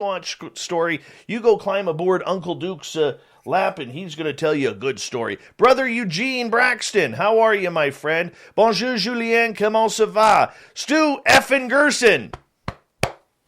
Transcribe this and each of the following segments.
watch story, you go climb aboard Uncle Duke's lap, and he's going to tell you a good story. Brother Eugene Braxton, how are you, my friend? Bonjour, Julien, comment ça va? Stu effin' Gerson.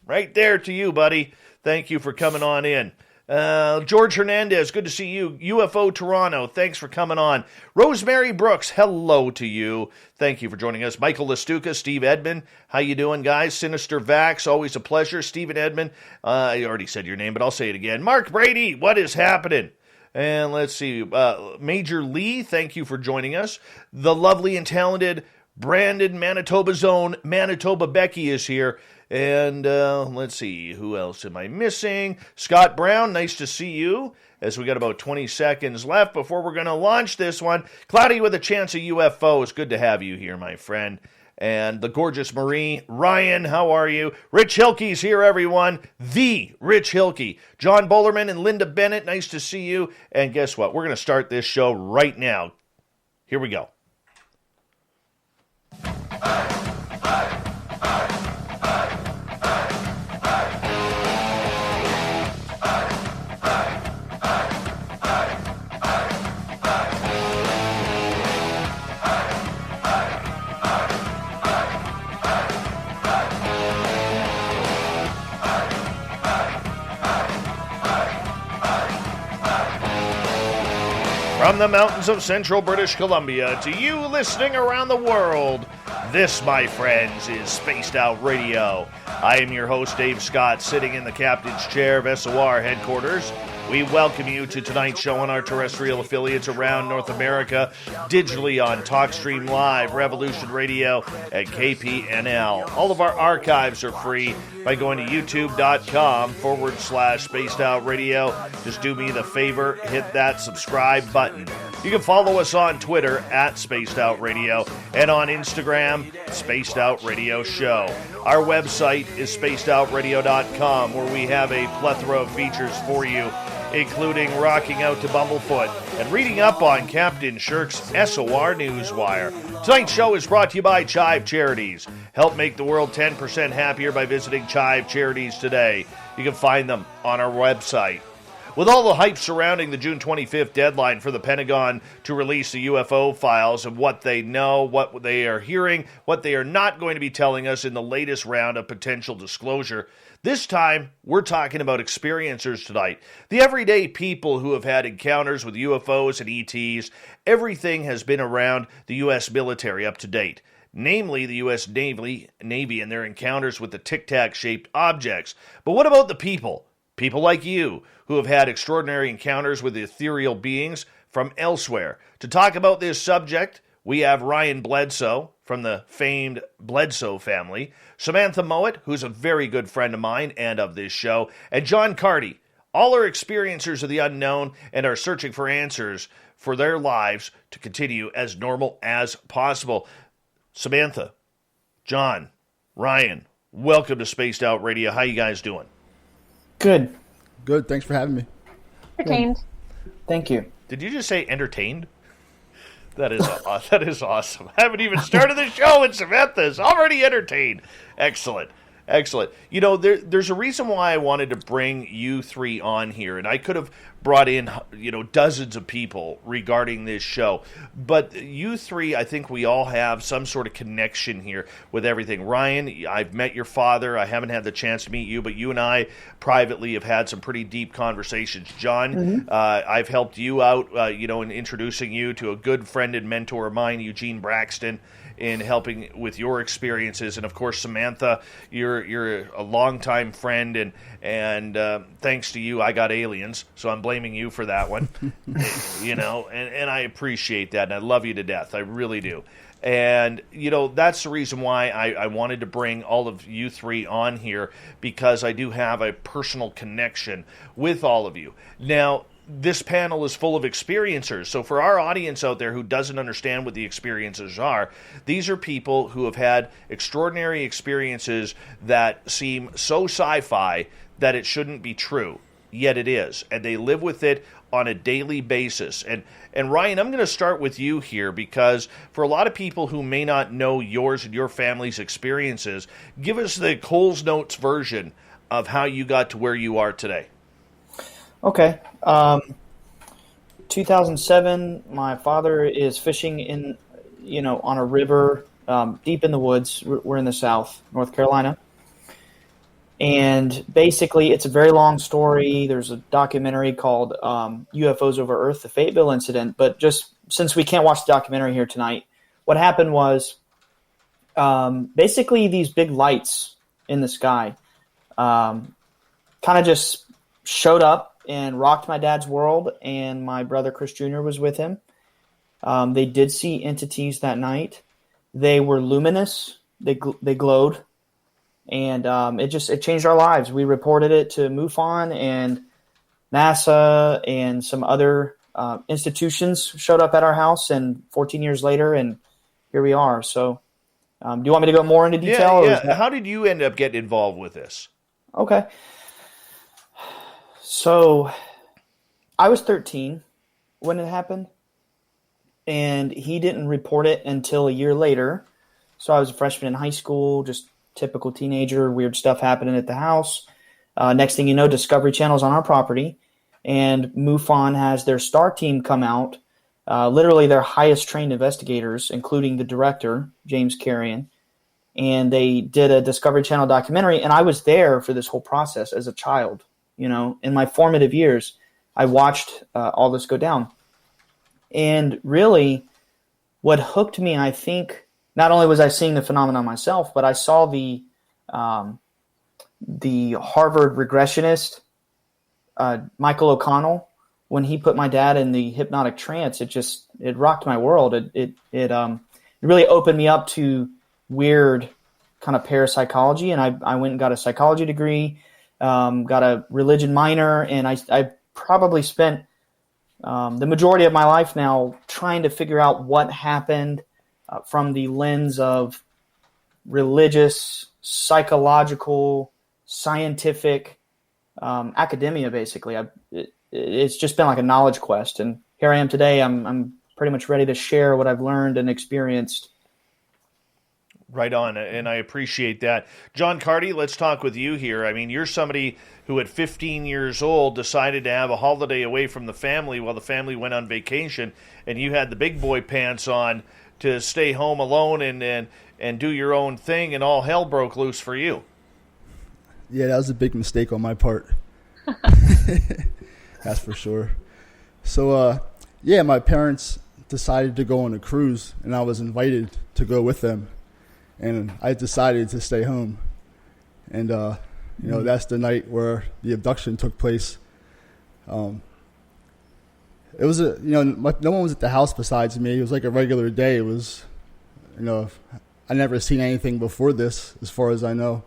Right there to you, buddy. Thank you for coming on in. George Hernandez, good to see you. UFO Toronto, thanks for coming on. Rosemary Brooks, hello to you. Thank you for joining us. Michael Lestuca, Steve Edmond, how you doing, guys? Sinister Vax, always a pleasure. Stephen Edmond, I already said your name, but I'll say it again. Mark Brady, what is happening? And let's see, Major Lee, thank you for joining us. The lovely and talented Brandon, Manitoba's own Manitoba Becky is here. And let's see, who else am I missing? Scott Brown, nice to see you. As we got about 20 seconds left before we're going to launch this one. Cloudy with a chance of UFOs. Good to have you here, my friend. And the gorgeous Marie. Ryan, how are you? Rich Hilke's here, everyone. The Rich Hilke. John Bollerman and Linda Bennett, nice to see you. And guess what? We're going to start this show right now. Here we go. From the mountains of central British Columbia to you listening around the world, this, my friends, is Spaced Out Radio. I am your host, Dave Scott, sitting in the captain's chair of SOR headquarters. We welcome you to tonight's show on our terrestrial affiliates around North America, digitally on TalkStream Live, Revolution Radio, and KPNL. All of our archives are free by going to youtube.com/Spaced Out Radio. Just do me the favor, hit that subscribe button. You can follow us on Twitter at Spaced Out Radio and on Instagram, Spaced Out Radio Show. Our website is spacedoutradio.com, where we have a plethora of features for you, including rocking out to Bumblefoot and reading up on Captain Shirk's SOR Newswire. Tonight's show is brought to you by Chive Charities. Help make the world 10% happier by visiting Chive Charities today. You can find them on our website. With all the hype surrounding the June 25th deadline for the Pentagon to release the UFO files of what they know, what they are hearing, what they are not going to be telling us in the latest round of potential disclosure, this time we're talking about experiencers tonight. The everyday people who have had encounters with UFOs and ETs. Everything has been around the U.S. military up to date, namely the U.S. Navy and their encounters with the Tic Tac shaped objects. But what about the people? People like you, who have had extraordinary encounters with ethereal beings from elsewhere. To talk about this subject, we have Ryan Bledsoe from the famed Bledsoe family, Samantha Mowat, who's a very good friend of mine and of this show, and John Carty. All are experiencers of the unknown and are searching for answers for their lives to continue as normal as possible. Samantha, John, Ryan, welcome to Spaced Out Radio. How you guys doing? Good. Good. Thanks for having me. Entertained. Thank you. Did you just say entertained? That is awesome. I haven't even started the show and Samantha's already entertained. Excellent. You know, there's a reason why I wanted to bring you three on here, and I could have brought in, dozens of people regarding this show. But you three, I think we all have some sort of connection here with everything. Ryan, I've met your father. I haven't had the chance to meet you, but you and I privately have had some pretty deep conversations. John, I've helped you out, in introducing you to a good friend and mentor of mine, Eugene Braxton, in helping with your experiences. And of course, Samantha, you're a longtime friend, and thanks to you, I got aliens, so I'm blaming you for that one. And I appreciate that, and I love you to death. I really do. And, that's the reason why I wanted to bring all of you three on here, because I do have a personal connection with all of you. Now, this panel is full of experiencers. So for our audience out there who doesn't understand what the experiences are, these are people who have had extraordinary experiences that seem so sci-fi that it shouldn't be true, yet it is. And they live with it on a daily basis. And Ryan, I'm going to start with you here, because for a lot of people who may not know yours and your family's experiences, give us the Coles Notes version of how you got to where you are today. Okay. 2007, my father is fishing on a river deep in the woods. We're in the South, North Carolina. And basically, it's a very long story. There's a documentary called UFOs over Earth, the Fayetteville incident. But just since we can't watch the documentary here tonight, what happened was basically these big lights in the sky kind of just showed up and rocked my dad's world, and my brother Chris Jr. was with him. They did see entities that night. They were luminous. They glowed. And it changed our lives. We reported it to MUFON, and NASA and some other institutions showed up at our house, and 14 years later, and here we are. So do you want me to go more into detail? Yeah. How did you end up getting involved with this? Okay. So I was 13 when it happened, and he didn't report it until a year later. So I was a freshman in high school, just typical teenager, weird stuff happening at the house. Next thing you know, Discovery Channel's on our property, and MUFON has their STAR team come out, literally their highest trained investigators, including the director, James Carrion, and they did a Discovery Channel documentary, and I was there for this whole process as a child. In my formative years, I watched all this go down. And really, what hooked me, I think, not only was I seeing the phenomenon myself, but I saw the Harvard regressionist, Michael O'Connell, when he put my dad in the hypnotic trance. It rocked my world. It really opened me up to weird kind of parapsychology, and I went and got a psychology degree, got a religion minor, and I probably spent the majority of my life now trying to figure out what happened from the lens of religious, psychological, scientific, academia, basically. It's just been like a knowledge quest. And here I am today. I'm pretty much ready to share what I've learned and experienced. Right on, and I appreciate that. John Carty, let's talk with you here. I mean, you're somebody who at 15 years old decided to have a holiday away from the family while the family went on vacation, and you had the big boy pants on to stay home alone and do your own thing, and all hell broke loose for you. Yeah, that was a big mistake on my part. That's for sure. So, my parents decided to go on a cruise, and I was invited to go with them. And I decided to stay home. And, that's the night where the abduction took place. It was no one was at the house besides me. It was like a regular day. It was, I never seen anything before this, as far as I know.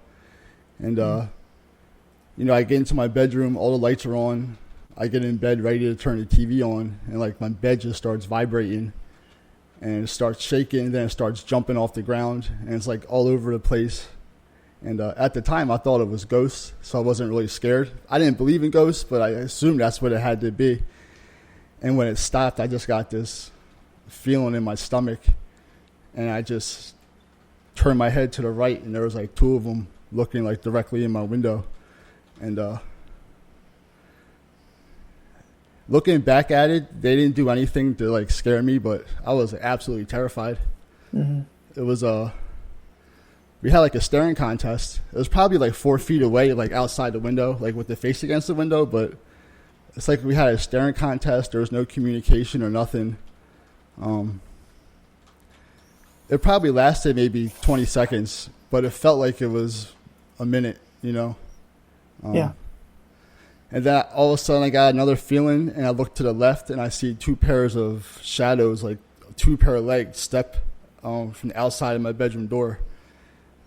And, I get into my bedroom, all the lights are on. I get in bed ready to turn the TV on, and like my bed just starts vibrating, and it starts shaking, then it starts jumping off the ground, and it's like all over the place. And at the time, I thought it was ghosts, so I wasn't really scared. I didn't believe in ghosts, but I assumed that's what it had to be. And when it stopped, I just got this feeling in my stomach, and I just turned my head to the right, and there was like two of them looking like directly in my window. And looking back at it, they didn't do anything to like scare me, but I was absolutely terrified. Mm-hmm. It was we had like a staring contest. It was probably like 4 feet away, like outside the window, like with the face against the window, but it's like we had a staring contest. There was no communication or nothing. It probably lasted maybe 20 seconds, but it felt like it was a minute, Yeah. And then all of a sudden I got another feeling, and I look to the left, and I see two pairs of shadows, like two pair of legs, step from the outside of my bedroom door.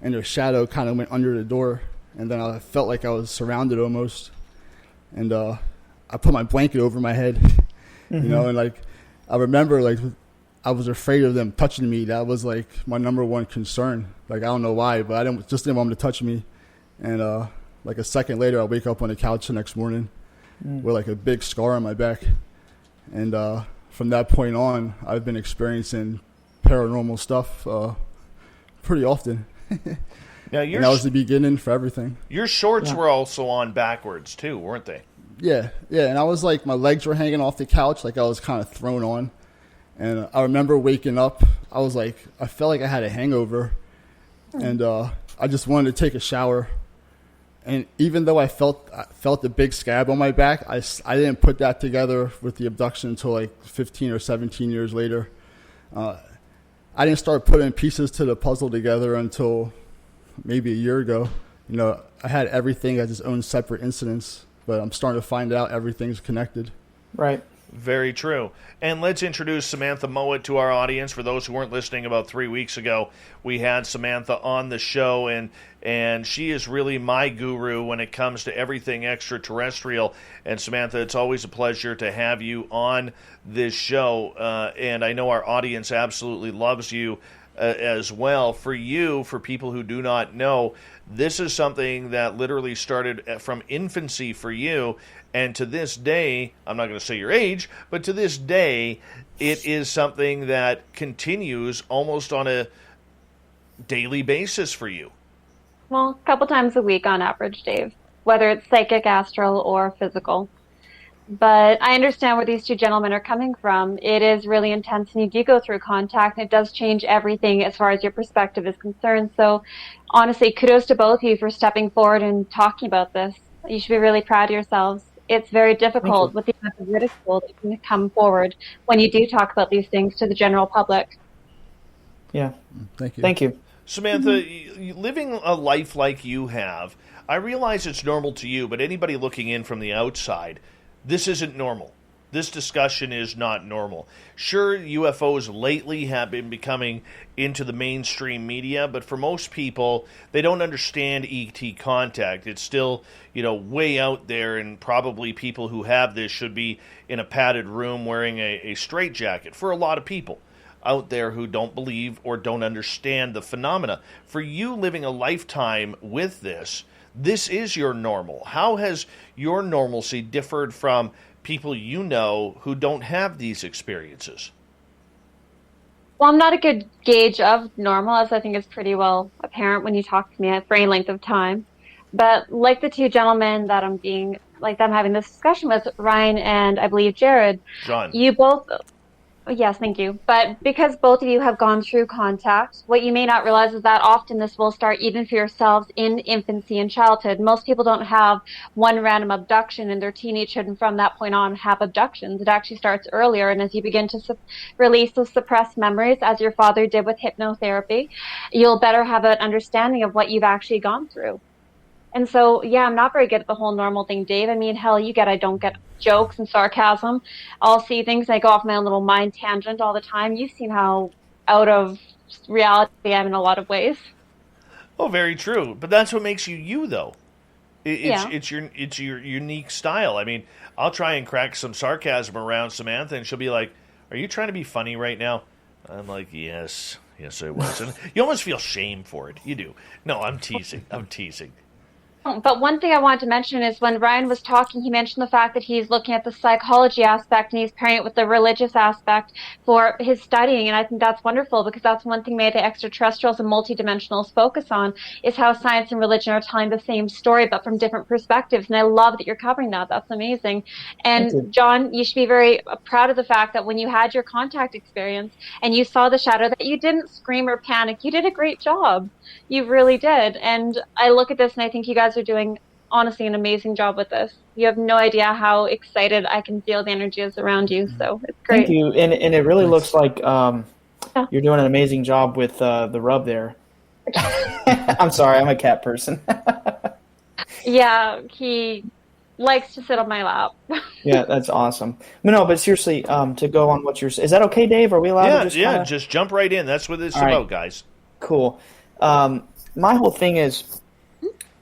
And their shadow kind of went under the door, and then I felt like I was surrounded almost. And I put my blanket over my head, Mm-hmm. and like I remember like I was afraid of them touching me. That was like my number one concern. Like I don't know why, but I didn't want them to touch me. And like a second later, I wake up on the couch the next morning with like a big scar on my back. And from that point on, I've been experiencing paranormal stuff pretty often. Now, and that was the beginning for everything. Your shorts were also on backwards too, weren't they? Yeah, and I was like, my legs were hanging off the couch, like I was kind of thrown on. And I remember waking up, I was like, I felt like I had a hangover, and I just wanted to take a shower. And even though I felt the big scab on my back, I didn't put that together with the abduction until like 15 or 17 years later. I didn't start putting pieces to the puzzle together until maybe a year ago. You know, I had everything as its own separate incidents, but I'm starting to find out everything's connected. Right. Very true. And let's introduce Samantha Mowat to our audience. For those who weren't listening, about 3 weeks ago, we had Samantha on the show, and she is really my guru when it comes to everything extraterrestrial. And Samantha, it's always a pleasure to have you on this show, and I know our audience absolutely loves you as well. For you, for people who do not know, this is something that literally started from infancy for you, and to this day, I'm not going to say your age, but to this day, it is something that continues almost on a daily basis for you. Well, a couple times a week on average, Dave, whether it's psychic, astral, or physical. But I understand where these two gentlemen are coming from. It is really intense, and you do go through contact, and it does change everything as far as your perspective is concerned. So, honestly, kudos to both of you for stepping forward and talking about this. You should be really proud of yourselves. It's very difficult with the amount of ridicule that can come forward when you do talk about these things to the general public. Yeah. Thank you. Thank you. Samantha, living a life like you have, I realize it's normal to you, but anybody looking in from the outside, this isn't normal. This discussion is not normal. Sure, UFOs lately have been becoming into the mainstream media, but for most people, they don't understand ET contact. It's still, way out there, and probably people who have this should be in a padded room wearing a straitjacket. For a lot of people out there who don't believe or don't understand the phenomena. For you living a lifetime with this is your normal. How has your normalcy differed from people you know who don't have these experiences? Well, I'm not a good gauge of normal, as I think is pretty well apparent when you talk to me for any length of time. But like the two gentlemen that I'm having this discussion with, Ryan and I believe Jared, John, you both. Yes, thank you. But because both of you have gone through contact, what you may not realize is that often this will start even for yourselves in infancy and childhood. Most people don't have one random abduction in their teenagehood and from that point on have abductions. It actually starts earlier, and as you begin to release those suppressed memories, as your father did with hypnotherapy, you'll better have an understanding of what you've actually gone through. And so, yeah, I'm not very good at the whole normal thing, Dave. I mean, hell, I don't get jokes and sarcasm. I'll see things and I go off my own little mind tangent all the time. You've seen how out of reality I am in a lot of ways. Oh, very true. But that's what makes you, though. It's your unique style. I mean, I'll try and crack some sarcasm around Samantha, and she'll be like, "Are you trying to be funny right now?" I'm like, Yes, I was. And you almost feel shame for it. You do. No, I'm teasing. But one thing I wanted to mention is when Ryan was talking, he mentioned the fact that he's looking at the psychology aspect and he's pairing it with the religious aspect for his studying. And I think that's wonderful, because that's one thing maybe the extraterrestrials and multidimensionals focus on, is how science and religion are telling the same story but from different perspectives. And I love that you're covering that. That's amazing. And John, you should be very proud of the fact that when you had your contact experience and you saw the shadow, that you didn't scream or panic. You did a great job. You really did. And I look at this and I think you guys are doing, honestly, an amazing job with this. You have no idea how excited I can feel the energy is around you. So it's great. Thank you. And it really looks like you're doing an amazing job with the rub there. I'm sorry, I'm a cat person. Yeah, he likes to sit on my lap. Yeah, that's awesome. No, but seriously, to go on what you're saying, is that okay, Dave? Are we allowed to just just jump right in. That's what it's about, guys. Cool. My whole thing is,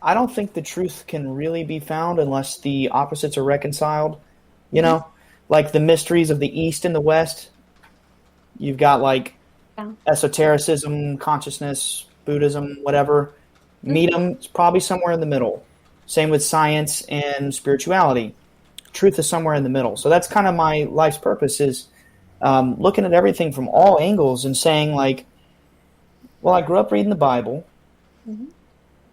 I don't think the truth can really be found unless the opposites are reconciled. Like the mysteries of the East and the West. You've got esotericism, consciousness, Buddhism, whatever. Meet them, it's probably somewhere in the middle. Same with science and spirituality. Truth is somewhere in the middle. So that's kind of my life's purpose, is looking at everything from all angles and saying, well, I grew up reading the Bible.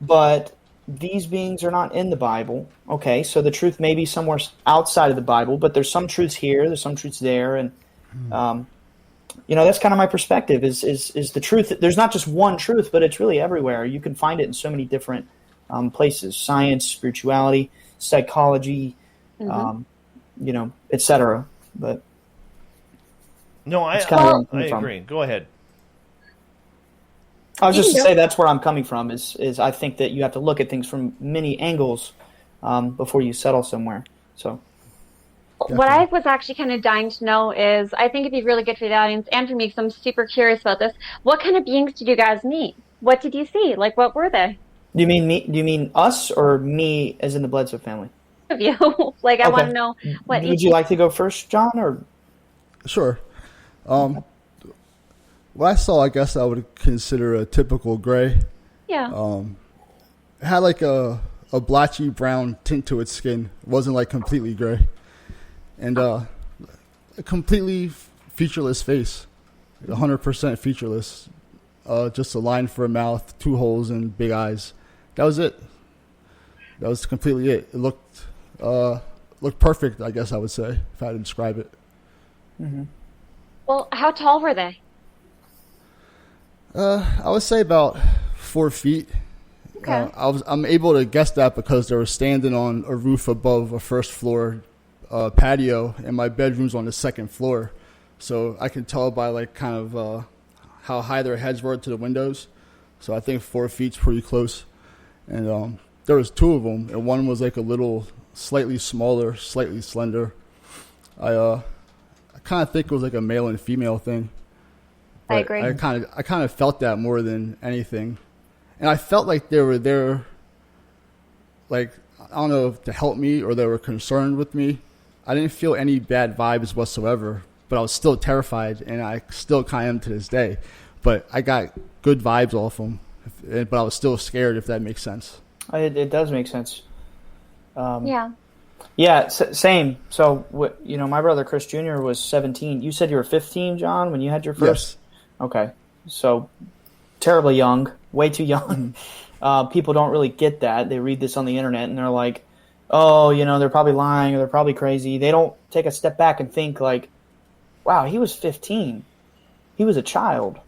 but these beings are not in the Bible. Okay, so the truth may be somewhere outside of the Bible, but there's some truths here, there's some truths there, and that's kind of my perspective. Is the truth? There's not just one truth, but it's really everywhere. You can find it in so many different places: science, spirituality, psychology, etc. But no, I agree. Go ahead. I was just to say that's where I'm coming from. Is I think that you have to look at things from many angles before you settle somewhere. So. What I was actually kind of dying to know is, I think it'd be really good for the audience and for me, because I'm super curious about this. What kind of beings did you guys meet? What did you see? Like, what were they? Do you mean me? Do you mean us or me, as in the Bledsoe family? Of you, like, I want to know what. Would you like to go first, John, or? Sure. What I saw, I guess I would consider a typical gray. Yeah. It had like a blotchy brown tint to its skin. It wasn't like completely gray. And a completely featureless face, 100% featureless. Just a line for a mouth, 2 holes, and big eyes. That was it. That was completely it. It looked perfect, I guess I would say, if I had to describe it. Mm-hmm. Well, how tall were they? I would say about 4 feet. Okay. I'm able to guess that because they were standing on a roof above a first floor patio, and my bedroom's on the second floor, so I can tell by like kind of how high their heads were to the windows. So I think 4 feet's pretty close. And there was 2 of them, and one was like a little slightly smaller, slightly slender. I kind of think it was like a male and female thing. But I agree. I kind of felt that more than anything, and I felt like they were there, like, I don't know if to help me or they were concerned with me. I didn't feel any bad vibes whatsoever, but I was still terrified, and I still kind of am to this day. But I got good vibes off them, but I was still scared, if that makes sense. It does make sense. Yeah. Yeah, same. So, my brother Chris Jr. was 17. You said you were 15, John, when you had your first? Yes. Okay. So, terribly young, way too young. People don't really get that. They read this on the internet, and they're like, oh, they're probably lying or they're probably crazy. They don't take a step back and think like, wow, he was 15. He was a child,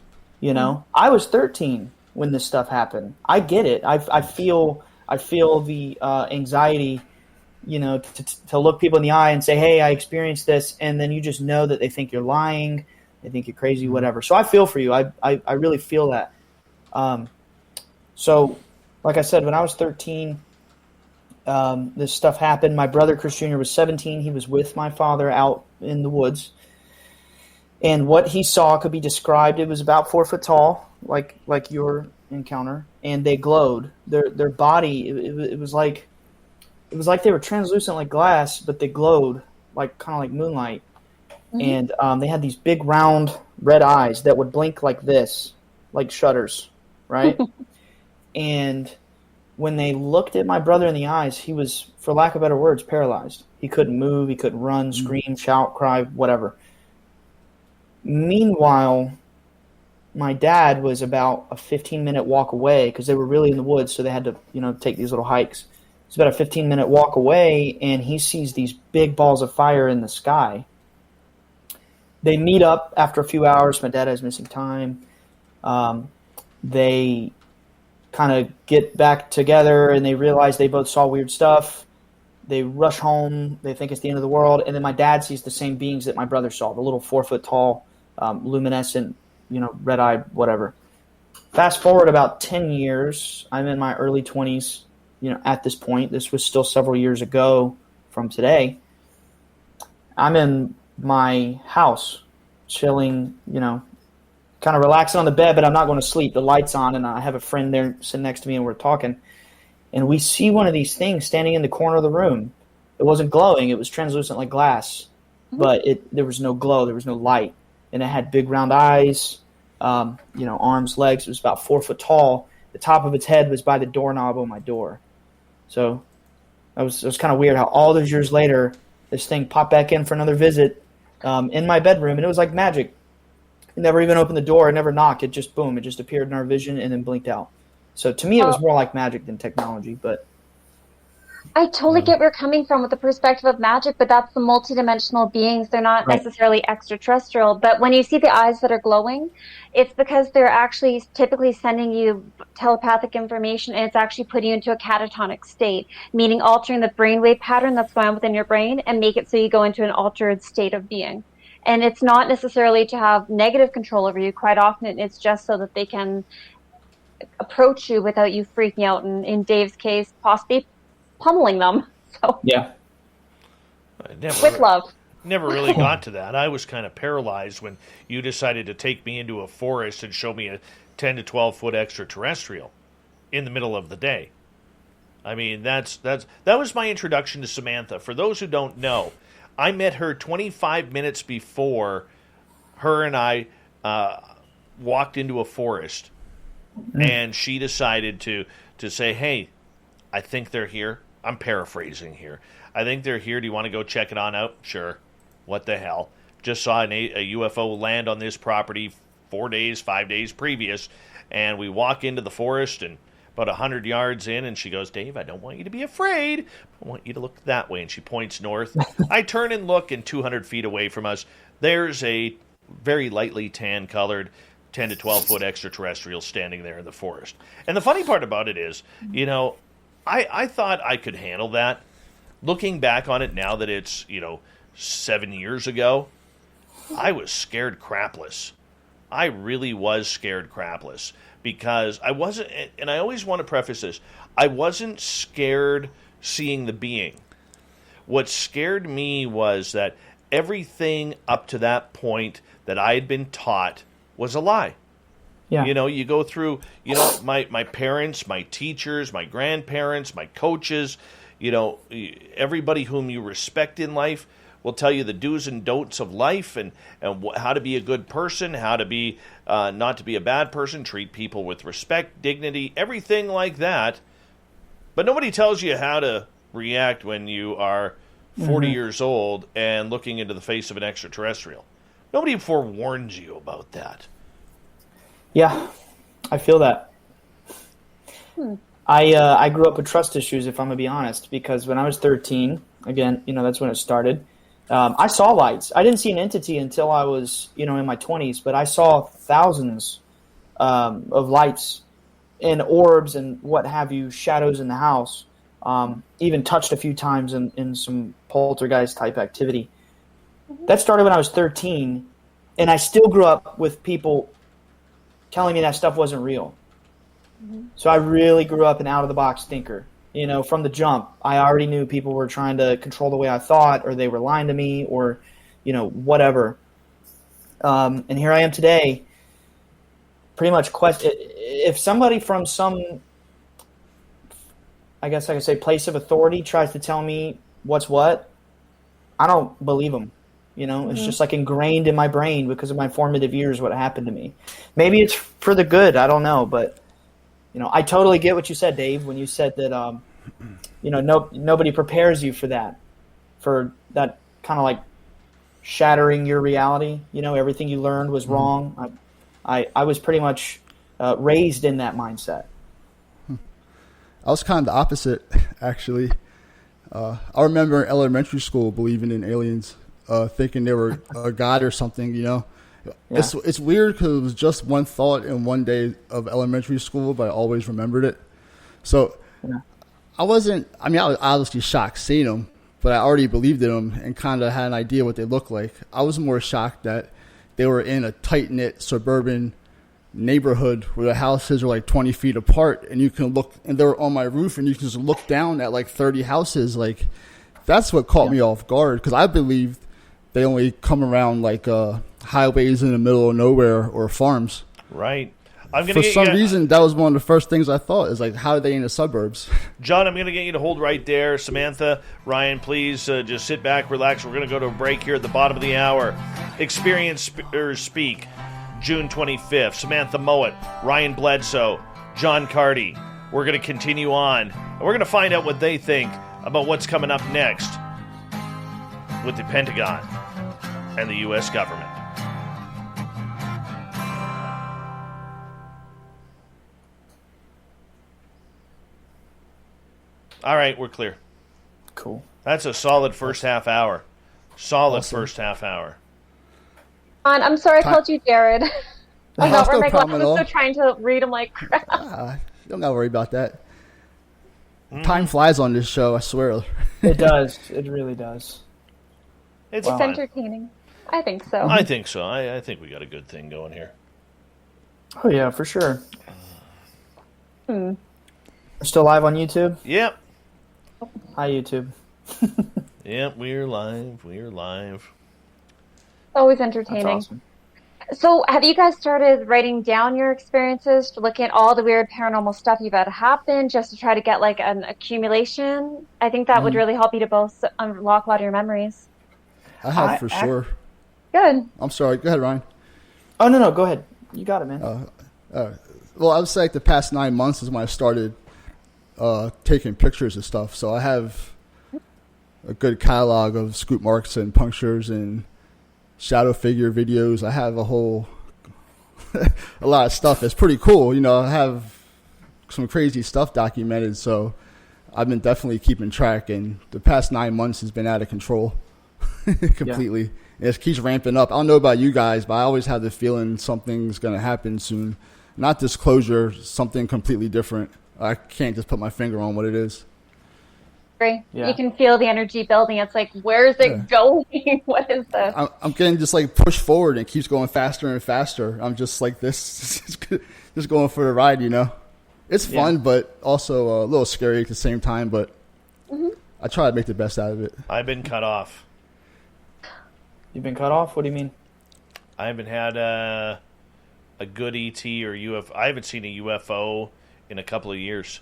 I was 13 when this stuff happened. I get it. I feel the anxiety, to look people in the eye and say, hey, I experienced this. And then you just know that they think you're lying. They think you're crazy, whatever. So I feel for you. I really feel that. So like I said, when I was 13, this stuff happened. My brother Chris Jr. was 17. He was with my father out in the woods, and what he saw could be described. It was about 4 foot tall, like your encounter, and they glowed. Their body, it was like they were translucent like glass, but they glowed like kind of like moonlight. Mm-hmm. And they had these big round red eyes that would blink like this, like shutters, right? And when they looked at my brother in the eyes, he was, for lack of better words, paralyzed. He couldn't move. He couldn't run, scream, shout, cry, whatever. Meanwhile, my dad was about a 15-minute walk away because they were really in the woods, so they had to, take these little hikes. It's about a 15-minute walk away, and he sees these big balls of fire in the sky. They meet up after a few hours. My dad has missing time. They kind of get back together, and they realize they both saw weird stuff. They rush home. They think it's the end of the world. And then my dad sees the same beings that my brother saw, the little 4 foot tall, luminescent, red-eyed, whatever. Fast forward about 10 years. I'm in my early 20s, at this point. This was still several years ago from today. I'm in my house, chilling, kind of relaxing on the bed, but I'm not going to sleep. The light's on, and I have a friend there sitting next to me, and we're talking. And we see one of these things standing in the corner of the room. It wasn't glowing. It was translucent like glass, but there was no glow. There was no light. And it had big round eyes, arms, legs. It was about 4 foot tall. The top of its head was by the doorknob on my door. So it was kind of weird how all those years later, this thing popped back in for another visit in my bedroom, and it was like magic. It never even opened the door. It never knocked. It just, boom, it just appeared in our vision and then blinked out. So to me, it was more like magic than technology. But I totally get where you're coming from with the perspective of magic, but that's the multidimensional beings. They're not Right. necessarily extraterrestrial. But when you see the eyes that are glowing, it's because they're actually typically sending you telepathic information, and it's actually putting you into a catatonic state, meaning altering the brainwave pattern that's going on within your brain and make it so you go into an altered state of being. And it's not necessarily to have negative control over you. Quite often, it's just so that they can approach you without you freaking out. And in Dave's case, possibly pummeling them. So yeah, with love. Never really got to that. I was kind of paralyzed when you decided to take me into a forest and show me a 10 to 12 foot extraterrestrial in the middle of the day. I mean, that was my introduction to Samantha. For those who don't know, I met her 25 minutes before her and I walked into a forest, and she decided to say, "Hey, I think they're here." I'm paraphrasing here. I think they're here. Do you want to go check it on out? Sure. What the hell? Just saw a UFO land on this property 5 days previous, and we walk into the forest and about 100 yards in, and she goes, "Dave, I don't want you to be afraid. I want you to look that way." And she points north. I turn and look, and 200 feet away from us, there's a very lightly tan-colored 10 to 12 foot extraterrestrial standing there in the forest. And the funny part about it is, I thought I could handle that. Looking back on it now that it's, 7 years ago, I was scared crapless. I really was scared crapless because I wasn't, and I always want to preface this, I wasn't scared seeing the being. What scared me was that everything up to that point that I had been taught was a lie. yeah, You go through, my parents, my teachers, my grandparents, my coaches, everybody whom you respect in life will tell you the do's and don'ts of life and how to be a good person, how to be, not to be a bad person, treat people with respect, dignity, everything like that. But nobody tells you how to react when you are 40 years old and looking into the face of an extraterrestrial. Nobody forewarns you about that. yeah. I feel that. I grew up with trust issues, if I'm gonna be honest, because when I was 13, again, that's when it started. I saw lights. I didn't see an entity until I was, in my 20s, but I saw thousands of lights and orbs and what have you, shadows in the house. Even touched a few times in some poltergeist type activity. That started when I was 13, and I still grew up with people telling me that stuff wasn't real. So I really grew up an out-of-the-box thinker. From the jump, I already knew people were trying to control the way I thought, or they were lying to me, or, whatever. And here I am today, pretty much if somebody from some, I guess I could say, place of authority tries to tell me what's what, I don't believe them. It's just like ingrained in my brain because of my formative years, what happened to me. Maybe it's for the good, I don't know, but I totally get what you said, Dave, when you said that, nobody prepares you for that kind of like shattering your reality. Everything you learned was wrong. I was pretty much raised in that mindset. I was kind of the opposite, actually. I remember in elementary school believing in aliens, thinking they were a god or something, Yeah. It's weird because it was just one thought in one day of elementary school, but I always remembered it. So I was obviously shocked seeing them, but I already believed in them and kind of had an idea what they looked like. I was more shocked that they were in a tight-knit suburban neighborhood where the houses are like 20 feet apart, and you can look, and they were on my roof, and you can just look down at like 30 houses. Like, that's what caught me off guard, because I believed they only come around like highways in the middle of nowhere or farms. Right. For some reason, that was one of the first things I thought, is like, how are they in the suburbs? John, I'm going to get you to hold right there. Samantha, Ryan, please just sit back, relax. We're going to go to a break here at the bottom of the hour. Experiencers Speak, June 25th. Samantha Mowat, Ryan Bledsoe, John Carty. We're going to continue on, and we're going to find out what they think about what's coming up next with the Pentagon and the U.S. government. All right, we're clear. Cool. That's a solid first half hour. Solid Awesome. first half hour. I'm sorry I called you Jared. I That's got no where my problem glasses, at all. so trying to read them like crap. You don't got to worry about that. Time flies on this show, I swear. It does. It really does. It's It's fun. entertaining. I think so. I think so. I think we got a good thing going here. Oh, yeah, for sure. We're still live on YouTube? Yep. Hi, YouTube. Yep, we're live. We're live. Always That's entertaining. awesome. So, have you guys started writing down your experiences to look at all the weird paranormal stuff you've had happen just to try to get like an accumulation? I think that would really help you to both unlock a lot of your memories. I have for sure. Good. I'm sorry. Go ahead, Ryan. Oh, no, go ahead. You got it, man. Well, I would say like the past 9 months is when I started taking pictures of stuff. So I have a good catalog of scoop marks and punctures and shadow figure videos. I have a lot of stuff. It's pretty cool. You know, I have some crazy stuff documented. So I've been definitely keeping track. And the past 9 months has been out of control completely. Yeah. It keeps ramping up. I don't know about you guys, but I always have the feeling something's going to happen soon. Not disclosure, something completely different. I can't just put my finger on what it is. Yeah. You can feel the energy building. It's like, where is it going? What is this? I'm getting just like pushed forward and it keeps going faster and faster. I'm just like this, just going for the ride, you know. It's fun, but also a little scary at the same time, but I try to make the best out of it. I've been cut off. You've been cut off? What do you mean? I haven't had a good ET or UFO. I haven't seen a UFO in a couple of years.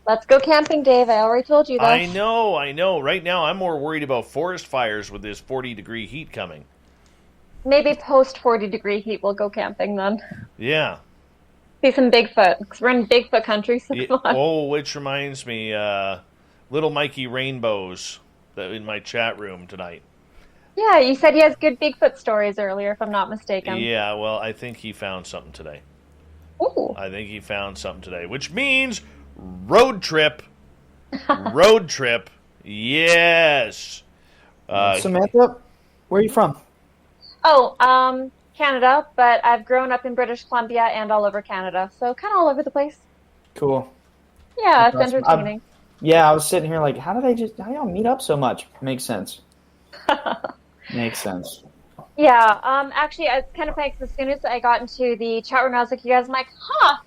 Let's go camping, Dave. I already told you that. I know. Right now, I'm more worried about forest fires with this 40-degree heat coming. Maybe post 40-degree heat, we'll go camping then. Yeah. See some Bigfoot, because we're in Bigfoot country. So which reminds me, Little Mikey Rainbows in my chat room tonight. Yeah, you said he has good Bigfoot stories earlier, if I'm not mistaken. Yeah, well, I think he found something today. Ooh. I think he found something today, which means road trip. Road trip. Yes. Samantha, where are you from? Oh, Canada, but I've grown up in British Columbia and all over Canada, so kind of all over the place. Cool. Yeah, That's it's awesome. entertaining. I was sitting here like, how do y'all meet up so much? Makes sense. Makes sense. Yeah, actually, it's kind of funny because as soon as I got into the chat room, I was like, you guys, I'm like,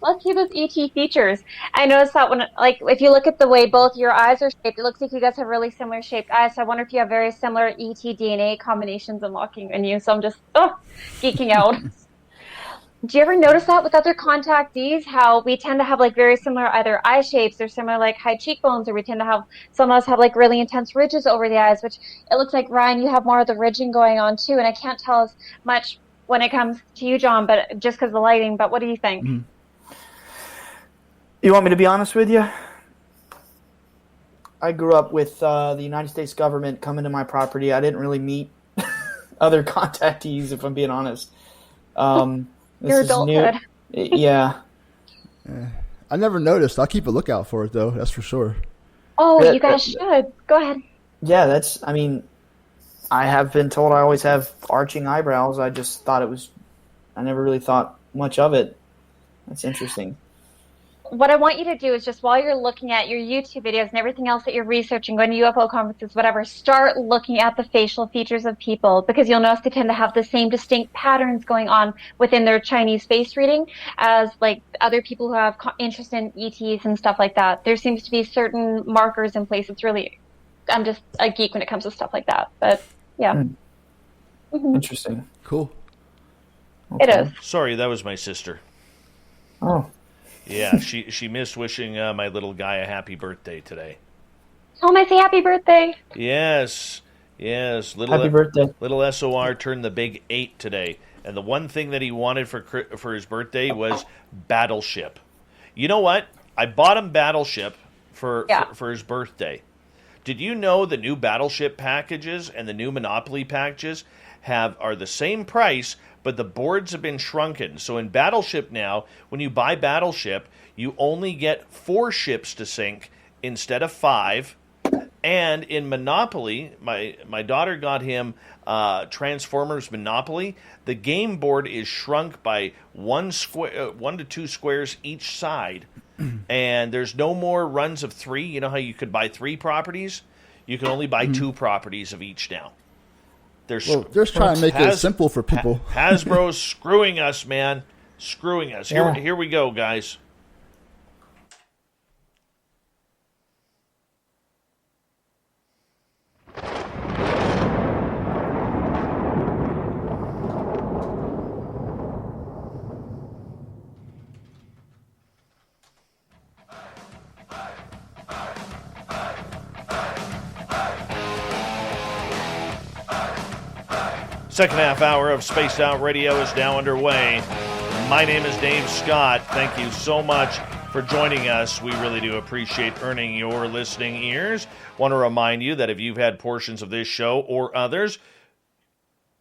let's see those ET features. I noticed that when, like, if you look at the way both your eyes are shaped, it looks like you guys have really similar shaped eyes. So I wonder if you have very similar ET DNA combinations unlocking in you. So I'm just, geeking out. Do you ever notice that with other contactees, how we tend to have like very similar either eye shapes or similar like high cheekbones, or we tend to have, some of us have like really intense ridges over the eyes, which it looks like, Ryan, you have more of the ridging going on too. And I can't tell as much when it comes to you, John, but just because of the lighting. But what do you think? Mm-hmm. You want me to be honest with you? I grew up with the United States government coming to my property. I didn't really meet other contactees, if I'm being honest. Your adulthood. Yeah. I never noticed. I'll keep a lookout for it, though. That's for sure. Oh, you guys should. Go ahead. Yeah, I have been told I always have arching eyebrows. I just thought I never really thought much of it. That's interesting. What I want you to do is just while you're looking at your YouTube videos and everything else that you're researching, going to UFO conferences, whatever, start looking at the facial features of people, because you'll notice they tend to have the same distinct patterns going on within their Chinese face reading as like other people who have interest in ETs and stuff like that. There seems to be certain markers in place. It's really, I'm just a geek when it comes to stuff like that. But yeah. Mm-hmm. Interesting. Cool. Okay. It is. Sorry, that was my sister. Oh. Yeah, she missed wishing my little guy a happy birthday today. Oh, I say happy birthday. Yes. Happy birthday. Little SOR turned the big 8 today. And the one thing that he wanted for his birthday was Battleship. You know what? I bought him Battleship for his birthday. Did you know the new Battleship packages and the new Monopoly packages are the same price, but the boards have been shrunken. So in Battleship now, when you buy Battleship, you only get 4 ships to sink instead of 5. And in Monopoly, my daughter got him Transformers Monopoly. The game board is shrunk by 1 to 2 squares each side. And there's no more runs of 3. You know how you could buy 3 properties? You can only buy 2 properties of each now. They're just trying to make it simple for people. Hasbro's screwing us, man. Screwing us. Yeah. Here we go, guys. Second half hour of Spaced Out Radio is now underway. My name is Dave Scott. Thank you so much for joining us. We really do appreciate earning your listening ears. Want to remind you that if you've had portions of this show or others,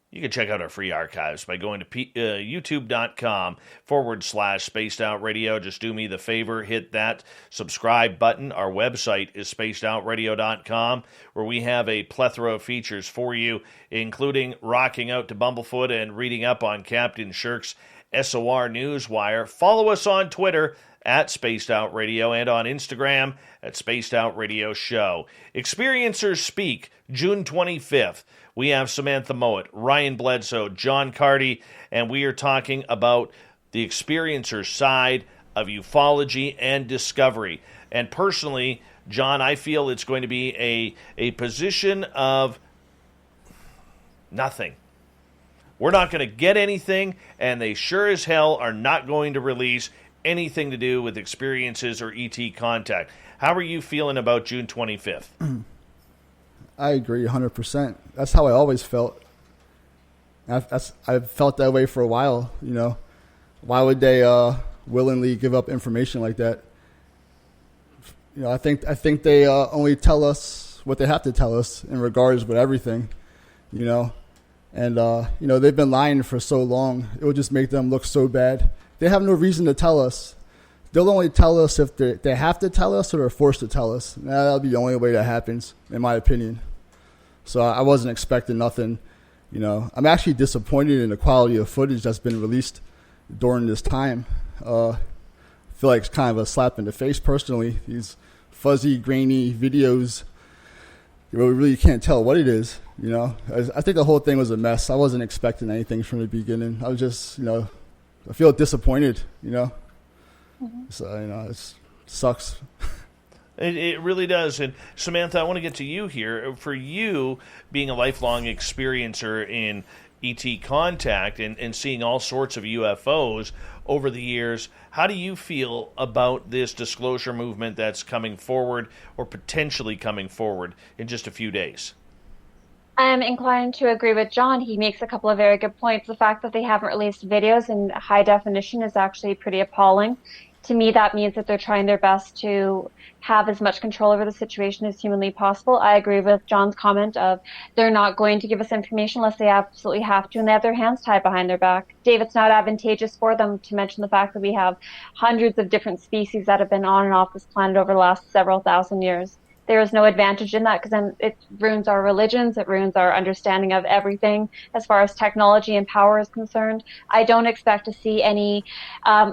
you can check out our free archives by going to youtube.com/Spaced Out Radio. Just do me the favor, hit that subscribe button. Our website is spacedoutradio.com, where we have a plethora of features for you, including rocking out to Bumblefoot and reading up on Captain Shirk's SOR Newswire. Follow us on Twitter at Spaced Out Radio and on Instagram at Spaced Out Radio Show. Experiencers Speak, June 25th. We have Samantha Mowat, Ryan Bledsoe, John Carty, and we are talking about the experiencer side of ufology and discovery. And personally, John, I feel it's going to be a position of nothing. We're not going to get anything, and they sure as hell are not going to release anything to do with experiences or ET contact. How are you feeling about June 25th? I agree 100%. That's how I always felt. I've felt that way for a while, you know. Why would they willingly give up information like that? You know, I think they only tell us what they have to tell us in regards with everything, you know. And, you know, they've been lying for so long. It would just make them look so bad. They have no reason to tell us. They'll only tell us if they have to tell us or they're forced to tell us. That'll be the only way that happens, in my opinion. So I wasn't expecting nothing, you know. I'm actually disappointed in the quality of footage that's been released during this time. I feel like it's kind of a slap in the face, personally. These fuzzy, grainy videos, you really can't tell what it is, you know. I think the whole thing was a mess. I wasn't expecting anything from the beginning. I was just, you know, I feel disappointed, you know. Mm-hmm. So, you know, it sucks. It really does. And Samantha, I want to get to you here. For you, being a lifelong experiencer in ET contact and seeing all sorts of UFOs over the years, how do you feel about this disclosure movement that's coming forward or potentially coming forward in just a few days? I'm inclined to agree with John. He makes a couple of very good points. The fact that they haven't released videos in high definition is actually pretty appalling. To me, that means that they're trying their best to have as much control over the situation as humanly possible. I agree with John's comment of they're not going to give us information unless they absolutely have to, and they have their hands tied behind their back. Dave, it's not advantageous for them to mention the fact that we have hundreds of different species that have been on and off this planet over the last several thousand years. There is no advantage in that because then it ruins our religions, it ruins our understanding of everything as far as technology and power is concerned. I don't expect to see any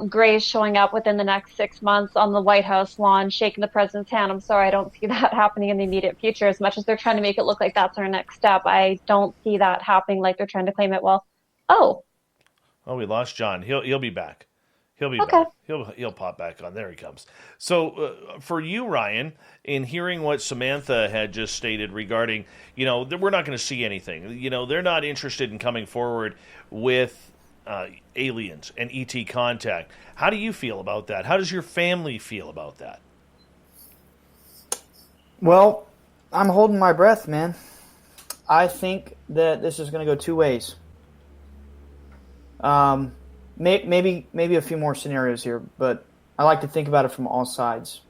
Greys showing up within the next 6 months on the White House lawn shaking the president's hand. I'm sorry, I don't see that happening in the immediate future. As much as they're trying to make it look like that's our next step, I don't see that happening like they're trying to claim it. Well, oh, we lost John. He'll be back. He'll be okay. back. He'll pop back on. There he comes. So for you, Ryan, in hearing what Samantha had just stated regarding, you know, we're not going to see anything. You know, they're not interested in coming forward with aliens and ET contact. How do you feel about that? How does your family feel about that? Well, I'm holding my breath, man. I think that this is going to go two ways. Maybe a few more scenarios here, but I like to think about it from all sides.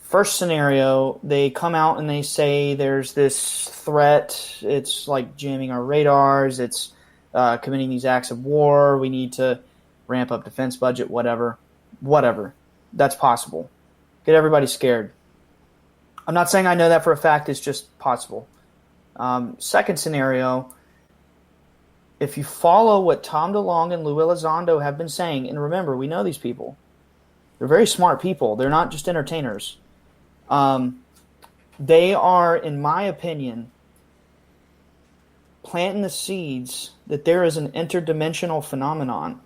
First scenario, they come out and they say there's this threat. It's like jamming our radars. It's committing these acts of war. We need to ramp up defense budget, whatever. That's possible. get everybody scared. I'm not saying I know that for a fact. It's just possible. Second scenario, if you follow what Tom DeLonge and Lou Elizondo have been saying, and remember, we know these people. They're very smart people. They're not just entertainers. They are, in my opinion, planting the seeds that there is an interdimensional phenomenon.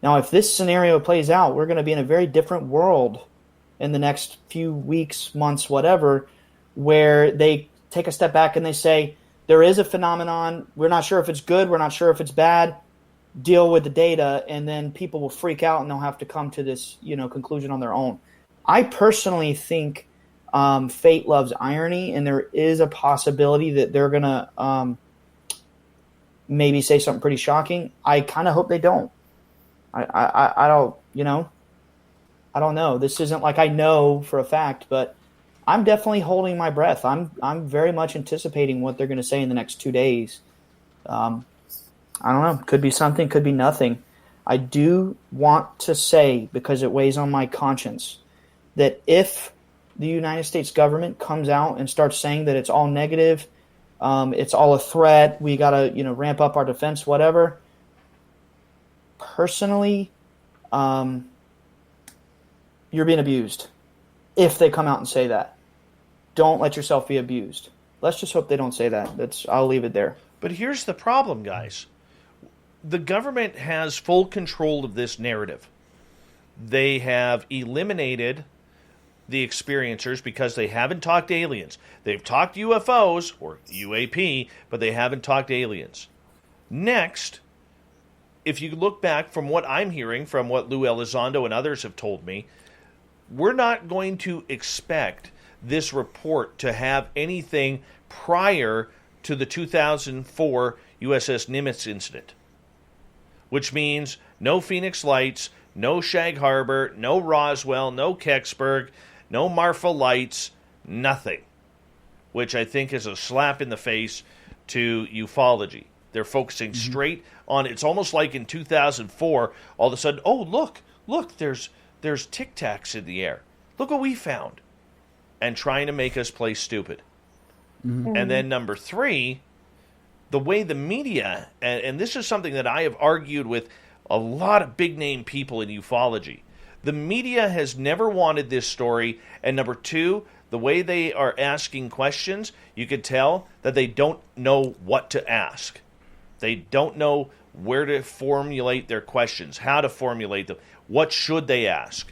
Now, if this scenario plays out, we're going to be in a very different world in the next few weeks, months, whatever, where they take a step back and they say, there is a phenomenon. We're not sure if it's good. We're not sure if it's bad. Deal with the data, and then people will freak out and they'll have to come to this, conclusion on their own. I personally think fate loves irony, and there is a possibility that they're going to maybe say something pretty shocking. I kind of hope they don't. I don't, I don't know. This isn't like I know for a fact, but I'm definitely holding my breath. I'm very much anticipating what they're going to say in the next 2 days. I don't know. Could be something, could be nothing. I do want to say, because it weighs on my conscience, that if the United States government comes out and starts saying that it's all negative, it's all a threat, we got to ramp up our defense, whatever. Personally, you're being abused if they come out and say that. Don't let yourself be abused. Let's just hope they don't say that. I'll leave it there. But here's the problem, guys. The government has full control of this narrative. They have eliminated the experiencers because they haven't talked aliens. They've talked UFOs, or UAP, but they haven't talked aliens. Next, if you look back from what I'm hearing, from what Lou Elizondo and others have told me, we're not going to expect this report to have anything prior to the 2004 USS Nimitz incident, which means no Phoenix Lights, no Shag Harbor, no Roswell, no Kecksburg, no Marfa Lights, nothing, which I think is a slap in the face to ufology. They're focusing straight on, it's almost like in 2004, all of a sudden, oh, look, there's Tic Tacs in the air. Look what we found. And trying to make us play stupid. Mm-hmm. And then number 3, the way the media, and this is something that I have argued with a lot of big-name people in ufology. The media has never wanted this story. And number 2, the way they are asking questions, you could tell that they don't know what to ask. They don't know where to formulate their questions, how to formulate them, what should they ask.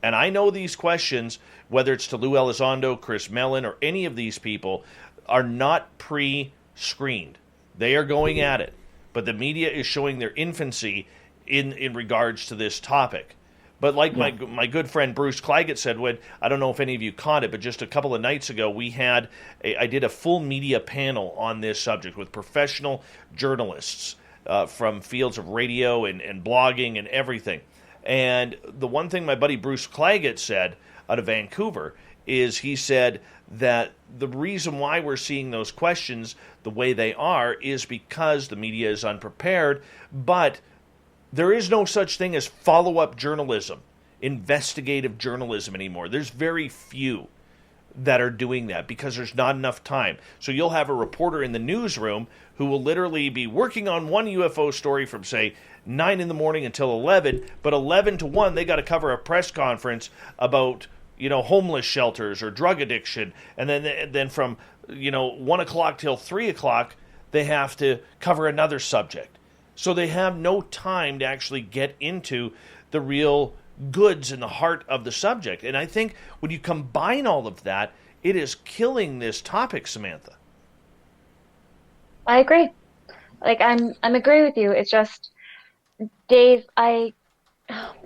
And I know these questions, whether it's to Lou Elizondo, Chris Mellon, or any of these people, are not pre-screened. They are going at it. But the media is showing their infancy in regards to this topic. But like my good friend Bruce Claggett said, I don't know if any of you caught it, but just a couple of nights ago, I did a full media panel on this subject with professional journalists from fields of radio and blogging and everything. And the one thing my buddy Bruce Claggett said out of Vancouver is he said that the reason why we're seeing those questions the way they are is because the media is unprepared, but there is no such thing as follow-up journalism, investigative journalism anymore. There's very few that are doing that because there's not enough time. So you'll have a reporter in the newsroom who will literally be working on one UFO story from, say, 9 in the morning until 11, but 11 to 1, they got to cover a press conference about, homeless shelters or drug addiction. And then from, 1 o'clock till 3 o'clock, they have to cover another subject. So they have no time to actually get into the real goods in the heart of the subject. And I think when you combine all of that, it is killing this topic, Samantha. I agree. I'm agreeing with you. It's just, Dave,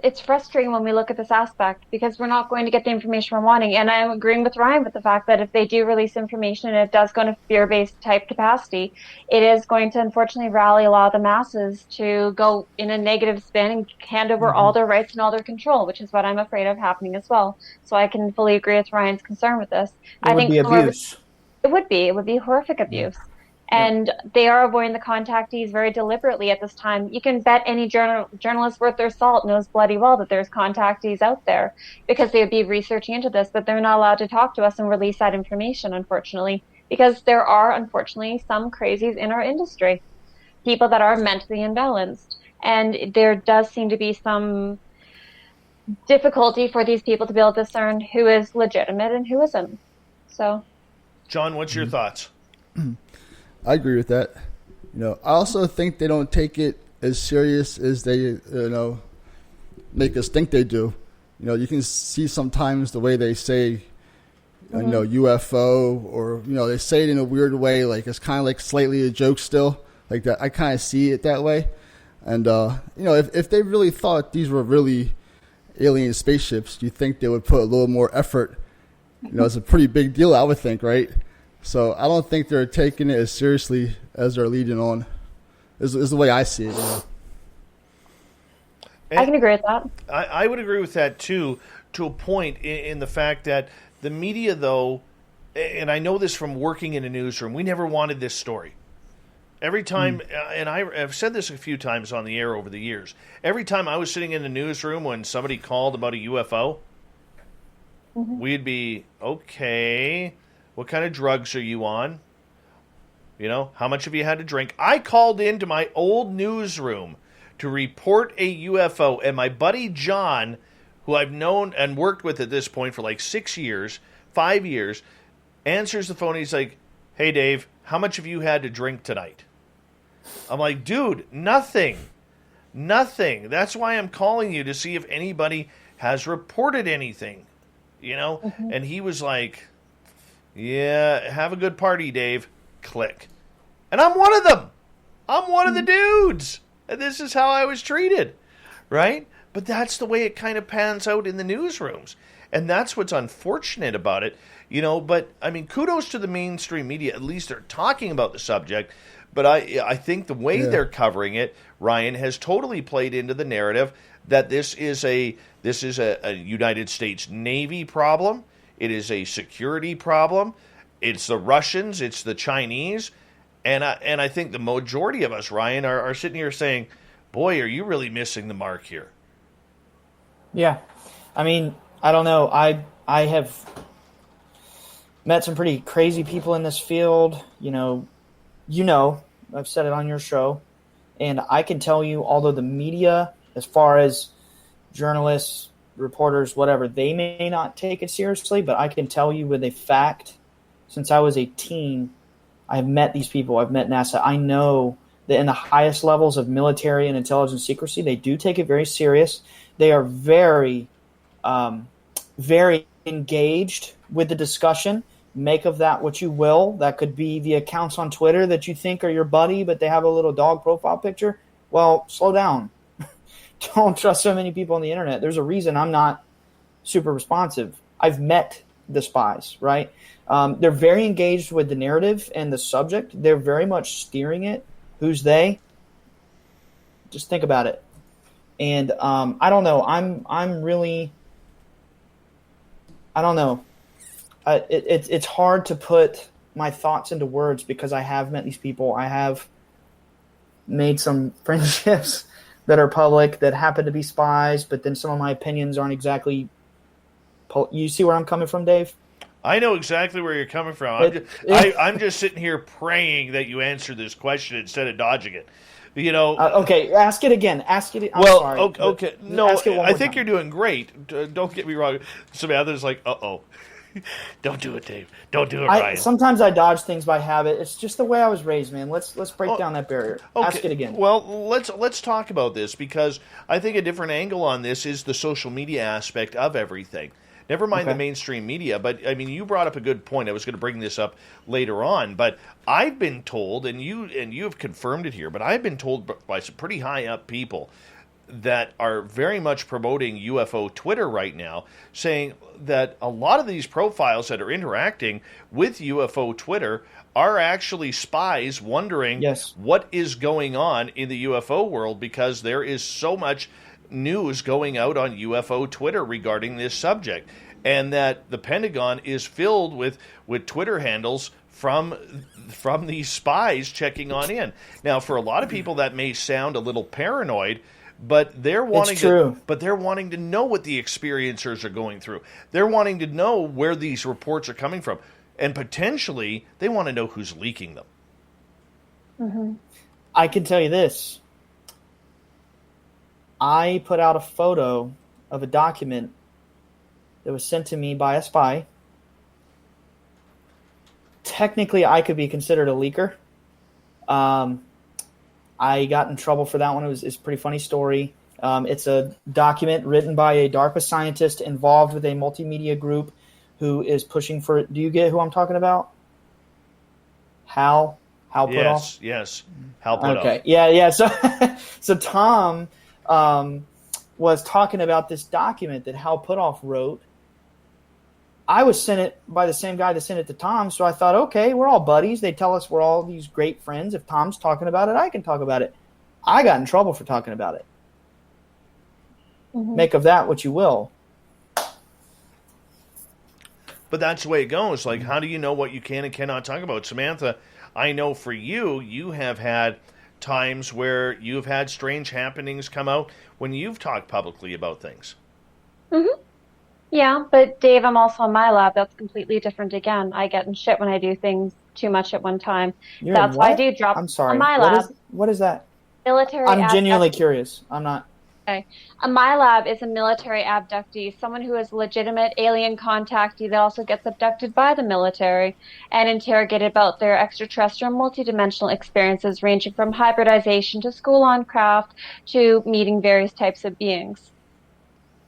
it's frustrating when we look at this aspect because we're not going to get the information we're wanting. And I'm agreeing with Ryan with the fact that if they do release information and it does go into fear-based type capacity, it is going to unfortunately rally a lot of the masses to go in a negative spin and hand over all their rights and all their control, which is what I'm afraid of happening as well. So I can fully agree with Ryan's concern with this. It would be abuse. It would be horrific abuse. And they are avoiding the contactees very deliberately at this time. You can bet any journalist worth their salt knows bloody well that there's contactees out there, because they would be researching into this, but they're not allowed to talk to us and release that information, unfortunately, because there are, unfortunately, some crazies in our industry, people that are mentally imbalanced. And there does seem to be some difficulty for these people to be able to discern who is legitimate and who isn't. So, John, what's your thoughts? I agree with that. I also think they don't take it as serious as they, make us think they do. You can see sometimes the way they say, UFO, or, they say it in a weird way, like it's kind of like slightly a joke still, like that. I kind of see it that way. And, if they really thought these were really alien spaceships, do you think they would put a little more effort? It's a pretty big deal, I would think, right? So I don't think they're taking it as seriously as they're leading on, is the way I see it. I can agree with that. I would agree with that, too, to a point, in the fact that the media, though, and I know this from working in a newsroom, we never wanted this story. Every time, and I've said this a few times on the air over the years, every time I was sitting in the newsroom when somebody called about a UFO, we'd be, okay, what kind of drugs are you on? How much have you had to drink? I called into my old newsroom to report a UFO, and my buddy John, who I've known and worked with at this point for like 5 years, answers the phone. He's like, hey, Dave, how much have you had to drink tonight? I'm like, dude, nothing. That's why I'm calling you, to see if anybody has reported anything, And he was like, yeah, have a good party, Dave. Click. And I'm one of them. I'm one of the dudes. And this is how I was treated, right? But that's the way it kind of pans out in the newsrooms. And that's what's unfortunate about it, But, I mean, kudos to the mainstream media. At least they're talking about the subject. But I think the way they're covering it, Ryan, has totally played into the narrative that this is a United States Navy problem. It is a security problem. It's the Russians. It's the Chinese. And I think the majority of us, Ryan, are sitting here saying, boy, are you really missing the mark here? Yeah. I mean, I don't know. I have met some pretty crazy people in this field. I've said it on your show. And I can tell you, although the media, as far as journalists, reporters, whatever, they may not take it seriously, but I can tell you with a fact, since I was a teen, I've met these people. I've met NASA. I know that in the highest levels of military and intelligence secrecy, they do take it very serious. They are very, very engaged with the discussion. Make of that what you will. That could be the accounts on Twitter that you think are your buddy, but they have a little dog profile picture. Well, slow down. Don't trust so many people on the internet. There's a reason I'm not super responsive. I've met the spies, right? They're very engaged with the narrative and the subject. They're very much steering it. Who's they? Just think about it. And I don't know. I'm really. I don't know. It's hard to put my thoughts into words because I have met these people. I have made some friendships that are public that happen to be spies, but then some of my opinions aren't exactly. You see where I'm coming from, Dave? I know exactly where you're coming from. I'm just sitting here praying that you answer this question instead of dodging it. Okay, ask it again. Ask it. I'm well, sorry, okay. No, I think time. You're doing great. Don't get me wrong. Samantha's like, uh-oh. Don't do it, Dave. Don't do it, Ryan. Sometimes I dodge things by habit. It's just the way I was raised, man. Let's break down that barrier. Okay. Ask it again. Well, let's talk about this, because I think a different angle on this is the social media aspect of everything. Never mind the mainstream media, but I mean, you brought up a good point. I was going to bring this up later on, but I've been told, and you have confirmed it here, but I've been told by some pretty high up people that are very much promoting UFO Twitter right now, saying that a lot of these profiles that are interacting with UFO Twitter are actually spies wondering what is going on in the UFO world, because there is so much news going out on UFO Twitter regarding this subject, and that the Pentagon is filled with Twitter handles from from these spies checking on in. Now, for a lot of people, that may sound a little paranoid, but they're wanting to know what the experiencers are going through. They're wanting to know where these reports are coming from, and potentially they want to know who's leaking them. Mm-hmm. I can tell you this. I put out a photo of a document that was sent to me by a spy. Technically, I could be considered a leaker. I got in trouble for that one. It's a pretty funny story. It's a document written by a DARPA scientist involved with a multimedia group who is pushing for. Do you get who I'm talking about? Hal Puthoff? Yes. Hal Puthoff. Okay. Yeah. So Tom was talking about this document that Hal Puthoff wrote. I was sent it by the same guy that sent it to Tom, so I thought, okay, we're all buddies. They tell us we're all these great friends. If Tom's talking about it, I can talk about it. I got in trouble for talking about it. Mm-hmm. Make of that what you will. But that's the way it goes. Like, how do you know what you can and cannot talk about? Samantha, I know for you, you have had times where you've had strange happenings come out when you've talked publicly about things. Mm-hmm. Yeah, but Dave, I'm also in my lab. That's completely different again. I get in shit when I do things too much at one time. That's why I do drop. I'm sorry. On my lab. What is that? Military. I'm genuinely curious. I'm not. Okay. My lab is a military abductee, someone who is legitimate alien contactee that also gets abducted by the military and interrogated about their extraterrestrial multidimensional experiences, ranging from hybridization to school on craft to meeting various types of beings.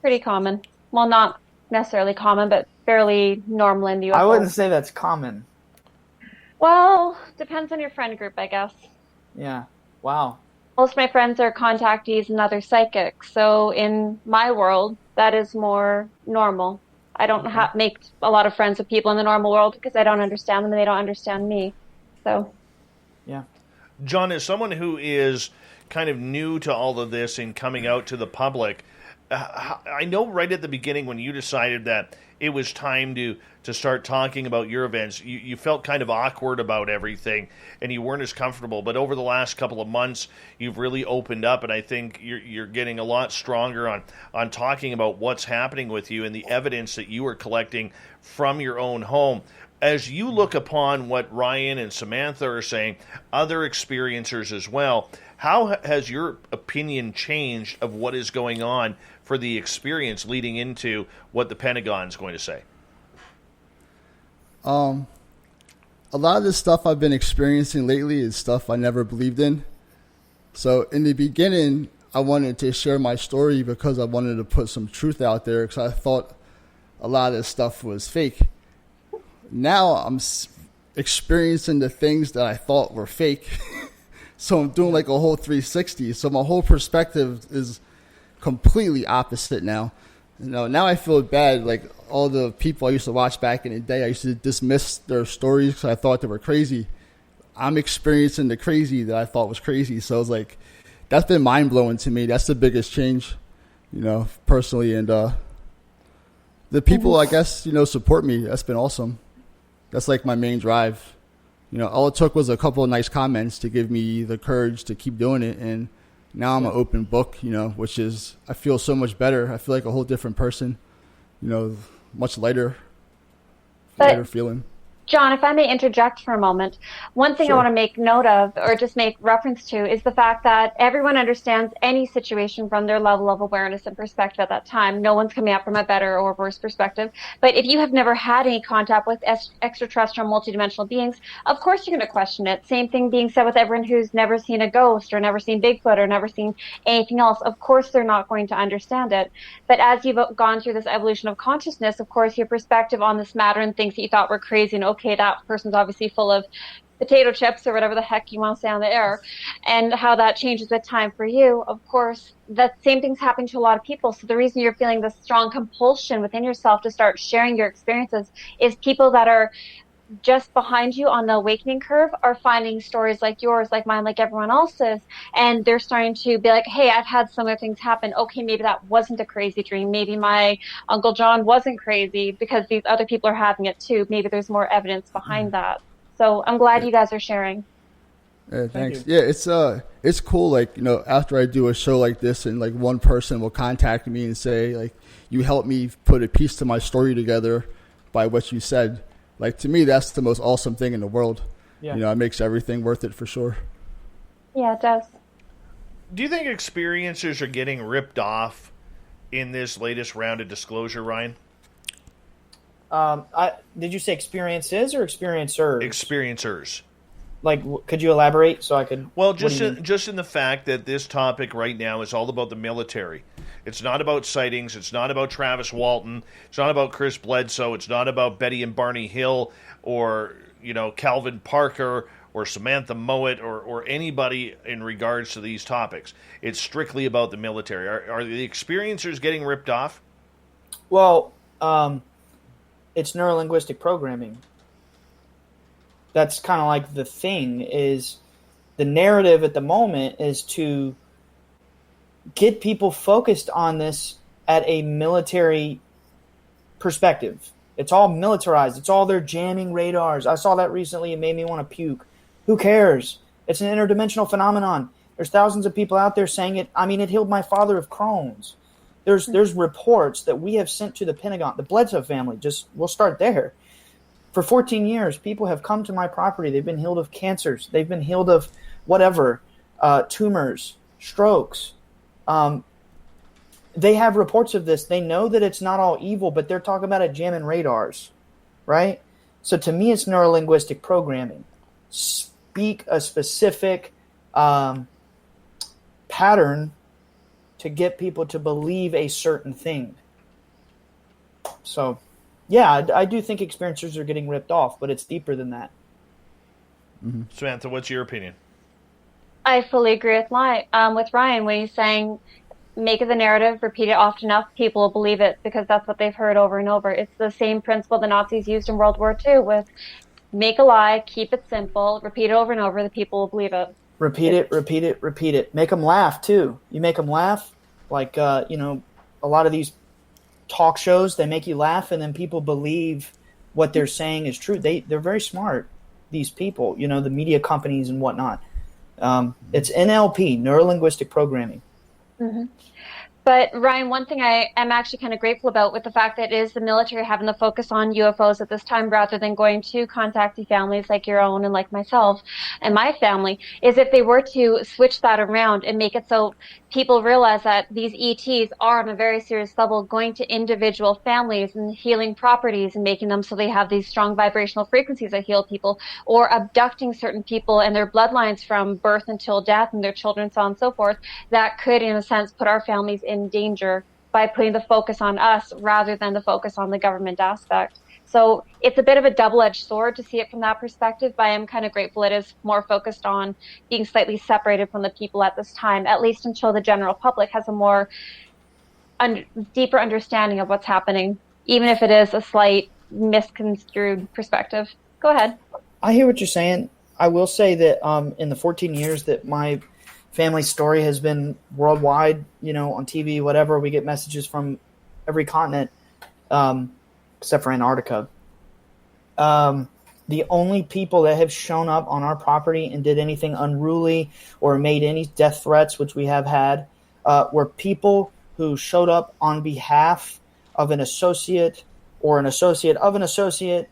Pretty common. Well, not necessarily common, but fairly normal in the UFO. I wouldn't say that's common. Well, depends on your friend group, I guess. Yeah. Wow. Most of my friends are contactees and other psychics, so in my world, that is more normal. I don't make a lot of friends with people in the normal world because I don't understand them and they don't understand me. So, yeah. John, as someone who is kind of new to all of this and coming out to the public, I know right at the beginning when you decided that it was time to start talking about your events, you felt kind of awkward about everything and you weren't as comfortable. But over the last couple of months, you've really opened up, and I think you're getting a lot stronger on talking about what's happening with you and the evidence that you are collecting from your own home. As you look upon what Ryan and Samantha are saying, other experiencers as well, how has your opinion changed of what is going on for the experience leading into what the Pentagon is going to say? A lot of this stuff I've been experiencing lately is stuff I never believed in. So in the beginning, I wanted to share my story because I wanted to put some truth out there because I thought a lot of this stuff was fake. Now I'm experiencing the things that I thought were fake. So I'm doing like a whole 360. So my whole perspective is completely opposite now. You know, now I feel bad. Like all the people I used to watch back in the day, I used to dismiss their stories because I thought they were crazy. I'm experiencing the crazy that I thought was crazy. So it's like, that's been mind blowing to me. That's the biggest change, you know, personally. And the people, I guess, you know, support me. That's been awesome. That's like my main drive. You know, all it took was a couple of nice comments to give me the courage to keep doing it. And now I'm an open book, you know, which is, I feel so much better. I feel like a whole different person, you know, much lighter feeling. John, if I may interject for a moment, one thing I want to make note of or just make reference to is the fact that everyone understands any situation from their level of awareness and perspective at that time. No one's coming up from a better or worse perspective. But if you have never had any contact with extraterrestrial multidimensional beings, of course you're going to question it. Same thing being said with everyone who's never seen a ghost or never seen Bigfoot or never seen anything else. Of course they're not going to understand it. But as you've gone through this evolution of consciousness, of course your perspective on this matter and things that you thought were crazy and okay, that person's obviously full of potato chips or whatever the heck you want to say on the air, and how that changes with time for you. Of course, that same thing's happening to a lot of people. So the reason you're feeling this strong compulsion within yourself to start sharing your experiences is people that are just behind you on the awakening curve are finding stories like yours, like mine, like everyone else's, and they're starting to be like, hey, I've had similar things happen. Okay, maybe that wasn't a crazy dream. Maybe my Uncle John wasn't crazy because these other people are having it too. Maybe there's more evidence behind that. So I'm glad you guys are sharing. Yeah, thanks. Yeah, it's cool. Like, after I do a show like this, and like one person will contact me and say, like, you helped me put a piece to my story together by what you said. Like, to me, that's the most awesome thing in the world. Yeah. It makes everything worth it for sure. Yeah, it does. Do you think experiencers are getting ripped off in this latest round of disclosure, Ryan? Did you say experiences or experiencers? Experiencers. Like, could you elaborate so I could? Well, just in the fact that this topic right now is all about the military. It's not about sightings. It's not about Travis Walton. It's not about Chris Bledsoe. It's not about Betty and Barney Hill or, Calvin Parker or Samantha Mowat or anybody in regards to these topics. It's strictly about the military. Are the experiencers getting ripped off? Well, it's neurolinguistic programming. That's kind of like the thing is the narrative at the moment is to get people focused on this at a military perspective. It's all militarized. It's all they're jamming radars. I saw that recently. It made me want to puke. Who cares? It's an interdimensional phenomenon. There's thousands of people out there saying it. I mean, it healed my father of Crohn's. There's reports that we have sent to the Pentagon, the Bledsoe family. We'll start there. For 14 years, people have come to my property. They've been healed of cancers. They've been healed of whatever, tumors, strokes. They have reports of this. They know that it's not all evil, but they're talking about it jamming radars, right? So to me, it's neurolinguistic programming. Speak a specific pattern to get people to believe a certain thing. So, yeah, I do think experiencers are getting ripped off, but it's deeper than that. Mm-hmm. Samantha, what's your opinion? I fully agree with Ryan when he's saying make it the narrative, repeat it often enough, people will believe it because that's what they've heard over and over. It's the same principle the Nazis used in World War II with make a lie, keep it simple, repeat it over and over, the people will believe it. Repeat it. Make them laugh, too. You make them laugh. Like, a lot of these talk shows, they make you laugh, and then people believe what they're saying is true. They're very smart, these people, the media companies and whatnot. It's NLP, neuro-linguistic programming. Mm-hmm. But Ryan, one thing I am actually kind of grateful about with the fact that it is the military having the focus on UFOs at this time rather than going to contactee families like your own and like myself and my family is if they were to switch that around and make it so people realize that these ETs are on a very serious level going to individual families and healing properties and making them so they have these strong vibrational frequencies that heal people, or abducting certain people and their bloodlines from birth until death and their children, so on and so forth, that could in a sense put our families in danger by putting the focus on us rather than the focus on the government aspect. So it's a bit of a double-edged sword to see it from that perspective, but I am kind of grateful it is more focused on being slightly separated from the people at this time, at least until the general public has a more deeper understanding of what's happening, even if it is a slight misconstrued perspective. Go ahead. I hear what you're saying. I will say that in the 14 years that my family story has been worldwide, on TV, whatever, we get messages from every continent, except for Antarctica. The only people that have shown up on our property and did anything unruly or made any death threats, which we have had, were people who showed up on behalf of an associate or an associate of an associate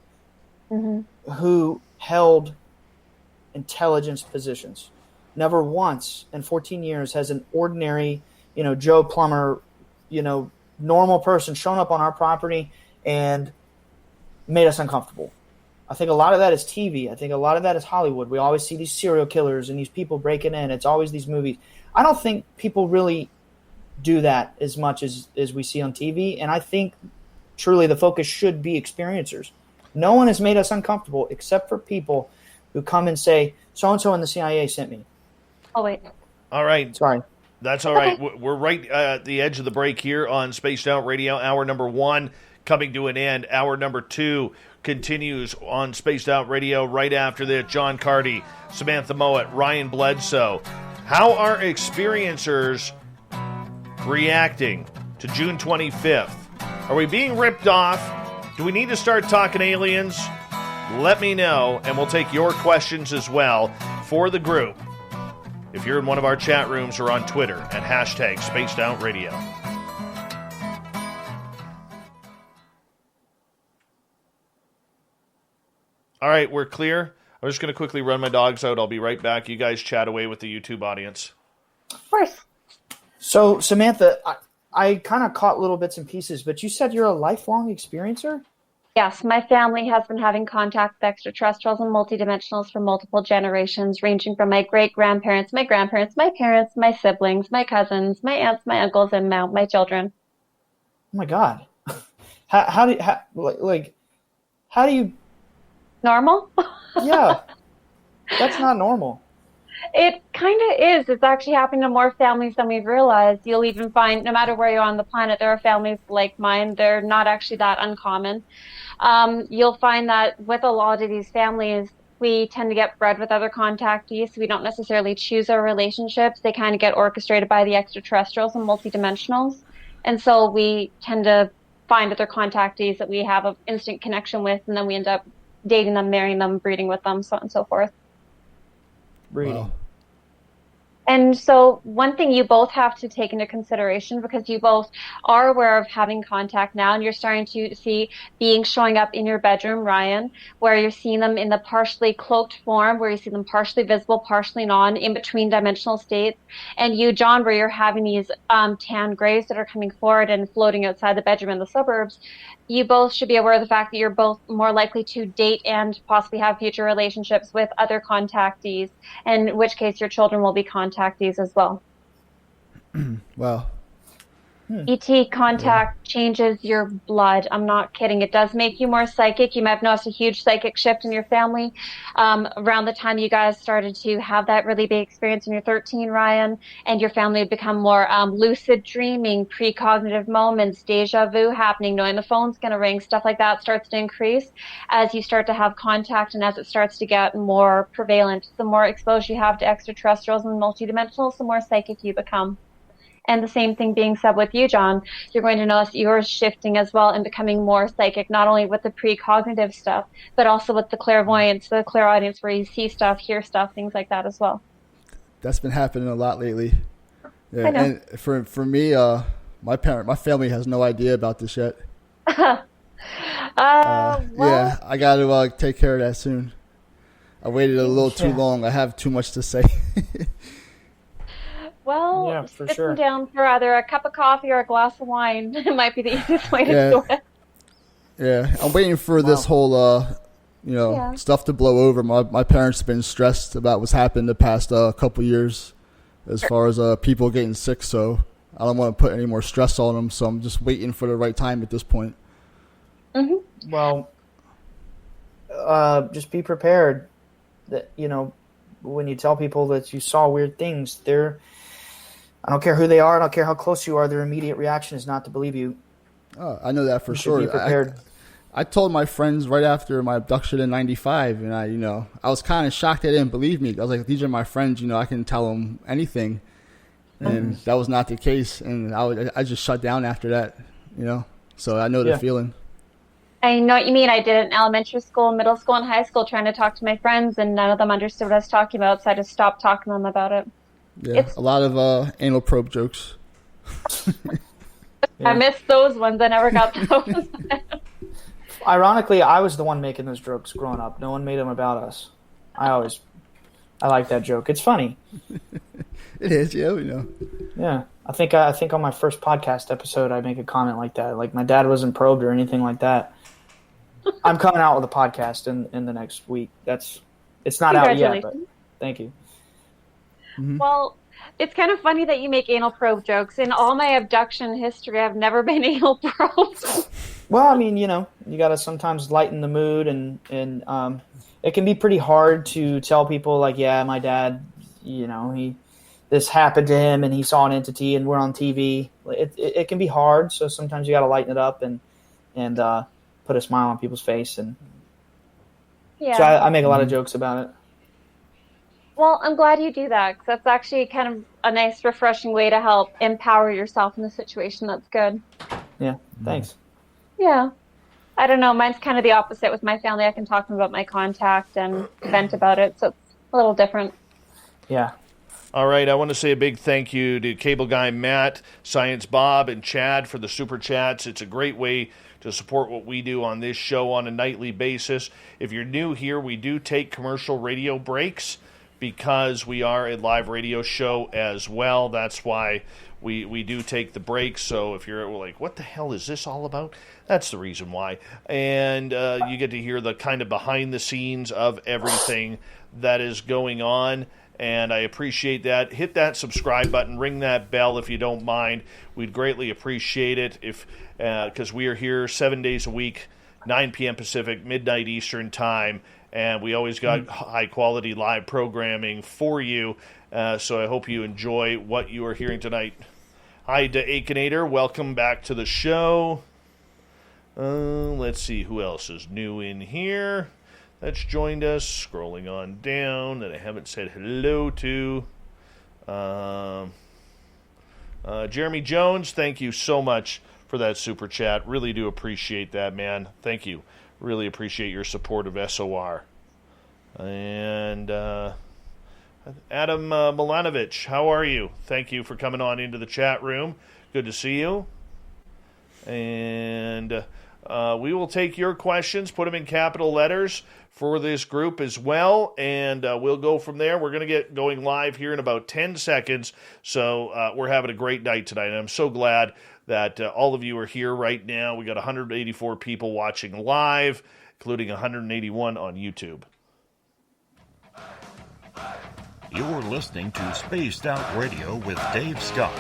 who held intelligence positions. Never once in 14 years has an ordinary, Joe Plumber, normal person shown up on our property and made us uncomfortable. I think a lot of that is TV. I think a lot of that is Hollywood. We always see these serial killers and these people breaking in. It's always these movies. I don't think people really do that as much as we see on TV. And I think truly the focus should be experiencers. No one has made us uncomfortable except for people who come and say, so-and-so in the CIA sent me. Oh, wait. All right. Sorry. That's all right. We're right at the edge of the break here on Spaced Out Radio. Hour number 1 coming to an end. Hour number 2 continues on Spaced Out Radio right after this. John Carty, Samantha Mowat, Ryan Bledsoe. How are experiencers reacting to June 25th? Are we being ripped off? Do we need to start talking aliens? let me know, and we'll take your questions as well for the group if you're in one of our chat rooms or on Twitter at hashtag Spaced Out Radio. All right, we're clear. I'm just going to quickly run my dogs out. I'll be right back. You guys chat away with the YouTube audience. Of course. So, Samantha, I kind of caught little bits and pieces, but you said you're a lifelong experiencer? Yes, my family has been having contact with extraterrestrials and multidimensionals for multiple generations, ranging from my great-grandparents, my grandparents, my parents, my siblings, my cousins, my aunts, my uncles, and now my children. Oh my God. How do you... Normal? Yeah. That's not normal. It kind of is. It's actually happening to more families than we've realized. You'll even find, no matter where you're on the planet, there are families like mine. They're not actually that uncommon. You'll find that with a lot of these families, we tend to get bred with other contactees, so we don't necessarily choose our relationships. They kind of get orchestrated by the extraterrestrials and multidimensionals. And so we tend to find other contactees that we have an instant connection with, and then we end up dating them, marrying them, breeding with them, so on and so forth. Breeding. Wow. And so one thing you both have to take into consideration, because you both are aware of having contact now, and you're starting to see beings showing up in your bedroom, Ryan, where you're seeing them in the partially cloaked form, where you see them partially visible, partially non, in between dimensional states. And you, John, where you're having these tan grays that are coming forward and floating outside the bedroom in the suburbs. You both should be aware of the fact that you're both more likely to date and possibly have future relationships with other contactees, in which case your children will be contactees as well. Wow. ET contact changes your blood. I'm not kidding. It does make you more psychic. You might have noticed a huge psychic shift in your family around the time you guys started to have that really big experience when you're 13, Ryan, and your family would become more lucid dreaming, precognitive moments, deja vu happening, knowing the phone's going to ring, stuff like that starts to increase as you start to have contact and as it starts to get more prevalent. The more exposure you have to extraterrestrials and multidimensionals, the more psychic you become. And the same thing being said with you, John, you're going to notice yours shifting as well and becoming more psychic, not only with the precognitive stuff, but also with the clairvoyance, the clairaudience, where you see stuff, hear stuff, things like that as well. That's been happening a lot lately. Yeah, I know. and for me, my family has no idea about this yet. Well, Yeah, I got to take care of that soon. I waited a little too long. I have too much to say. well, Yeah, for sit sure. them down for either a cup of coffee or a glass of wine. It might be the easiest way to do it. Yeah, I'm waiting for this whole, stuff to blow over. My parents have been stressed about what's happened the past couple years as far as people getting sick, so I don't want to put any more stress on them, so I'm just waiting for the right time at this point. Mm-hmm. Well, just be prepared that, when you tell people that you saw weird things, I don't care who they are, I don't care how close you are, their immediate reaction is not to believe you. Oh, I know that for You should sure. be prepared. I told my friends right after my abduction in '95, and I was kind of shocked they didn't believe me. I was like, these are my friends, I can tell them anything. And that was not the case, and I just shut down after that, So I know the feeling. I know what you mean. I did it in elementary school, middle school, and high school, trying to talk to my friends, and none of them understood what I was talking about, so I just stopped talking to them about it. Yeah, a lot of anal probe jokes. I missed those ones. I never got those. Ironically, I was the one making those jokes growing up. No one made them about us. I like that joke. It's funny. It is, yeah, we know. Yeah, I think on my first podcast episode, I make a comment like that. Like, my dad wasn't probed or anything like that. I'm coming out with a podcast in the next week. It's not out yet, but thank you. Mm-hmm. Well, it's kind of funny that you make anal probe jokes. In all my abduction history, I've never been anal probed. Well, I mean, you got to sometimes lighten the mood, and it can be pretty hard to tell people, like, yeah, my dad, this happened to him, and he saw an entity, and we're on TV. It can be hard, so sometimes you got to lighten it up and put a smile on people's face, and so I make a lot of jokes about it. Well, I'm glad you do that, because that's actually kind of a nice, refreshing way to help empower yourself in the situation. That's good. Yeah, thanks. Yeah. I don't know. Mine's kind of the opposite with my family. I can talk to them about my contact and vent about it, so it's a little different. Yeah. All right, I want to say a big thank you to Cable Guy Matt, Science Bob, and Chad for the Super Chats. It's a great way to support what we do on this show on a nightly basis. If you're new here, we do take commercial radio breaks because we are a live radio show as well. That's why we do take the breaks. So if you're like, what the hell is this all about? That's the reason why. And you get to hear the kind of behind the scenes of everything that is going on. And I appreciate that. Hit that subscribe button, ring that bell if you don't mind. We'd greatly appreciate it if because we are here 7 days a week, 9 p.m. Pacific, midnight Eastern time, and we always got high-quality live programming for you. So I hope you enjoy what you are hearing tonight. Hi to Akinator. Welcome back to the show. Let's see who else is new in here that's joined us. Scrolling on down that I haven't said hello to. Jeremy Jones, thank you so much for that super chat. Really do appreciate that, man. Thank you. Really appreciate your support of SOR. And Adam Milanovic, how are you? Thank you for coming on into the chat room. Good to see you. And we will take your questions, put them in capital letters for this group as well, and we'll go from there. We're going to get going live here in about 10 seconds, so we're having a great night tonight, and I'm so glad that all of you are here right now. We got 184 people watching live, including 181 on YouTube. You're listening to Spaced Out Radio with Dave Scott.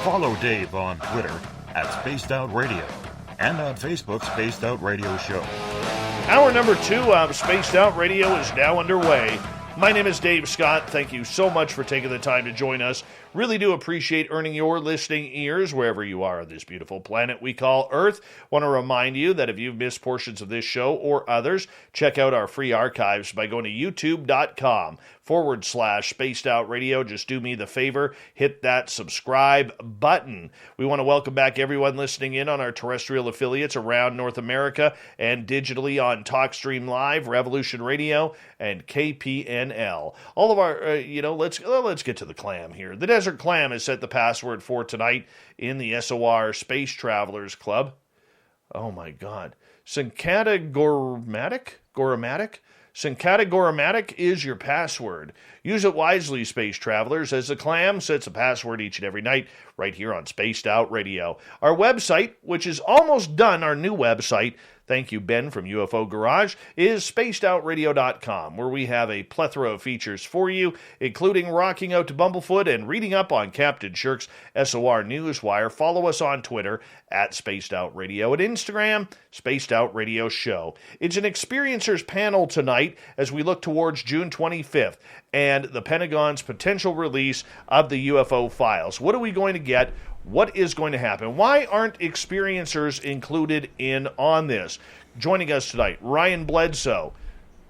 Follow Dave on Twitter at Spaced Out Radio and on Facebook, Spaced Out Radio Show. Hour number 2 of Spaced Out Radio is now underway. My name is Dave Scott. Thank you so much for taking the time to join us. Really do appreciate earning your listening ears wherever you are on this beautiful planet we call Earth. Want to remind you that if you've missed portions of this show or others, check out our free archives by going to youtube.com/Spaced Out Radio. Just do me the favor, hit that subscribe button. We want to welcome back everyone listening in on our terrestrial affiliates around North America and digitally on TalkStream Live, Revolution Radio, and KPNL. All of our, let's get to the clam here. The Desert Clam has set the password for tonight in the SOR Space Travelers Club. Oh my God. Syncatagoramatic? Syncatagoramatic is your password. Use it wisely, space travelers, as the Clam sets a password each and every night right here on Spaced Out Radio. Our website, which is almost done, our new website, thank you, Ben from UFO Garage, is spacedoutradio.com, where we have a plethora of features for you, including rocking out to Bumblefoot and reading up on Captain Shirk's SOR Newswire. Follow us on Twitter at Spaced Out Radio, and Instagram, Spaced Out Radio Show. It's an experiencers panel tonight as we look towards June 25th and the Pentagon's potential release of the UFO files. What are we going to get? What is going to happen? Why aren't experiencers included in on this? Joining us tonight, Ryan Bledsoe,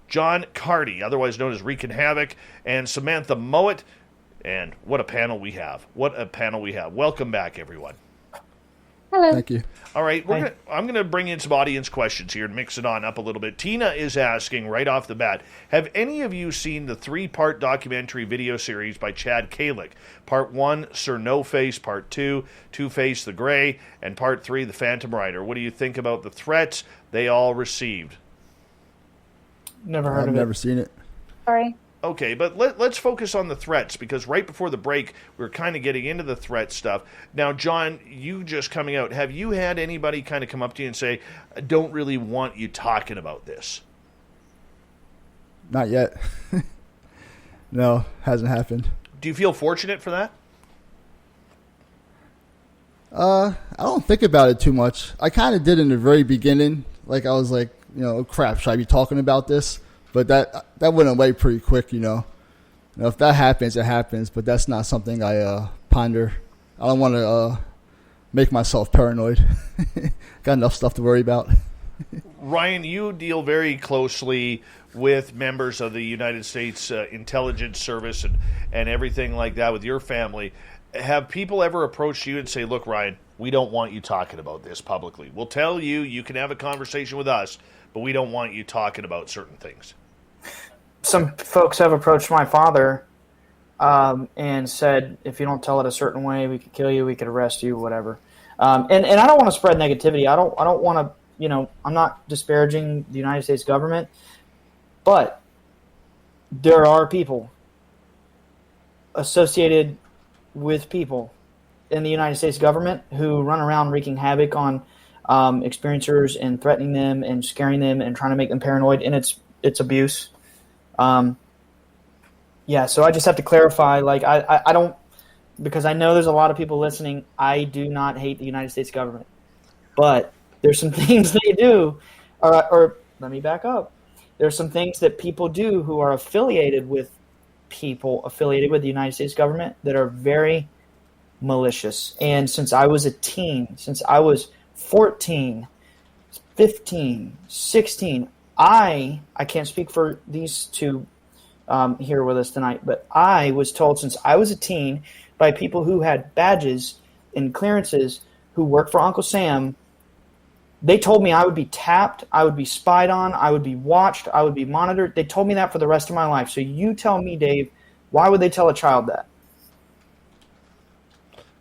John Carty, otherwise known as Wreaking Havoc, and Samantha Mowat. And what a panel we have. What a panel we have. Welcome back, everyone. Hello. Thank you. All right, I'm going to bring in some audience questions here and mix it on up a little bit. Tina is asking right off the bat, have any of you seen the 3-part documentary video series by Chad Kalick? Part 1, Sir No Face. Part 2, Two-Face the Gray. And Part 3, The Phantom Rider. What do you think about the threats they all received? Never heard I've of it. never seen it. Sorry. Okay, but let's focus on the threats, because right before the break, we were kind of getting into the threat stuff. Now, John, you just coming out, have you had anybody kind of come up to you and say, I don't really want you talking about this? Not yet. No, hasn't happened. Do you feel fortunate for that? I don't think about it too much. I kind of did in the very beginning. Like, I was like, oh, crap, should I be talking about this? But that went away pretty quick, if that happens, it happens. But that's not something I ponder. I don't want to make myself paranoid. Got enough stuff to worry about. Ryan, you deal very closely with members of the United States Intelligence Service and everything like that with your family. Have people ever approached you and say, look, Ryan, we don't want you talking about this publicly. We'll tell you, you can have a conversation with us, but we don't want you talking about certain things. Some folks have approached my father and said, if you don't tell it a certain way, we could kill you, we could arrest you, whatever. And I don't want to spread negativity. I don't want to, I'm not disparaging the United States government, but there are people associated with people in the United States government who run around wreaking havoc on experiencers and threatening them and scaring them and trying to make them paranoid, and it's abuse. So I just have to clarify, like, I don't, because I know there's a lot of people listening, I do not hate the United States government. But there's some things they do, or let me back up. There's some things that people do who are affiliated with people affiliated with the United States government that are very malicious. And since I was a teen, since I was 14, 15, 16, I can't speak for these two here with us tonight, but I was told since I was a teen by people who had badges and clearances who worked for Uncle Sam, they told me I would be tapped, I would be spied on, I would be watched, I would be monitored. They told me that for the rest of my life. So you tell me, Dave, why would they tell a child that?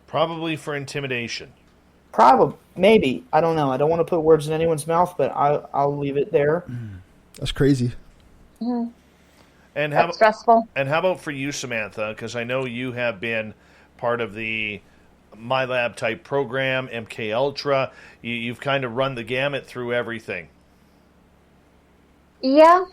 Probably for intimidation. Probably, maybe. I don't know. I don't want to put words in anyone's mouth, but I'll leave it there. That's crazy. Mm-hmm. And That's stressful. And how about for you, Samantha? Because I know you have been part of the My Lab type program, MK Ultra. You've kind of run the gamut through everything. Yeah.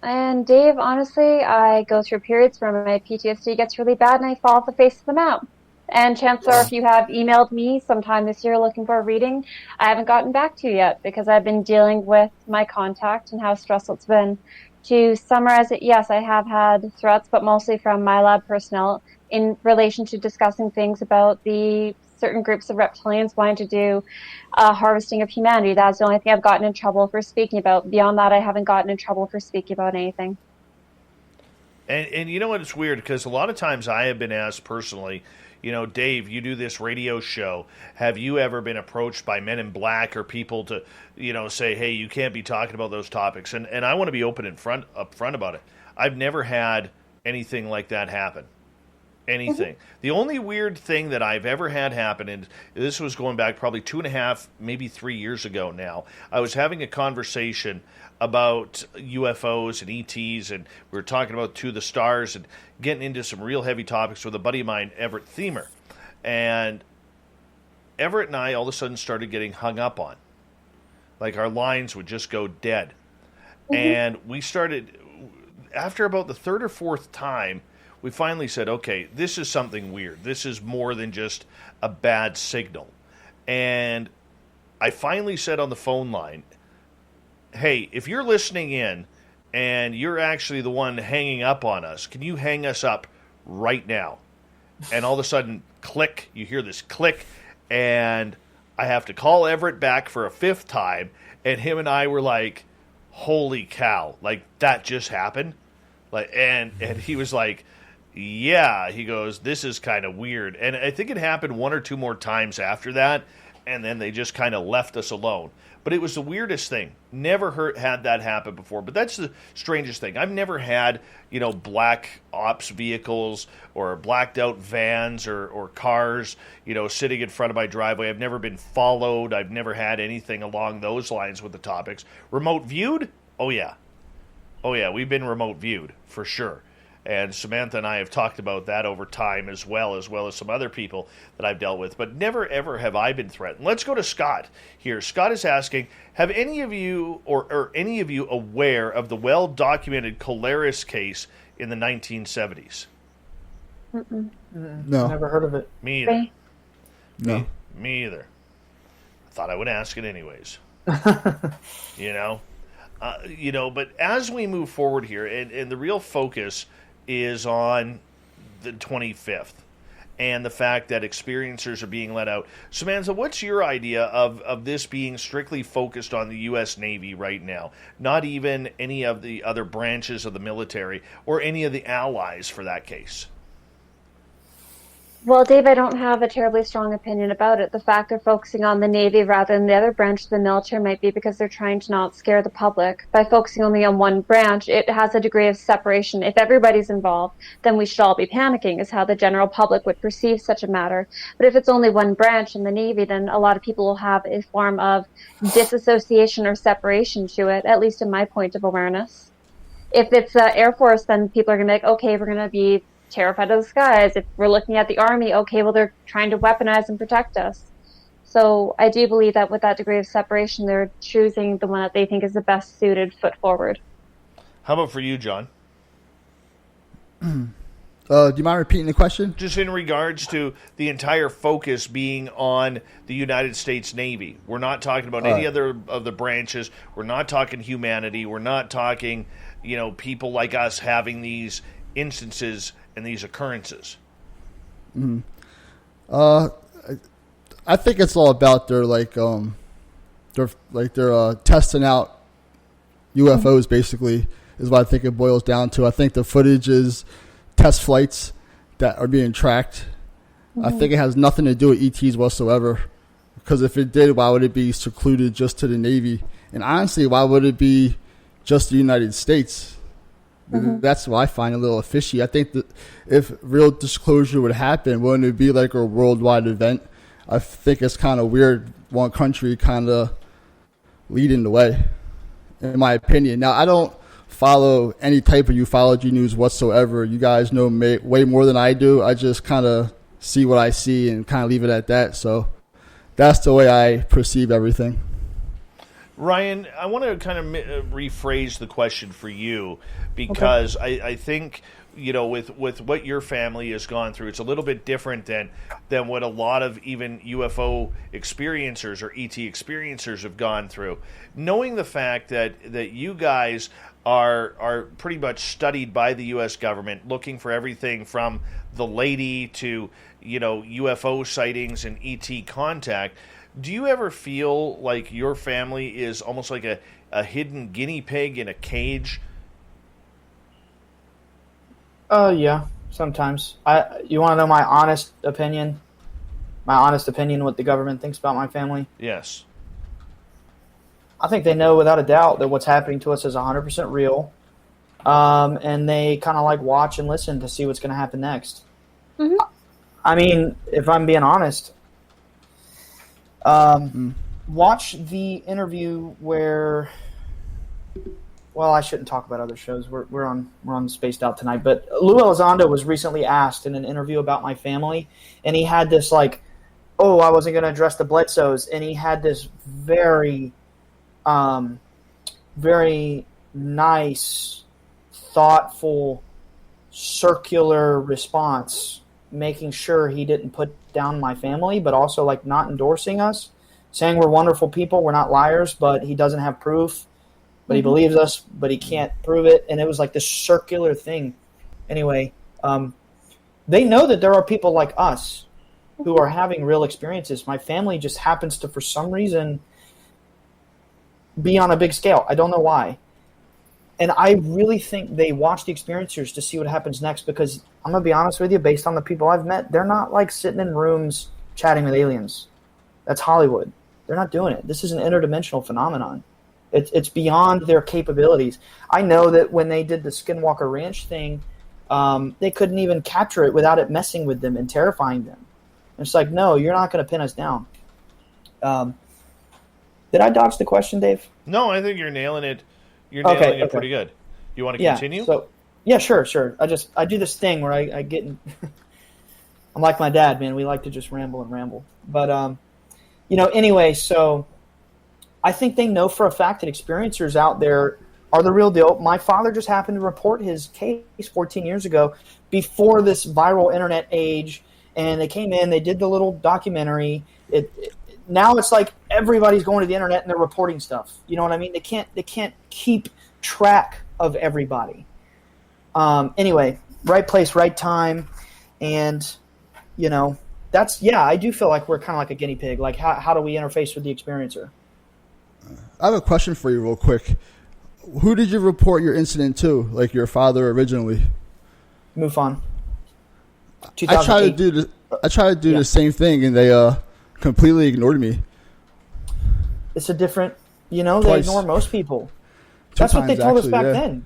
And Dave, honestly, I go through periods where my PTSD gets really bad and I fall off the face of the map. And chances are, if you have emailed me sometime this year looking for a reading, I haven't gotten back to you yet because I've been dealing with my contact and how stressful it's been. To summarize it, yes, I have had threats, but mostly from my lab personnel in relation to discussing things about the certain groups of reptilians wanting to do harvesting of humanity. That's the only thing I've gotten in trouble for speaking about. Beyond that, I haven't gotten in trouble for speaking about anything. And you know what? It's weird because a lot of times I have been asked personally, Dave, you do this radio show. Have you ever been approached by men in black or people to, say, hey, you can't be talking about those topics? And I want to be open up front about it. I've never had anything like that happen. Anything. Mm-hmm. The only weird thing that I've ever had happen, and this was going back probably 2.5, maybe 3 years ago now, I was having a conversation about UFOs and ETs, and we were talking about To the Stars and getting into some real heavy topics with a buddy of mine, Everett Themer. And Everett and I all of a sudden started getting hung up on. Like our lines would just go dead. Mm-hmm. And we started, after about the third or fourth time, we finally said, okay, this is something weird. This is more than just a bad signal. And I finally said on the phone line, hey, if you're listening in and you're actually the one hanging up on us, can you hang us up right now? And all of a sudden, click, you hear this click, and I have to call Everett back for a fifth time, and him and I were like, holy cow, like that just happened? And he was like, yeah, he goes, this is kind of weird. And I think it happened one or two more times after that, and then they just kind of left us alone. But it was the weirdest thing. Never had that happen before. But that's the strangest thing. I've never had, black ops vehicles or blacked out vans or cars, sitting in front of my driveway. I've never been followed. I've never had anything along those lines with the topics. Remote viewed? Oh, yeah. We've been remote viewed for sure. And Samantha and I have talked about that over time as well as some other people that I've dealt with. But never, ever have I been threatened. Let's go to Scott here. Scott is asking, have any of you or any of you aware of the well-documented Colaris case in the 1970s? Mm-mm. No. Never heard of it. Me either. No. Me either. I thought I would ask it anyways. But as we move forward here, and the real focus is on the 25th and the fact that experiencers are being let out. Samantha, what's your idea of this being strictly focused on the U.S. Navy right now? Not even any of the other branches of the military or any of the allies for that case? Well, Dave, I don't have a terribly strong opinion about it. The fact they're focusing on the Navy rather than the other branch of the military might be because they're trying to not scare the public. By focusing only on one branch, it has a degree of separation. If everybody's involved, then we should all be panicking, is how the general public would perceive such a matter. But if it's only one branch in the Navy, then a lot of people will have a form of disassociation or separation to it, at least in my point of awareness. If it's Air Force, then people are going to be like, okay, we're going to be terrified of the skies. If we're looking at the Army, okay, well, they're trying to weaponize and protect us. So I do believe that with that degree of separation, they're choosing the one that they think is the best suited foot forward. How about for you, John? Do you mind repeating the question? Just in regards to the entire focus being on the United States Navy. We're not talking about any other of the branches. We're not talking humanity. We're not talking, people like us having these instances and these occurrences. I think it's all about their testing out UFOs. Basically, is what I think it boils down to. I think the footage is test flights that are being tracked. I think it has nothing to do with ETs whatsoever. Because if it did, why would it be secluded just to the Navy? And honestly, why would it be just the United States? That's what I find a little fishy. I think that if real disclosure would happen, wouldn't it be like a worldwide event? I think it's kind of weird, one country kind of leading the way, in my opinion. Now, I don't follow any type of ufology news whatsoever. You guys know way more than I do. I just kind of see what I see and kind of leave it at that. So that's the way I perceive everything. Ryan, I want to kind of rephrase the question for you because I think, with what your family has gone through, it's a little bit different than what a lot of even UFO experiencers or ET experiencers have gone through. Knowing the fact that you guys are pretty much studied by the U.S. government, looking for everything from the lady to, UFO sightings and ET contact, do you ever feel like your family is almost like a hidden guinea pig in a cage? Yeah, sometimes. You want to know my honest opinion? My honest opinion, what the government thinks about my family? Yes. I think they know without a doubt that what's happening to us is 100% real. And they kind of watch and listen to see what's going to happen next. Mm-hmm. I mean, if I'm being honest, watch the interview where, well, I shouldn't talk about other shows. We're on Spaced Out tonight, but Lou Elizondo was recently asked in an interview about my family, and he had this I wasn't going to address the Bledsoes, and he had this very, very nice, thoughtful, circular response, making sure he didn't put down my family, but also not endorsing us, saying we're wonderful people, we're not liars, but he doesn't have proof, but he believes us, but he can't prove it. And it was this circular thing. Anyway, they know that there are people like us who are having real experiences. My family just happens to, for some reason, be on a big scale. I don't know why. And I really think they watch the experiencers to see what happens next, because I'm going to be honest with you, based on the people I've met, they're not sitting in rooms chatting with aliens. That's Hollywood. They're not doing it. This is an interdimensional phenomenon. It's beyond their capabilities. I know that when they did the Skinwalker Ranch thing, they couldn't even capture it without it messing with them and terrifying them. And it's no, you're not going to pin us down. Did I dodge the question, Dave? No, I think you're nailing it. You're nailing it pretty good. You want to continue? So, yeah, sure. I do this thing where I get in. I'm like my dad, man. We like to just ramble and ramble. But, anyway, so I think they know for a fact that experiencers out there are the real deal. My father just happened to report his case 14 years ago before this viral internet age, and they came in, they did the little documentary. Now it's everybody's going to the internet and they're reporting stuff. You know what I mean? They can't keep track of everybody. Anyway, right place, right time, and I do feel like we're kind of like a guinea pig. How do we interface with the experiencer? I have a question for you real quick. Who did you report your incident to? Your father originally? MUFON. I try to do the I tried to do the same thing, and they completely ignored me. It's a different, they ignore most people. Two That's what they times, told us actually, back yeah. then.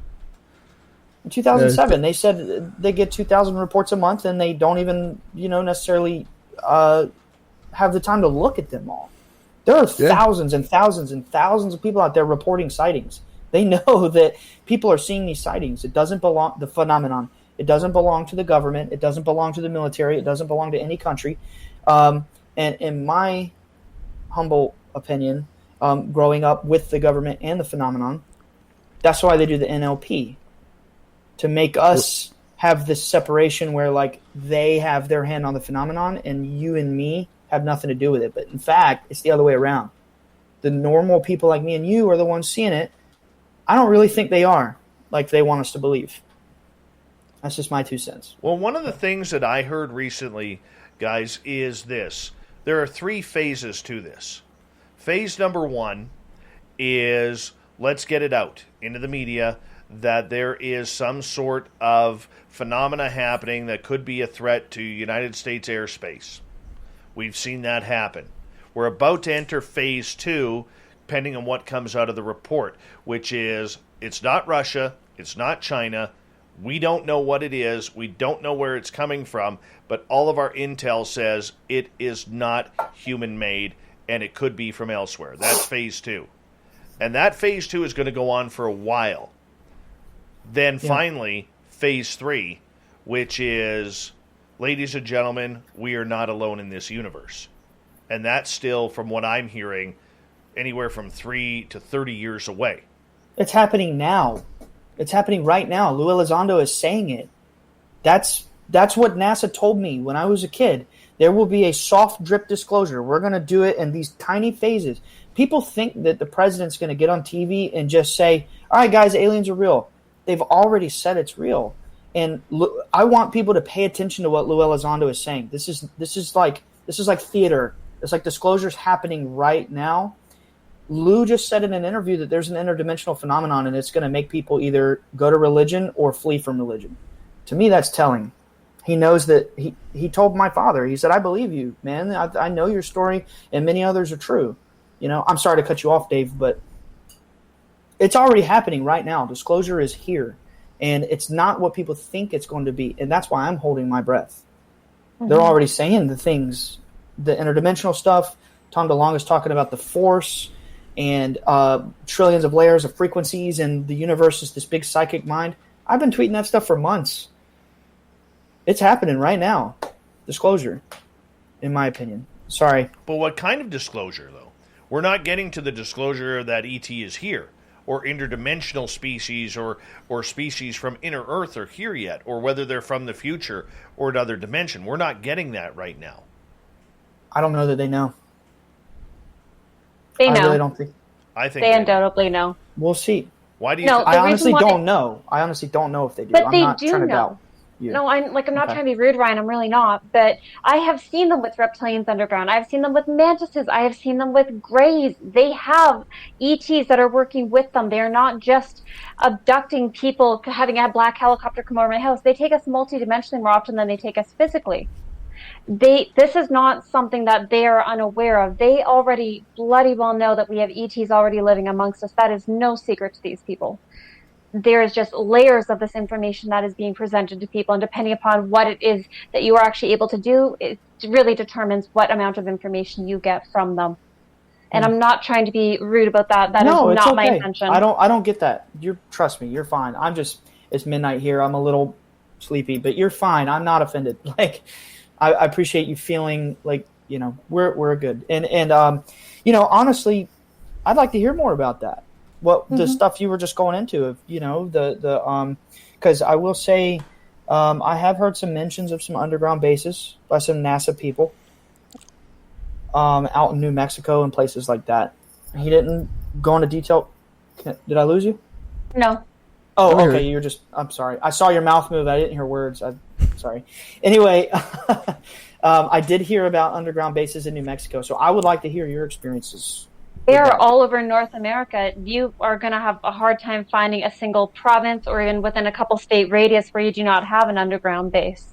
In 2007, they said they get 2,000 reports a month, and they don't even, necessarily have the time to look at them all. There are thousands and thousands and thousands of people out there reporting sightings. They know that people are seeing these sightings. It doesn't belong, the phenomenon. It doesn't belong to the government. It doesn't belong to the military. It doesn't belong to any country. And in my humble opinion, growing up with the government and the phenomenon, that's why they do the NLP, to make us have this separation where, like, they have their hand on the phenomenon and you and me have nothing to do with it. But in fact, it's the other way around. The normal people like me and you are the ones seeing it. I don't really think they are like they want us to believe. That's just my 2 cents. Well, one of the things that I heard recently, guys, is this. There are 3 phases to this. Phase number 1 is let's get it out into the media that there is some sort of phenomena happening that could be a threat to United States airspace. We've seen that happen. We're about to enter phase 2, depending on what comes out of the report, which is it's not Russia, it's not China. We don't know what it is. We don't know where it's coming from, but all of our intel says it is not human-made, and it could be from elsewhere. That's phase 2. And that phase 2 is going to go on for a while. Then finally, phase 3, which is, ladies and gentlemen, we are not alone in this universe. And that's still, from what I'm hearing, anywhere from 3 to 30 years away. It's happening now. It's happening right now. Lou Elizondo is saying it. That's what NASA told me when I was a kid. There will be a soft drip disclosure. We're going to do it in these tiny phases. People think that the president's going to get on TV and just say, all right, guys, aliens are real. They've already said it's real. And I want people to pay attention to what Lou Elizondo is saying. This is like theater. It's like disclosures happening right now. Lou just said in an interview that there's an interdimensional phenomenon and it's going to make people either go to religion or flee from religion. To me, that's telling. He knows that he told my father, he said, I believe you, man. I know your story and many others are true. I'm sorry to cut you off, Dave, but it's already happening right now. Disclosure is here. And it's not what people think it's going to be. And that's why I'm holding my breath. Mm-hmm. They're already saying the things, the interdimensional stuff. Tom DeLonge is talking about the force and trillions of layers of frequencies, and the universe is this big psychic mind. I've been tweeting that stuff for months. It's happening right now. Disclosure, in my opinion. Sorry. But what kind of disclosure, though? We're not getting to the disclosure that ET is here, or interdimensional species, or species from inner Earth are here yet, or whether they're from the future or another dimension. We're not getting that right now. I don't know that they know. They know. I really don't think. I think they undoubtedly know. We'll see. Why do you? No, I honestly don't know. I honestly don't know if they do. But I'm they not do trying to know. doubt you. No, I'm not trying to be rude, Ryan. I'm really not. But I have seen them with reptilians underground. I've seen them with mantises. I have seen them with greys. They have ETs that are working with them. They are not just abducting people, having a black helicopter come over my house. They take us multidimensionally more often than they take us physically. This is not something that they are unaware of. They already bloody well know that we have ETs already living amongst us. That is no secret to these people. There's just layers of this information that is being presented to people, and depending upon what it is that you are actually able to do, it really determines what amount of information you get from them. And I'm not trying to be rude about that. That is not my intention. I don't get that. Trust me, you're fine. It's midnight here. I'm a little sleepy, but you're fine. I'm not offended. Like, I appreciate you feeling like, we're good. And honestly, I'd like to hear more about that. The stuff you were just going into, because I will say, I have heard some mentions of some underground bases by some NASA people, out in New Mexico and places like that. He didn't go into detail. Did I lose you? No. Oh, okay. I'm sorry. I saw your mouth move. I didn't hear words. Sorry. Anyway, I did hear about underground bases in New Mexico, so I would like to hear your experiences. They are all over North America. You are going to have a hard time finding a single province or even within a couple state radius where you do not have an underground base.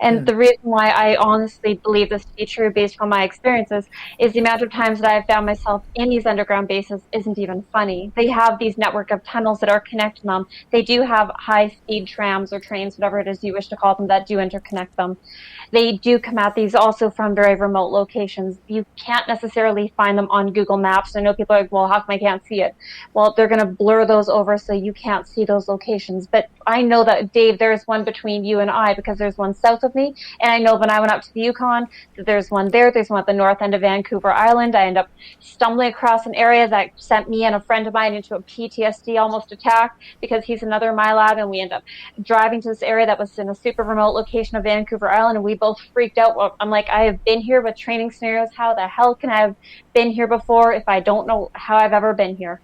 And the reason why I honestly believe this to be true based on my experiences is the amount of times that I've found myself in these underground bases isn't even funny. They have these network of tunnels that are connecting them. They do have high-speed trams or trains, whatever it is you wish to call them, that do interconnect them. They do come at these also from very remote locations. You can't necessarily find them on Google Maps. I know people are like, well, how come I can't see it? Well, they're going to blur those over so you can't see those locations. But I know that, Dave, there's one between you and I because there's one south of me. And I know when I went up to the Yukon, that there's one there. There's one at the north end of Vancouver Island. I end up stumbling across an area that sent me and a friend of mine into a PTSD almost attack because he's another MyLab. And we end up driving to this area that was in a super remote location of Vancouver Island. And we both freaked out. Well, I'm like, I have been here with training scenarios. How the hell can I have been here before if I don't know how I've ever been here?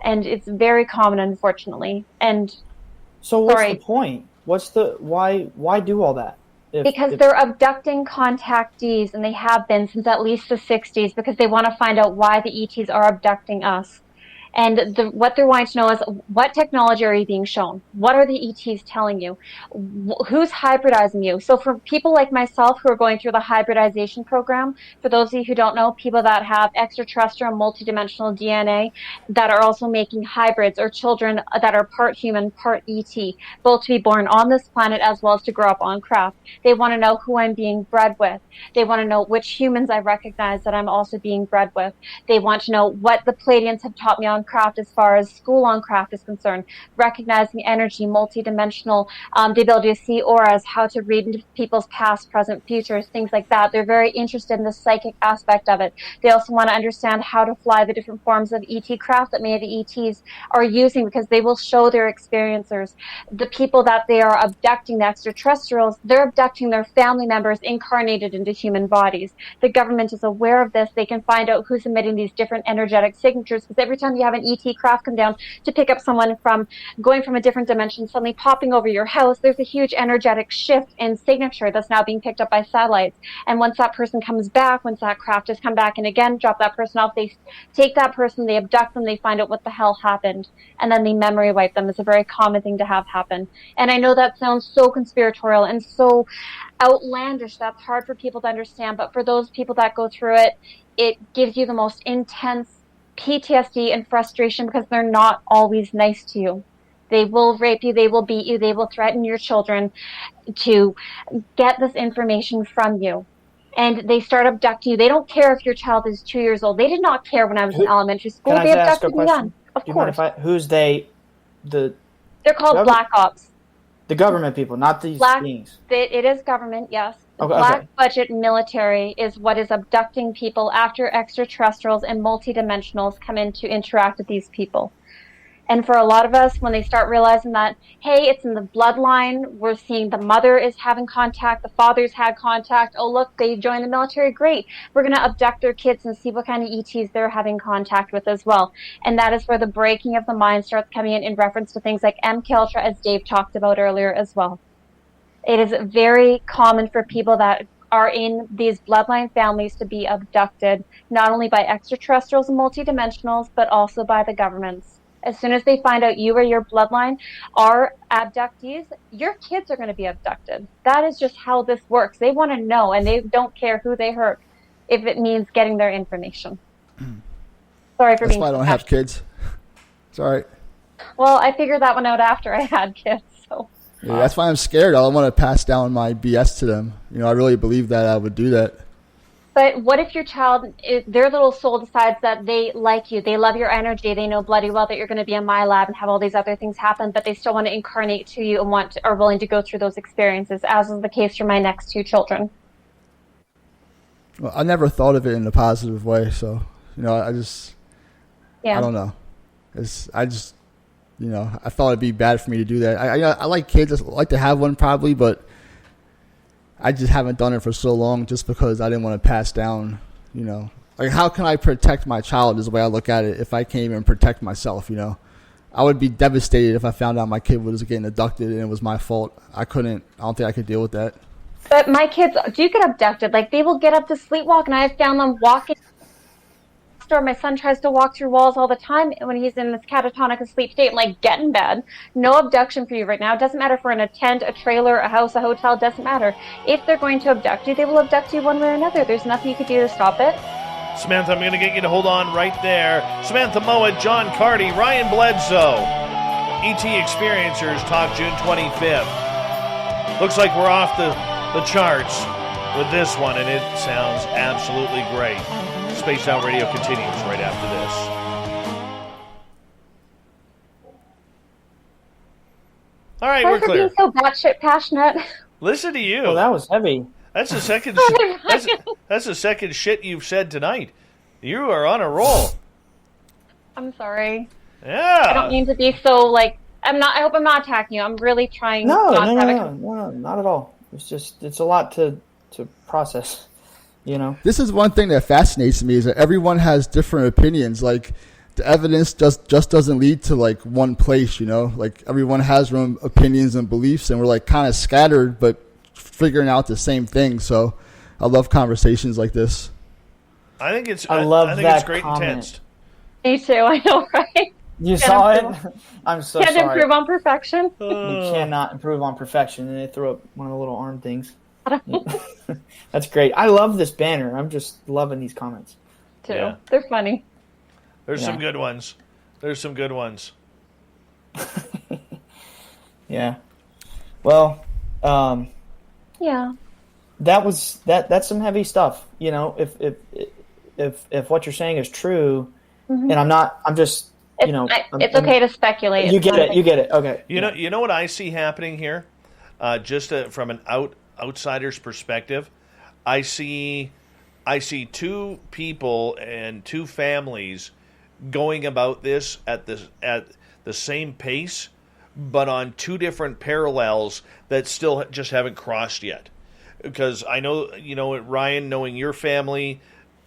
And it's very common, unfortunately. And so what's the point? Why do all that? Because they're abducting contactees, and they have been since at least the 60s, because they want to find out why the ETs are abducting us. And what they're wanting to know is, what technology are you being shown? What are the ETs telling you? Who's hybridizing you? So for people like myself who are going through the hybridization program, for those of you who don't know, people that have extraterrestrial multidimensional DNA that are also making hybrids, or children that are part human, part ET, both to be born on this planet as well as to grow up on craft. They want to know who I'm being bred with. They want to know which humans I recognize that I'm also being bred with. They want to know what the Pleiadians have taught me on craft as far as school on craft is concerned, recognizing energy, multidimensional, the ability to see auras, how to read into people's past, present, futures, things like that. They're very interested in the psychic aspect of it. They also want to understand how to fly the different forms of ET craft that many of the ETs are using, because they will show their experiencers. The people that they are abducting, the extraterrestrials, they're abducting their family members incarnated into human bodies. The government is aware of this. They can find out who's emitting these different energetic signatures, because every time you have an ET craft come down to pick up someone from going from a different dimension, suddenly popping over your house, there's a huge energetic shift in signature that's now being picked up by satellites. And once that person comes back, once that craft has come back and again drop that person off, they take that person, they abduct them, they find out what the hell happened, and then they memory wipe them. It's a very common thing to have happen. And I know that sounds so conspiratorial and so outlandish, that's hard for people to understand, but for those people that go through it, it gives you the most intense PTSD and frustration, because they're not always nice to you. They will rape you, they will beat you, they will threaten your children to get this information from you. And they start abducting you. They don't care if your child is 2 years old. They did not care when I was in elementary school. They abducted me young. Of course. Who's they? They're called Black Ops. The government people, not these beings. It is government, yes. Okay, Black budget military is what is abducting people after extraterrestrials and multidimensionals come in to interact with these people. And for a lot of us, when they start realizing that, hey, it's in the bloodline, we're seeing the mother is having contact, the father's had contact, oh, look, they joined the military, great. We're going to abduct their kids and see what kind of ETs they're having contact with as well. And that is where the breaking of the mind starts coming in reference to things like MK Ultra, as Dave talked about earlier as well. It is very common for people that are in these bloodline families to be abducted, not only by extraterrestrials and multidimensionals, but also by the governments. As soon as they find out you or your bloodline are abductees, your kids are going to be abducted. That is just how this works. They want to know, and they don't care who they hurt if it means getting their information. Sorry for being. That's why I don't have kids. It's all right. Well, I figured that one out after I had kids. So. Yeah, that's why I'm scared. I don't want to pass down my BS to them. You know, I really believe that I would do that. But what if your child, their little soul decides that they like you, they love your energy, they know bloody well that you're going to be in my lab and have all these other things happen, but they still want to incarnate to you and are willing to go through those experiences, as is the case for my next two children. Well, I never thought of it in a positive way, so, you know, I don't know. I thought it'd be bad for me to do that. I like kids. I'd like to have one probably, but I just haven't done it for so long just because I didn't want to pass down, you know. Like, how can I protect my child is the way I look at it if I can't even protect myself, you know. I would be devastated if I found out my kid was getting abducted and it was my fault. I don't think I could deal with that. But my kids do get abducted. Like, they will get up to sleepwalk, and I have found them walking next door. My son tries to walk through walls all the time when he's in this catatonic asleep state. I'm like, get in bed. No abduction for you right now. It doesn't matter if we're in a tent, a trailer, a house, a hotel. It doesn't matter. If they're going to abduct you, they will abduct you one way or another. There's nothing you could do to stop it. Samantha, I'm going to get you to hold on right there. Samantha Mowat, John Carty, Ryan Bledsoe. ET Experiencers talk June 25th. Looks like we're off the charts with this one, and it sounds absolutely great. Spaced Out Radio continues right after this. All right, we're clear. Being so batshit passionate. Listen to you. Well, that was heavy. That's the second. That's the second shit you've said tonight. You are on a roll. I'm sorry. Yeah. I don't mean to be so like. I'm not. I hope I'm not attacking you. I'm really trying. No, not not at all. It's a lot to process, you know. This is one thing that fascinates me is that everyone has different opinions. Like the evidence just doesn't lead to like one place, you know. Like everyone has their own opinions and beliefs, and we're like kind of scattered, but figuring out the same thing. So I love conversations like this. I think it's. I love I think that it's great comment. and tense. Me too. I know, right? You saw it. I'm so Can't sorry. improve on perfection. You cannot improve on perfection, and they throw up one of the little arm things. That's great. I love this banner. I'm just loving these comments. Too. Yeah. They're funny. There's some good ones. Yeah. Well, Yeah. that's some heavy stuff. You know, if what you're saying is true, and I'm just, you know, It's okay to speculate. You get it. Okay. You know what I see happening here, from an outsider's perspective. I see two people and two families going about this at the same pace, but on two different parallels that still just haven't crossed yet. Because I know, you know, Ryan, knowing your family,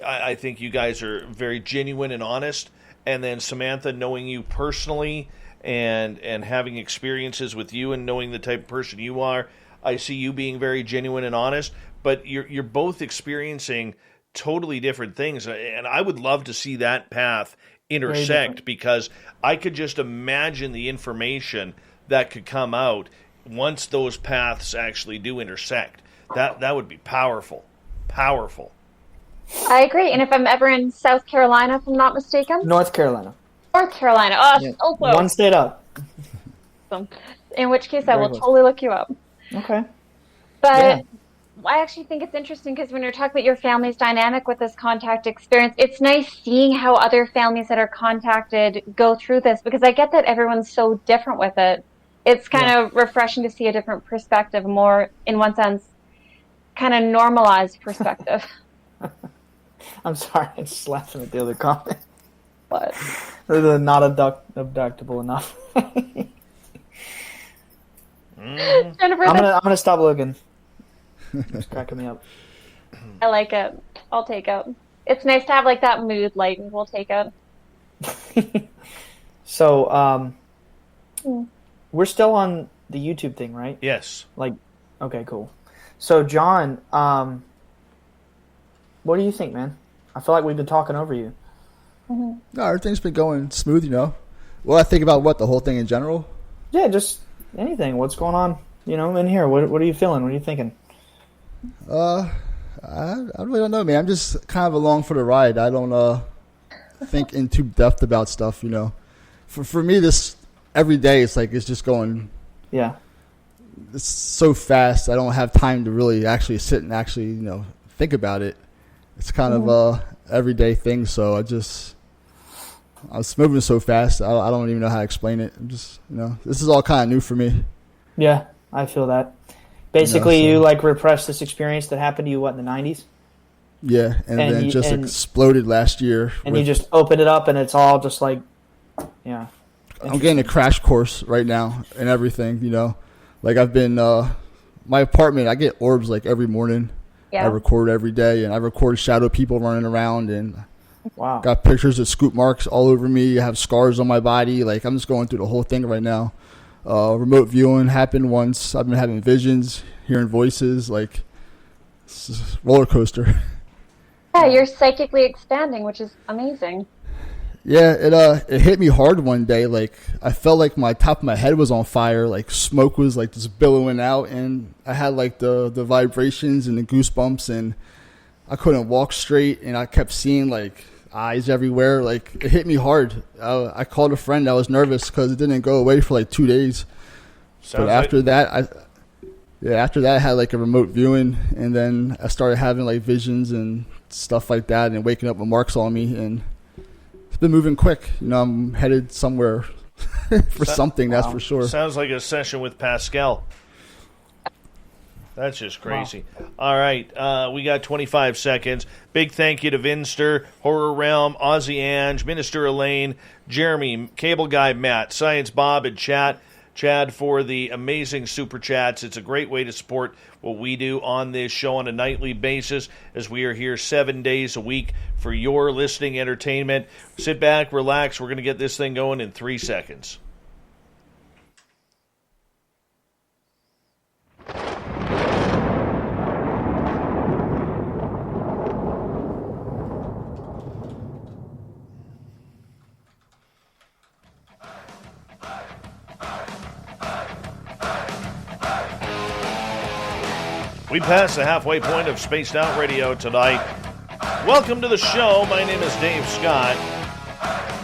I think you guys are very genuine and honest. And then Samantha, knowing you personally and having experiences with you and knowing the type of person you are, I see you being very genuine and honest. But you're both experiencing totally different things, and I would love to see that path intersect, because I could just imagine the information that could come out once those paths actually do intersect. That would be powerful. I agree. And if I'm ever in South Carolina, if I'm not mistaken. North Carolina. North Carolina. Oh, Yeah. so close. One state up. In which case, I Very will close. totally look you up. Okay. But Yeah. I actually think it's interesting because when you're talking about your family's dynamic with this contact experience, it's nice seeing how other families that are contacted go through this, because I get that everyone's so different with it. It's kind of refreshing to see a different perspective, more, in one sense, kind of normalized perspective. I'm sorry, I just laughing at the other comment. But They're not abductable enough. Jennifer, I'm gonna stop looking. It's cracking me up. I like it. I'll take it. It's nice to have like that mood light, and we'll take it. So, we're still on the YouTube thing, right? Yes. Like, okay, cool. So, John, what do you think, man? I feel like we've been talking over you. No, everything's been going smooth, you know. Well, I think about the whole thing in general. Yeah, just anything. What's going on, you know, in here? What are you feeling? What are you thinking? I really don't know, man. I'm just kind of along for the ride. I don't think in too depth about stuff, you know. For me, this every day it's just going. Yeah. It's so fast. I don't have time to really actually sit and think about it. It's kind of a everyday thing. So I was moving so fast. I don't even know how to explain it. I'm just, this is all kind of new for me. Yeah, I feel that. Basically, you repressed this experience that happened to you, in the 90s? Yeah, and then exploded last year. And you just opened it up, and it's all just yeah. I'm getting a crash course right now and everything, I've been, my apartment, I get orbs every morning. Yeah. I record every day, and I record shadow people running around, and wow, got pictures of scoop marks all over me. I have scars on my body. I'm just going through the whole thing right now. Remote viewing happened once. I've been having visions, hearing voices. It's a roller coaster. Yeah, you're psychically expanding, which is amazing. Yeah, it hit me hard one day. Like, I felt like my top of my head was on fire. Like, smoke was like just billowing out, and I had like the vibrations and the goosebumps, and I couldn't walk straight, and I kept seeing like eyes everywhere. Like, it hit me hard. I called a friend. I was nervous because it didn't go away for like 2 days. But after that, I had like a remote viewing, and then I started having like visions and stuff like that, and waking up with marks on me, and it's been moving quick. You know, I'm headed somewhere for something, that's for sure. Sounds like a session with Pascal. That's just crazy. Wow. All right, we got 25 seconds. Big thank you to Vinster, Horror Realm, Aussie Ange, Minister Elaine, Jeremy, Cable Guy Matt, Science Bob, and Chad for the amazing super chats. It's a great way to support what we do on this show on a nightly basis, as we are here 7 days a week for your listening entertainment. Sit back, relax. We're going to get this thing going in 3 seconds. We passed the halfway point of Spaced Out Radio tonight. Welcome to the show. My name is Dave Scott.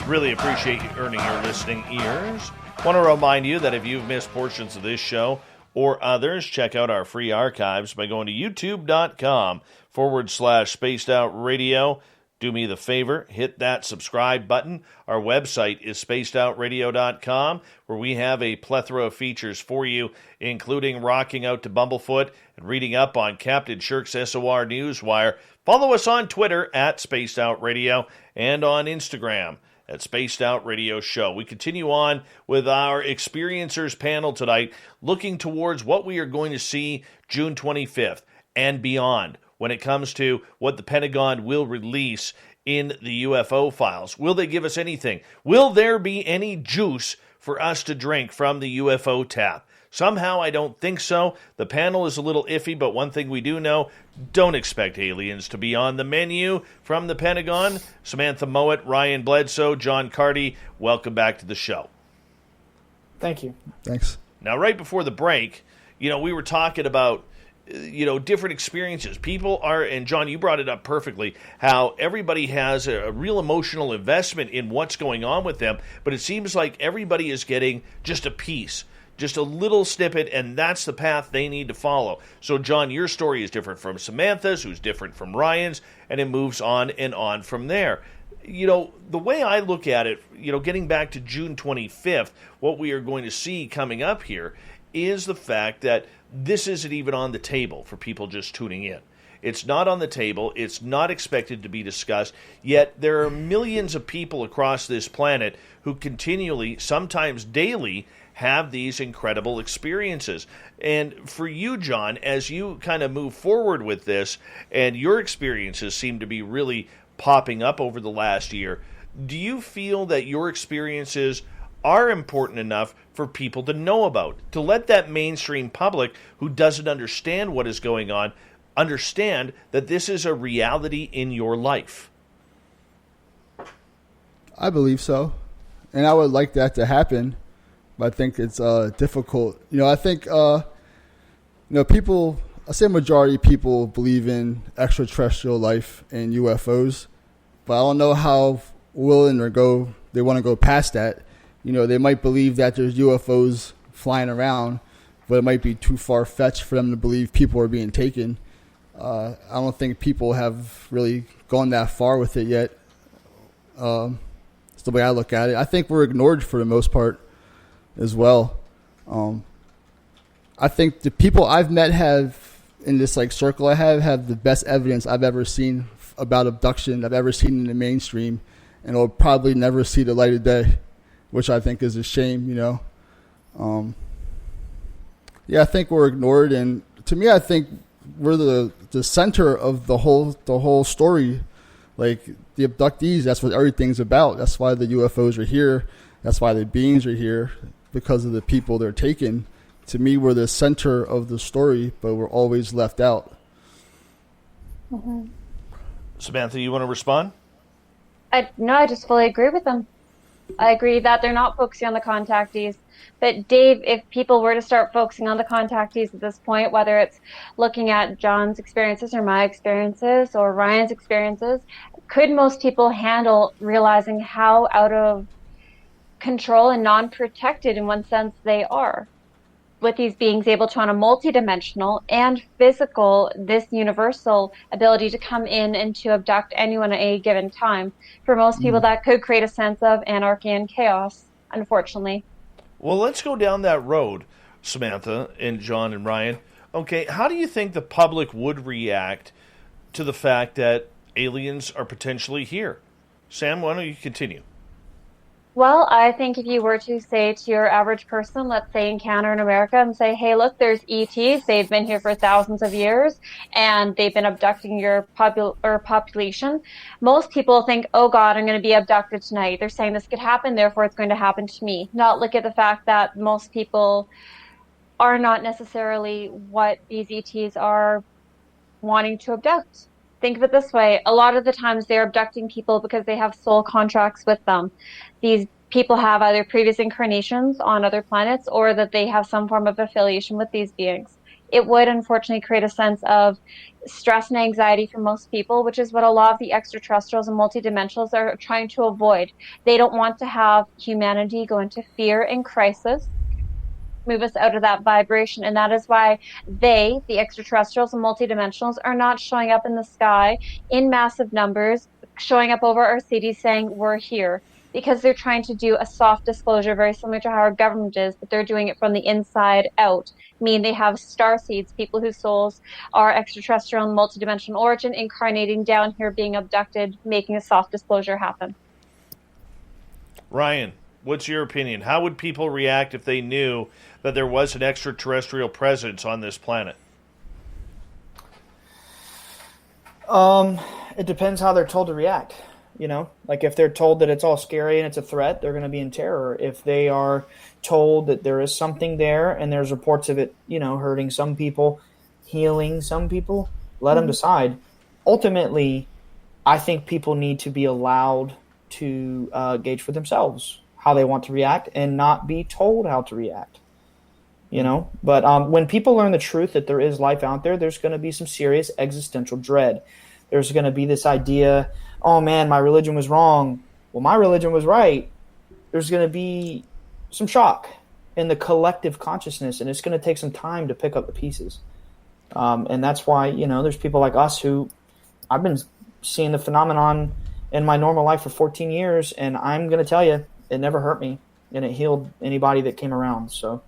Really appreciate you earning your listening ears. Want to remind you that if you've missed portions of this show or others, check out our free archives by going to youtube.com/Spaced Out Radio. Do me the favor, hit that subscribe button. Our website is spacedoutradio.com, where we have a plethora of features for you, including rocking out to Bumblefoot and reading up on Captain Shirk's SOR Newswire. Follow us on Twitter at Spaced Out Radio and on Instagram at Spaced Out Radio Show. We continue on with our Experiencers panel tonight, looking towards what we are going to see June 25th and beyond, when it comes to what the Pentagon will release in the UFO files. Will they give us anything? Will there be any juice for us to drink from the UFO tap? Somehow I don't think so. The panel is a little iffy, but one thing we do know, don't expect aliens to be on the menu from the Pentagon. Samantha Mowat, Ryan Bledsoe, John Carty, welcome back to the show. Thank you. Thanks. Now, right before the break, we were talking about different experiences. People are, and John, you brought it up perfectly, how everybody has a real emotional investment in what's going on with them, but it seems like everybody is getting just a piece, just a little snippet, and that's the path they need to follow. So, John, your story is different from Samantha's, who's different from Ryan's, and it moves on and on from there. The way I look at it, getting back to June 25th, what we are going to see coming up here is the fact that this isn't even on the table for people just tuning in. It's not on the table. It's not expected to be discussed. Yet there are millions of people across this planet who continually, sometimes daily, have these incredible experiences. And for you, John, as you kind of move forward with this, and your experiences seem to be really popping up over the last year, do you feel that your experiences are important enough for people to know about, to let that mainstream public who doesn't understand what is going on understand that this is a reality in your life? I believe so, and I would like that to happen, but I think it's difficult. I think people, I say majority of people believe in extraterrestrial life and UFOs, but I don't know how willing they want to go past that. They might believe that there's UFOs flying around, but it might be too far-fetched for them to believe people are being taken. I don't think people have really gone that far with it yet. That's the way I look at it. I think we're ignored for the most part as well. I think the people I've met in this circle I have the best evidence I've ever seen about abduction I've ever seen in the mainstream, and will probably never see the light of day, which I think is a shame, I think we're ignored, and to me, I think we're the center of the whole story. Like, the abductees, that's what everything's about. That's why the UFOs are here. That's why the beings are here, because of the people they're taking. To me, we're the center of the story, but we're always left out. Mm-hmm. Samantha, you want to respond? No, I just fully agree with them. I agree that they're not focusing on the contactees. But Dave, if people were to start focusing on the contactees at this point, whether it's looking at John's experiences or my experiences or Ryan's experiences, could most people handle realizing how out of control and non-protected in one sense they are? With these beings able to, on a multidimensional and physical, this universal ability to come in and to abduct anyone at a given time. For most people, that could create a sense of anarchy and chaos, unfortunately. Well, let's go down that road, Samantha and John and Ryan. Okay, how do you think the public would react to the fact that aliens are potentially here? Sam, why don't you continue? Well, I think if you were to say to your average person, let's say in Canada or in America, and say, hey, look, there's ETs, they've been here for thousands of years, and they've been abducting your population, most people think, oh God, I'm going to be abducted tonight. They're saying this could happen, therefore it's going to happen to me. Not look at the fact that most people are not necessarily what these ETs are wanting to abduct. Think of it this way. A lot of the times they're abducting people because they have soul contracts with them. These people have either previous incarnations on other planets or that they have some form of affiliation with these beings. It would unfortunately create a sense of stress and anxiety for most people, which is what a lot of the extraterrestrials and multidimensionals are trying to avoid. They don't want to have humanity go into fear and crisis, move us out of that vibration, and that is why they, the extraterrestrials and multidimensionals, are not showing up in the sky in massive numbers, showing up over our cities saying we're here, because they're trying to do a soft disclosure very similar to how our government is, but they're doing it from the inside out. Meaning they have star seeds, people whose souls are extraterrestrial and multidimensional origin, incarnating down here, being abducted, making a soft disclosure happen. Ryan, what's your opinion? How would people react if they knew that there was an extraterrestrial presence on this planet? It depends how they're told to react. You know, like if they're told that it's all scary and it's a threat, they're going to be in terror. If they are told that there is something there and there's reports of it, you know, hurting some people, healing some people, let them decide. Ultimately, I think people need to be allowed to gauge for themselves how they want to react and not be told how to react. You know, but when people learn the truth that there is life out there, there's going to be some serious existential dread. There's going to be this idea, oh man, my religion was wrong. Well, my religion was right. There's going to be some shock in the collective consciousness, and it's going to take some time to pick up the pieces. And that's why, you know, there's people like us who, I've been seeing the phenomenon in my normal life for 14 years, and I'm going to tell you, it never hurt me, and it healed anybody that came around. So,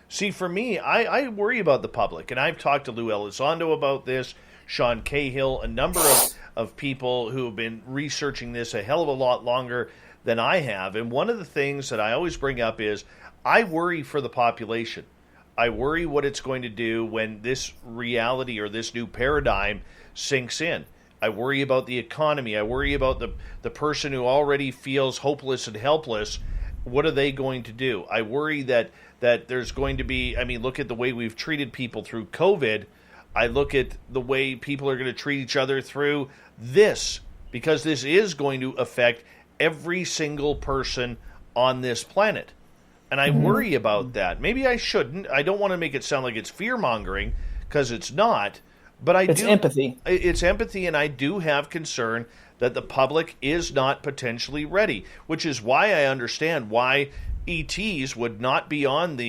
see, for me, I worry about the public, and I've talked to Lou Elizondo about this, Sean Cahill, a number of people who have been researching this a hell of a lot longer than I have. And one of the things that I always bring up is I worry for the population. I worry what it's going to do when this reality or this new paradigm sinks in. I worry about the economy. I worry about the person who already feels hopeless and helpless. What are they going to do? I worry that there's going to be, I mean, look at the way we've treated people through COVID. I look at the way people are going to treat each other through this, because this is going to affect every single person on this planet. And I worry about that. Maybe I shouldn't. I don't want to make it sound like it's fear-mongering, because it's not. But it's empathy. It's empathy, and I do have concern that the public is not potentially ready, which is why I understand why ETs would not be on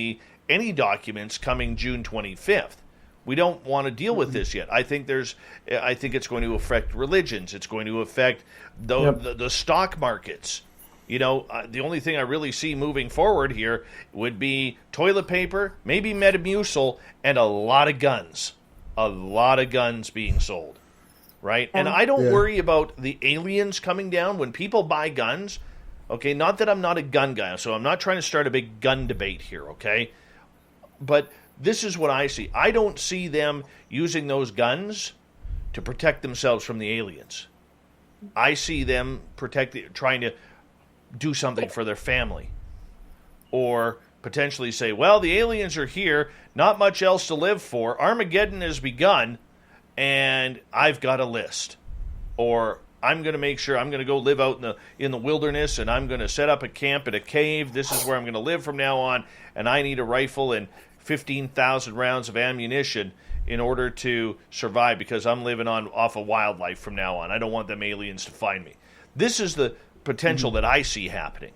any documents coming June 25th. We don't want to deal with this yet. I think it's going to affect religions. It's going to affect the stock markets. You know, the only thing I really see moving forward here would be toilet paper, maybe Metamucil, and a lot of guns. A lot of guns being sold, right? And I don't worry about the aliens coming down when people buy guns. Okay, not that I'm not a gun guy, so I'm not trying to start a big gun debate here, okay? But this is what I see. I don't see them using those guns to protect themselves from the aliens. I see them trying to do something for their family. Or potentially say, well, the aliens are here, not much else to live for. Armageddon has begun, and I've got a list. or I'm going to make sure I'm going to go live out in the wilderness, and I'm going to set up a camp in a cave. This is where I'm going to live from now on, and I need a rifle and 15,000 rounds of ammunition in order to survive because I'm living off of wildlife from now on. I don't want them aliens to find me. This is the potential that I see happening.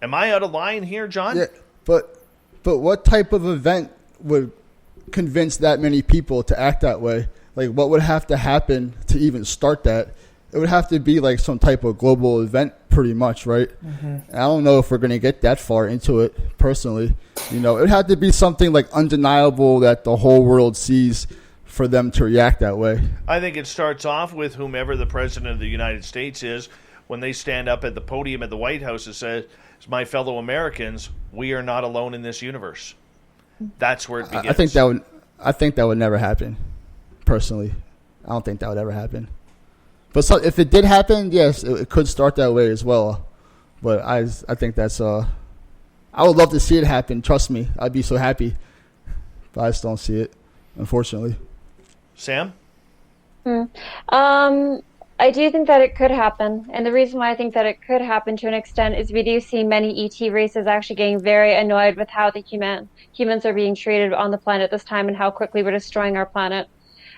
Am I out of line here, John? Yeah, but what type of event would convince that many people to act that way? Like, what would have to happen to even start that? It would have to be like some type of global event, pretty much, right? I don't know if we're going to get that far into it, personally. You know, it would have to be something like undeniable that the whole world sees for them to react that way. I think it starts off with whomever the president of the United States is when they stand up at the podium at the White House and says, my fellow Americans, we are not alone in this universe. That's where it begins. I think that would never happen. Personally, I don't think that would ever happen. But if it did happen, yes, it could start that way as well. But I think that's I would love to see it happen. Trust me, I'd be so happy. But I just don't see it, unfortunately. Sam? I do think that it could happen. And the reason why I think that it could happen to an extent is we do see many ET races actually getting very annoyed with how the humans are being treated on the planet this time and how quickly we're destroying our planet.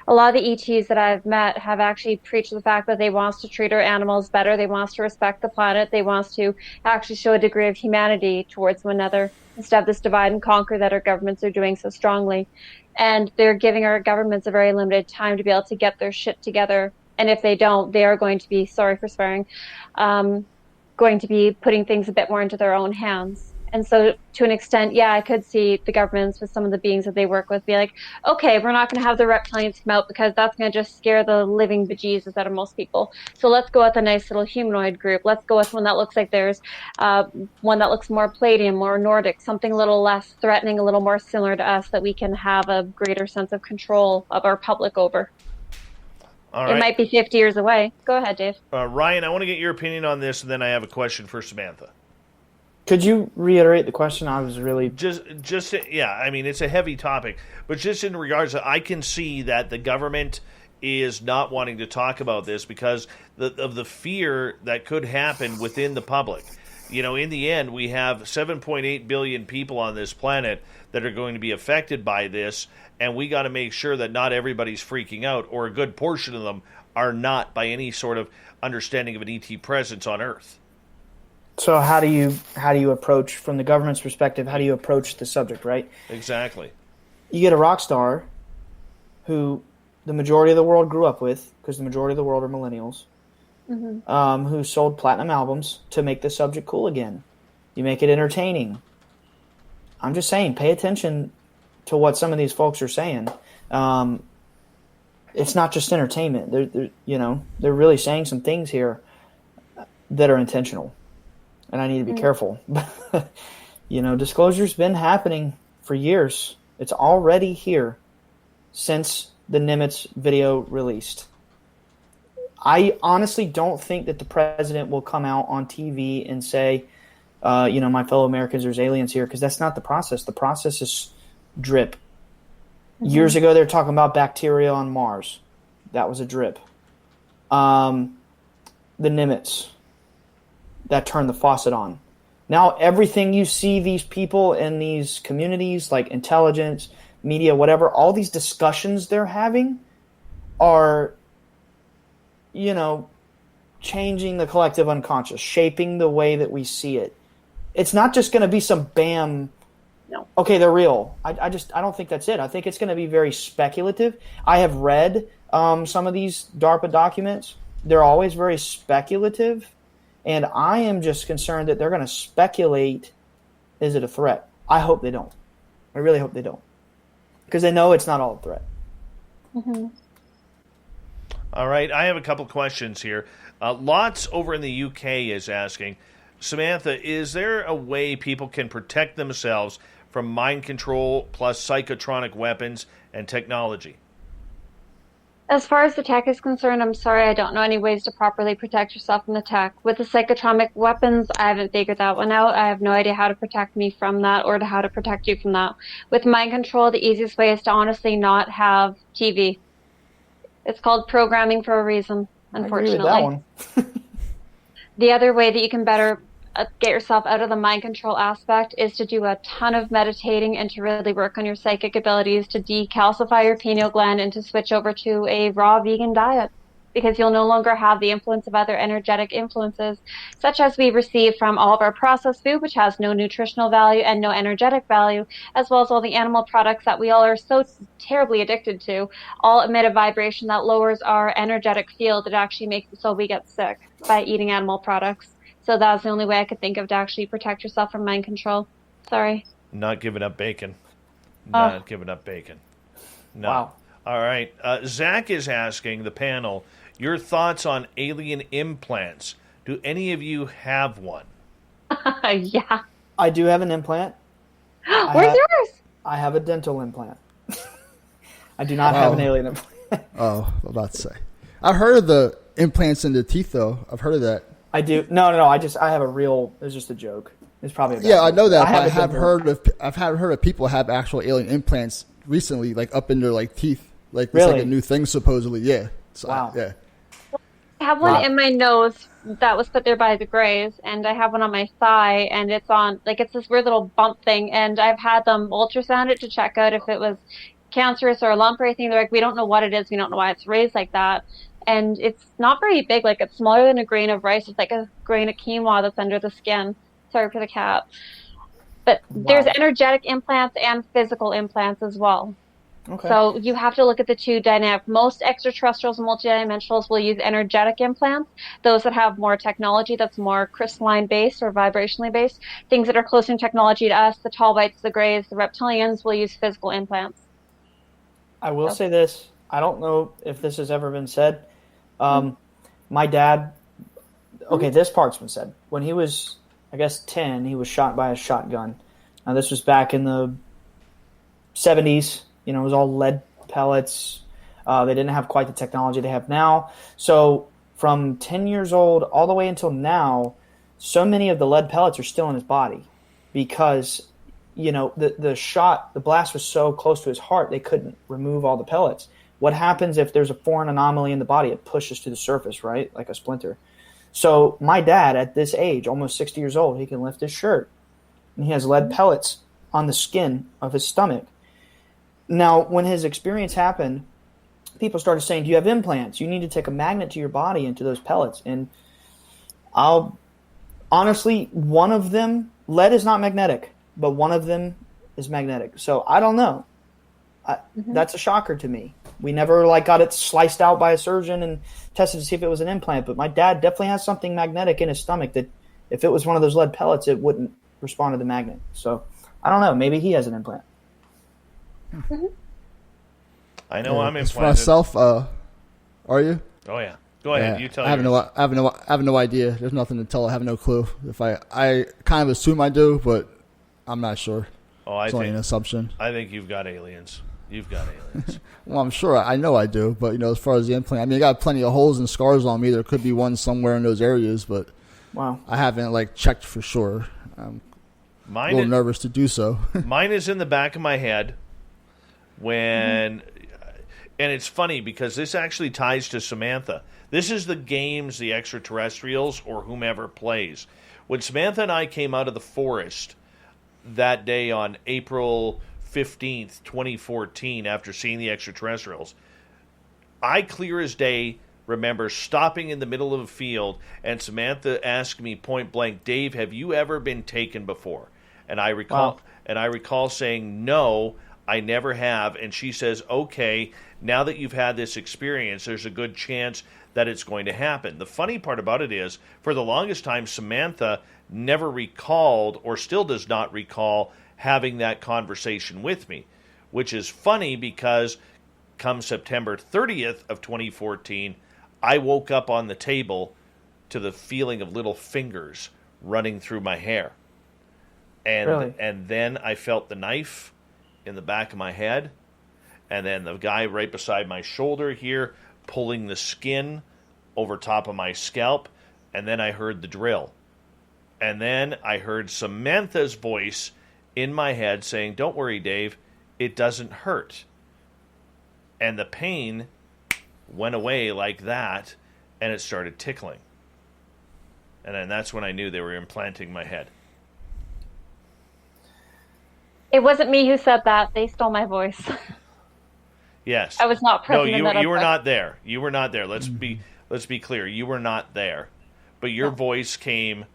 A lot of the ETs that I've met have actually preached the fact that they want us to treat our animals better. They want us to respect the planet. They want us to actually show a degree of humanity towards one another instead of this divide and conquer that our governments are doing so strongly. And they're giving our governments a very limited time to be able to get their shit together. And if they don't, they are going to be, sorry for swearing, going to be putting things a bit more into their own hands. And so to an extent, yeah, I could see the governments with some of the beings that they work with be like, okay, we're not going to have the reptilians come out because that's going to just scare the living bejesus out of most people. So let's go with a nice little humanoid group. Let's go with one that looks like there's one that looks more Palladian, more Nordic, something a little less threatening, a little more similar to us that we can have a greater sense of control of our public over. All right. It might be 50 years away. Go ahead, Dave. Ryan, I want to get your opinion on this, and then I have a question for Samantha. Could you reiterate the question? I was really yeah. I mean, it's a heavy topic, but just in regards to, I can see that the government is not wanting to talk about this because of the fear that could happen within the public. You know, in the end, we have 7.8 billion people on this planet that are going to be affected by this, and we got to make sure that not everybody's freaking out, or a good portion of them are not by any sort of understanding of an ET presence on Earth. So how do you approach, from the government's perspective, how do you approach the subject, right? Exactly. You get a rock star who the majority of the world grew up with, because the majority of the world are millennials, who sold platinum albums to make the subject cool again. You make it entertaining. I'm just saying, pay attention to what some of these folks are saying. It's not just entertainment. They're really saying some things here that are intentional. And I need to be careful. Disclosure's been happening for years. It's already here since the Nimitz video released. I honestly don't think that the president will come out on TV and say, my fellow Americans, there's aliens here, because that's not the process. The process is drip. Years ago, they were talking about bacteria on Mars. That was a drip. The Nimitz. That turned the faucet on. Now everything you see these people in these communities, like intelligence, media, whatever, all these discussions they're having are, changing the collective unconscious, shaping the way that we see it. It's not just going to be some bam, okay, they're real. I don't think that's it. I think it's going to be very speculative. I have read some of these DARPA documents. They're always very speculative. And I am just concerned that they're going to speculate, is it a threat? I hope they don't. I really hope they don't. Because they know it's not all a threat. All right, I have a couple questions here. Lots over in the UK is asking, Samantha, is there a way people can protect themselves from mind control plus psychotronic weapons and technology? As far as the tech is concerned, I'm sorry, I don't know any ways to properly protect yourself from the tech. With the psychotronic weapons, I haven't figured that one out. I have no idea how to protect me from that or how to protect you from that. With mind control, the easiest way is to honestly not have TV. It's called programming for a reason, unfortunately. I agree with that one. The other way that you can better get yourself out of the mind control aspect is to do a ton of meditating and to really work on your psychic abilities, to decalcify your pineal gland and to switch over to a raw vegan diet, because you'll no longer have the influence of other energetic influences, such as we receive from all of our processed food, which has no nutritional value and no energetic value, as well as all the animal products that we all are so terribly addicted to, all emit a vibration that lowers our energetic field. It actually makes it so we get sick by eating animal products. So that's the only way I could think of to actually protect yourself from mind control. Sorry. Not giving up bacon. Not giving up bacon. No. Wow. All right. Zach is asking the panel, your thoughts on alien implants. Do any of you have one? Yeah. I do have an implant. Where's yours? I have a dental implant. I do not have an alien implant. Oh, I'm about to say. I've heard of the implants in the teeth, though. I've heard of that. I do. No. I have a real. It's just a joke. It's probably a bad Yeah, I joke. know that. I've heard of people have actual alien implants recently, like up in their like teeth. Like it's like a new thing, supposedly. Yeah. So, Wow. Yeah. I have one in my nose that was put there by the Greys, and I have one on my thigh, and it's on, like, it's this weird little bump thing, and I've had them ultrasound it to check out if it was cancerous or a lump or anything. They're like, we don't know what it is, we don't know why it's raised like that. And it's not very big, like, it's smaller than a grain of rice. It's like a grain of quinoa that's under the skin. Sorry for the cat. But there's energetic implants and physical implants as well. Okay. So you have to look at the two dynamic. Most extraterrestrials and multidimensionals will use energetic implants. Those that have more technology that's more crystalline based or vibrationally based, things that are closer in technology to us, the tall whites, the Greys, the reptilians, will use physical implants. I will say this. I don't know if this has ever been said. My dad, this part's been said. When he was, I guess, 10, he was shot by a shotgun. Now, this was back in the 70s. You know, it was all lead pellets. They didn't have quite the technology they have now. So from 10 years old all the way until now, so many of the lead pellets are still in his body because, you know, the blast was so close to his heart, they couldn't remove all the pellets. What happens if there's a foreign anomaly in the body? It pushes to the surface, right? Like a splinter. So my dad, at this age, almost 60 years old, he can lift his shirt, and he has lead pellets on the skin of his stomach. Now, when his experience happened, people started saying, do you have implants? You need to take a magnet to your body into those pellets. And honestly, one of them, lead is not magnetic, but one of them is magnetic. So I don't know. That's a shocker to me. We never got it sliced out by a surgeon and tested to see if it was an implant. But my dad definitely has something magnetic in his stomach that if it was one of those lead pellets, it wouldn't respond to the magnet. So I don't know. Maybe he has an implant. I know I'm implanted. For myself, are you? Oh yeah, go ahead. Yeah, You tell. I have no idea. There's nothing to tell. I have no clue. If I kind of assume I do, but I'm not sure. Oh, it's only an assumption. I think you've got aliens. You've got aliens. Well, I'm sure. I know I do, but you know, as far as the implant, I mean, I got plenty of holes and scars on me. There could be one somewhere in those areas, but I haven't checked for sure. I'm a little nervous to do so. Mine is in the back of my head. And it's funny because this actually ties to Samantha. This is the games the extraterrestrials or whomever plays. When Samantha and I came out of the forest that day on April 15th, 2014, after seeing the extraterrestrials, I clear as day remember stopping in the middle of a field and Samantha asked me point blank, Dave, have you ever been taken before? And I recall saying no, I never have. And she says, okay, now that you've had this experience, there's a good chance that it's going to happen. The funny part about it is, for the longest time, Samantha never recalled or still does not recall having that conversation with me, which is funny because come September 30th of 2014, I woke up on the table to the feeling of little fingers running through my hair. And then I felt the knife in the back of my head, and then the guy right beside my shoulder here pulling the skin over top of my scalp, and then I heard the drill. And then I heard Samantha's voice in my head saying, don't worry, Dave, it doesn't hurt. And the pain went away like that, and it started tickling. And then that's when I knew they were implanting my head. It wasn't me who said that. They stole my voice. Yes. I was not present. No, in that you were not there. You were not there. Let's be clear. You were not there. But your voice came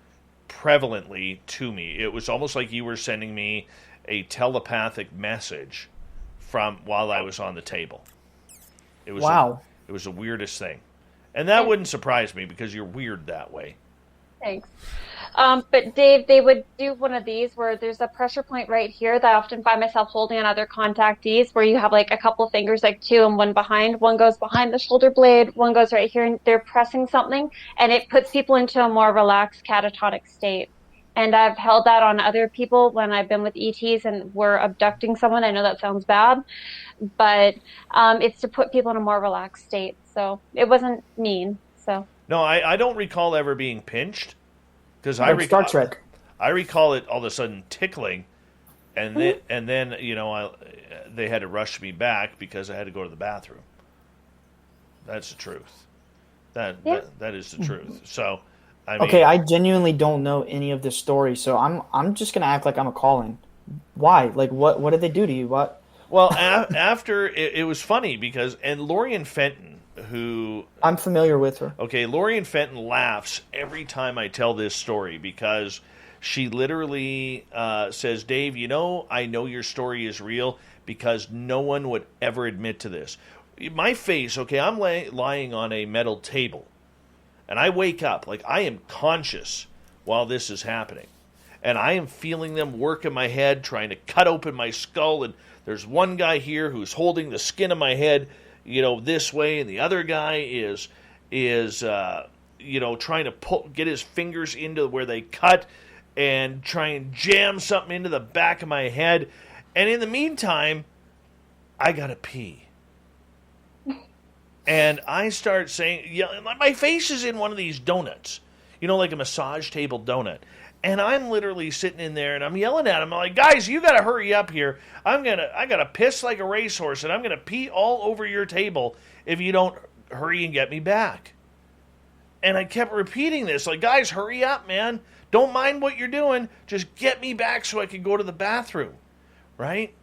prevalently to me. It was almost like you were sending me a telepathic message from while I was on the table. It was Wow. It was the weirdest thing. And that wouldn't surprise me because you're weird that way. Thanks. But Dave, they would do one of these where there's a pressure point right here that I often find myself holding on other contactees, where you have like a couple fingers, like two and one behind. One goes behind the shoulder blade, one goes right here, and they're pressing something, and it puts people into a more relaxed catatonic state. And I've held that on other people when I've been with ETs and we're abducting someone. I know that sounds bad, but it's to put people in a more relaxed state. So it wasn't mean. So. No, I don't recall ever being pinched, because Star Trek. I recall it all of a sudden tickling, and then they had to rush me back because I had to go to the bathroom. That's the truth. That is the truth. So, I mean, Okay, I genuinely don't know any of this story, so I'm just gonna act like I'm a call-in. Why? Like, what did they do to you? What? Well, after it was funny because Lorian Fenton, who I'm familiar with her. Okay, Lorian Fenton laughs every time I tell this story because she literally says, Dave, I know your story is real because no one would ever admit to this. My face, okay, I'm lying on a metal table, and I wake up, like I am conscious while this is happening. And I am feeling them work in my head, trying to cut open my skull, and there's one guy here who's holding the skin of my head, this way, and the other guy is trying to get his fingers into where they cut and try and jam something into the back of my head. And in the meantime, I gotta pee. And I start saying, my face is in one of these donuts, like a massage table donut. And I'm literally sitting in there, and I'm yelling at him. I'm like, guys, you got to hurry up here. I got to piss like a racehorse, and I'm going to pee all over your table if you don't hurry and get me back. And I kept repeating this, like, guys, hurry up, man. Don't mind what you're doing. Just get me back so I can go to the bathroom, right?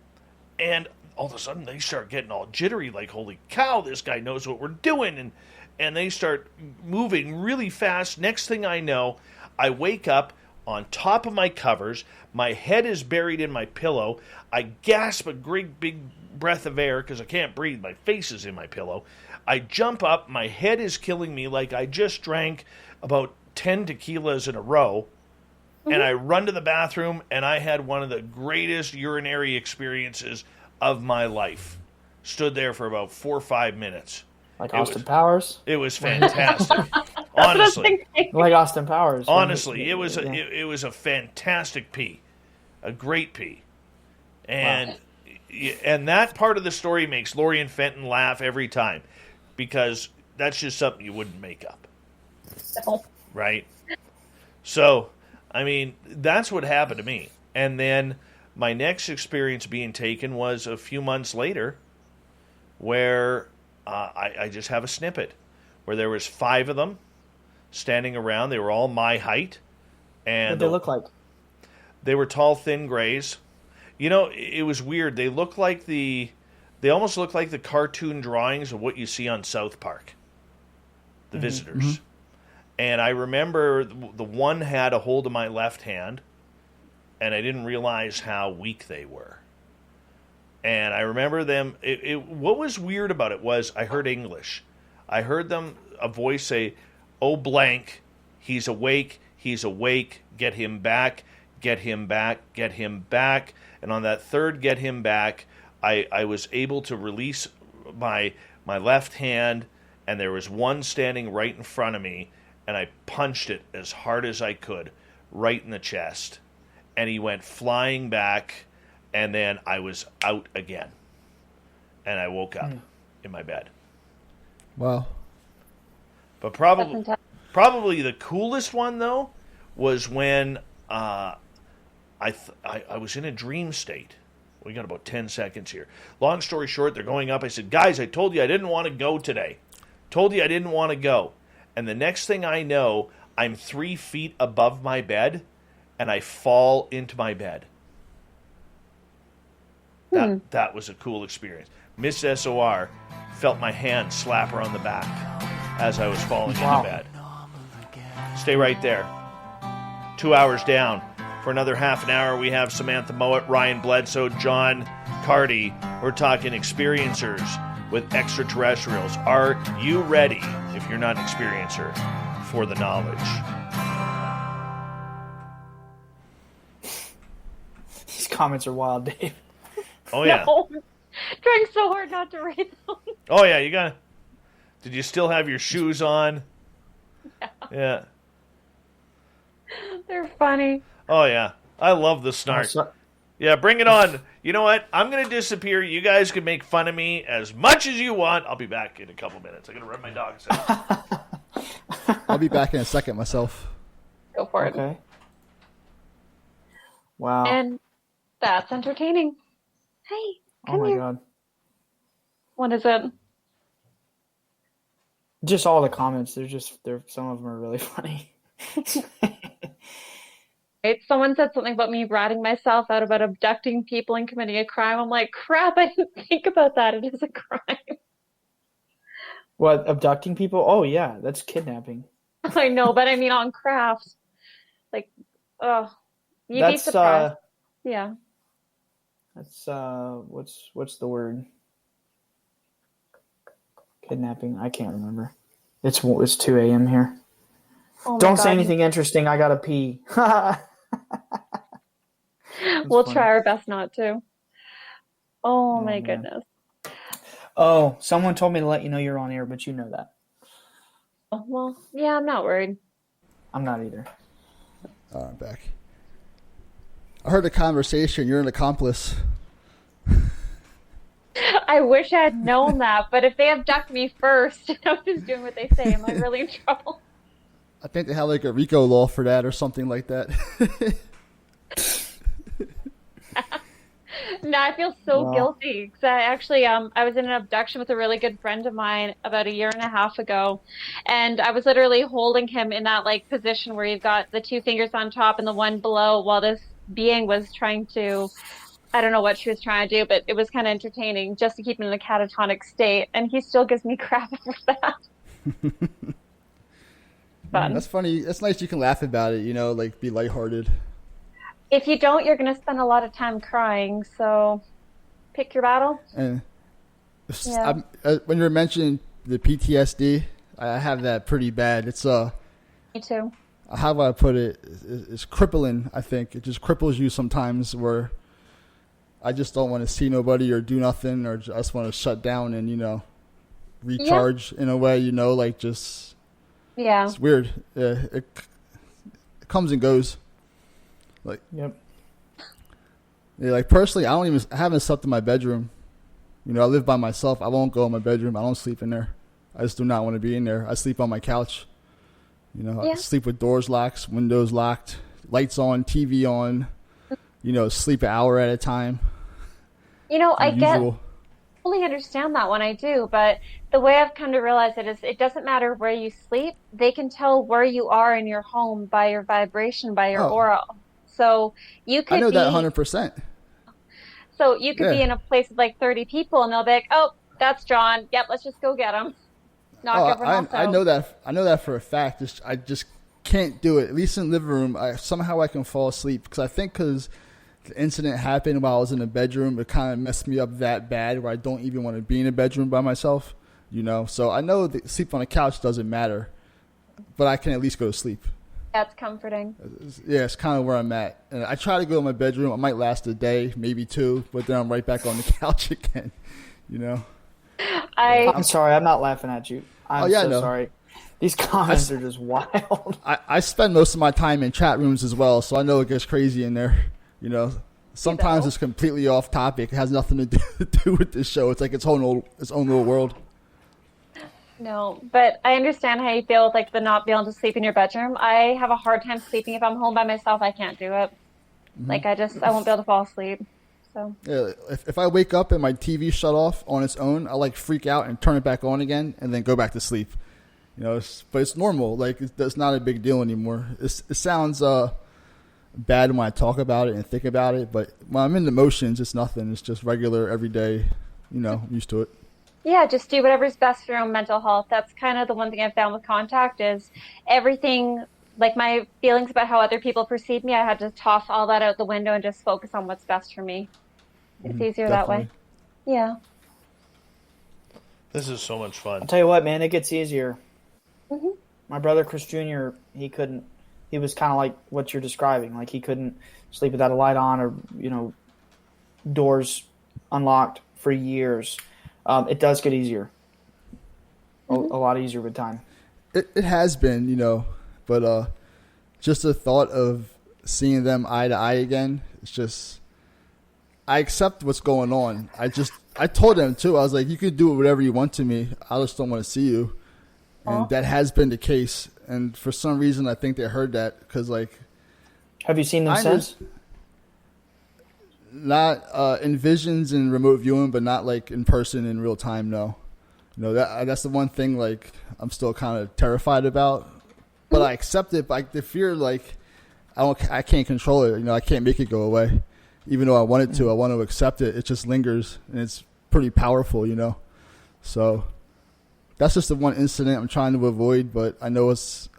And all of a sudden, they start getting all jittery, like, holy cow, this guy knows what we're doing. And they start moving really fast. Next thing I know, I wake up on top of my covers, my head is buried in my pillow, I gasp a great big breath of air because I can't breathe, my face is in my pillow, I jump up, my head is killing me like I just drank about 10 tequilas in a row, and I run to the bathroom, and I had one of the greatest urinary experiences of my life. Stood there for about 4 or 5 minutes. Like Austin Powers? It was fantastic. Honestly. Like Austin Powers. Honestly, it was a fantastic pee. A great pee. And and that part of the story makes Lorian Fenton laugh every time because that's just something you wouldn't make up. Right? So, I mean, that's what happened to me. And then my next experience being taken was a few months later where I just have a snippet where there was 5 of them standing around. They were all my height. And what did they look like? They were tall, thin grays. It was weird. They almost looked like the cartoon drawings of what you see on South Park. The visitors. Mm-hmm. And I remember the one had a hold of my left hand, and I didn't realize how weak they were. And I remember them. What was weird about it was I heard English. I heard a voice say, "Oh blank, he's awake, get him back, get him back, get him back." And on that third get him back, I was able to release my left hand, and there was one standing right in front of me, and I punched it as hard as I could, right in the chest. And he went flying back. And then I was out again. And I woke up in my bed. Wow. But probably the coolest one, though, was when I was in a dream state. We got about 10 seconds here. Long story short, they're going up. I said, guys, I told you I didn't want to go today. Told you I didn't want to go. And the next thing I know, I'm 3 feet above my bed, and I fall into my bed. That was a cool experience. Miss SOR felt my hand slap her on the back as I was falling into bed. Stay right there. 2 hours down. For another half an hour, we have Samantha Mowat, Ryan Bledsoe, John Carty. We're talking experiencers with extraterrestrials. Are you ready, if you're not an experiencer, for the knowledge? These comments are wild, Dave. Oh, yeah. No, I'm trying so hard not to read them. Oh, yeah, you got to... Did you still have your shoes on? Yeah. They're funny. Oh, yeah. I love the snark. Yeah, bring it on. You know what? I'm going to disappear. You guys can make fun of me as much as you want. I'll be back in a couple minutes. I'm going to run my dogs out. I'll be back in a second myself. Go for it. Okay. Wow. And that's entertaining. Hey, Oh come my here. God. What is it? Just all the comments. Some of them are really funny. Right? Someone said something about me ratting myself out about abducting people and committing a crime. I'm like, crap, I didn't think about that. It is a crime. What, abducting people? Oh yeah, that's kidnapping. I know, but I mean on crafts. Like, oh, you'd be surprised. Yeah. That's what's the word? Kidnapping. I can't remember. It's 2 a.m. here. Oh my Don't God. say anything interesting. I gotta pee. We'll funny. try our best not to. Oh my man. goodness. Oh, someone told me to let you know you're on air, but you know that. Oh, well, yeah, I'm not worried. I'm not either. I'm back. I heard the conversation. You're an accomplice. I wish I had known that, but if they abduct me first and I'm just doing what they say, am I really in trouble? I think they have like a RICO law for that or something like that. No, I feel so guilty because I actually I was in an abduction with a really good friend of mine about a year and a half ago, and I was literally holding him in that like position where you've got the 2 fingers on top and the one below while this being was trying to, I don't know what she was trying to do, but it was kind of entertaining just to keep him in a catatonic state, and he still gives me crap for that. Fun. That's funny. That's nice. You can laugh about it, like be lighthearted. If you don't, you're going to spend a lot of time crying, so pick your battle. And Yeah. when you were mentioning the PTSD, I have that pretty bad. It's Me too. how do I put it? It's crippling. I think it just cripples you sometimes. Where I just don't want to see nobody or do nothing, or just want to shut down and recharge in a way. Like just Yeah. it's weird. It comes and goes. Like Yep. yeah, like personally, I haven't slept in my bedroom. I live by myself. I won't go in my bedroom. I don't sleep in there. I just do not want to be in there. I sleep on my couch. I sleep with doors locked, windows locked, lights on, TV on. Sleep an hour at a time. I fully understand that when I do, but the way I've come to realize it is it doesn't matter where you sleep. They can tell where you are in your home by your vibration, by your aura. So you could I know that 100%. So you could be in a place with like 30 people, and they'll be like, "Oh, that's John. Yep, let's just go get him." Knock everyone else out. I know that. I know that for a fact. I just can't do it. At least in the living room, somehow I can fall asleep because the incident happened while I was in the bedroom. It kind of messed me up that bad where I don't even want to be in a bedroom by myself. So I know that sleep on a couch doesn't matter, but I can at least go to sleep. That's comforting. Yeah, it's kind of where I'm at. And I try to go in my bedroom. I might last a day, maybe 2, but then I'm right back on the couch again. I'm sorry. I'm not laughing at you. I'm I so know. sorry. These comments are just wild. I spend most of my time in chat rooms as well, so I know it gets crazy in there. Sometimes it's completely off topic. It has nothing to do with this show. It's like its own little world. No, but I understand how you feel with like the not being able to sleep in your bedroom. I have a hard time sleeping if I'm home by myself. I can't do it. Mm-hmm. Like I won't be able to fall asleep. So Yeah, if I wake up and my TV shut off on its own, I like freak out and turn it back on again and then go back to sleep. But it's normal. Like it's not a big deal anymore. It sounds bad when I talk about it and think about it, but when I'm in the motions, it's nothing. It's just regular, everyday. I'm used to it. yeah, just do whatever's best for your own mental health. That's kind of the one thing I've found with contact is everything, like my feelings about how other people perceive me, I had to toss all that out the window and just focus on what's best for me. It's easier that way. Yeah. This is so much fun. I'll tell you what, man, it gets easier. Mm-hmm. My brother Chris Jr., he was kind of like what you're describing. Like he couldn't sleep without a light on or, doors unlocked for years. It does get easier. A lot easier with time. It has been, but just the thought of seeing them eye to eye again, it's just, I accept what's going on. I told them too, I was like, you can do whatever you want to me. I just don't want to see you. And that has been the case. And for some reason, I think they heard that because, have you seen them since? Not in visions and remote viewing, but not in person in real time. No, that's the one thing I'm still kind of terrified about. But I accept it. But the fear, I can't control it. I can't make it go away. Even though I want it to, I want to accept it. It just lingers, and it's pretty powerful. So. That's just the one incident I'm trying to avoid, but I know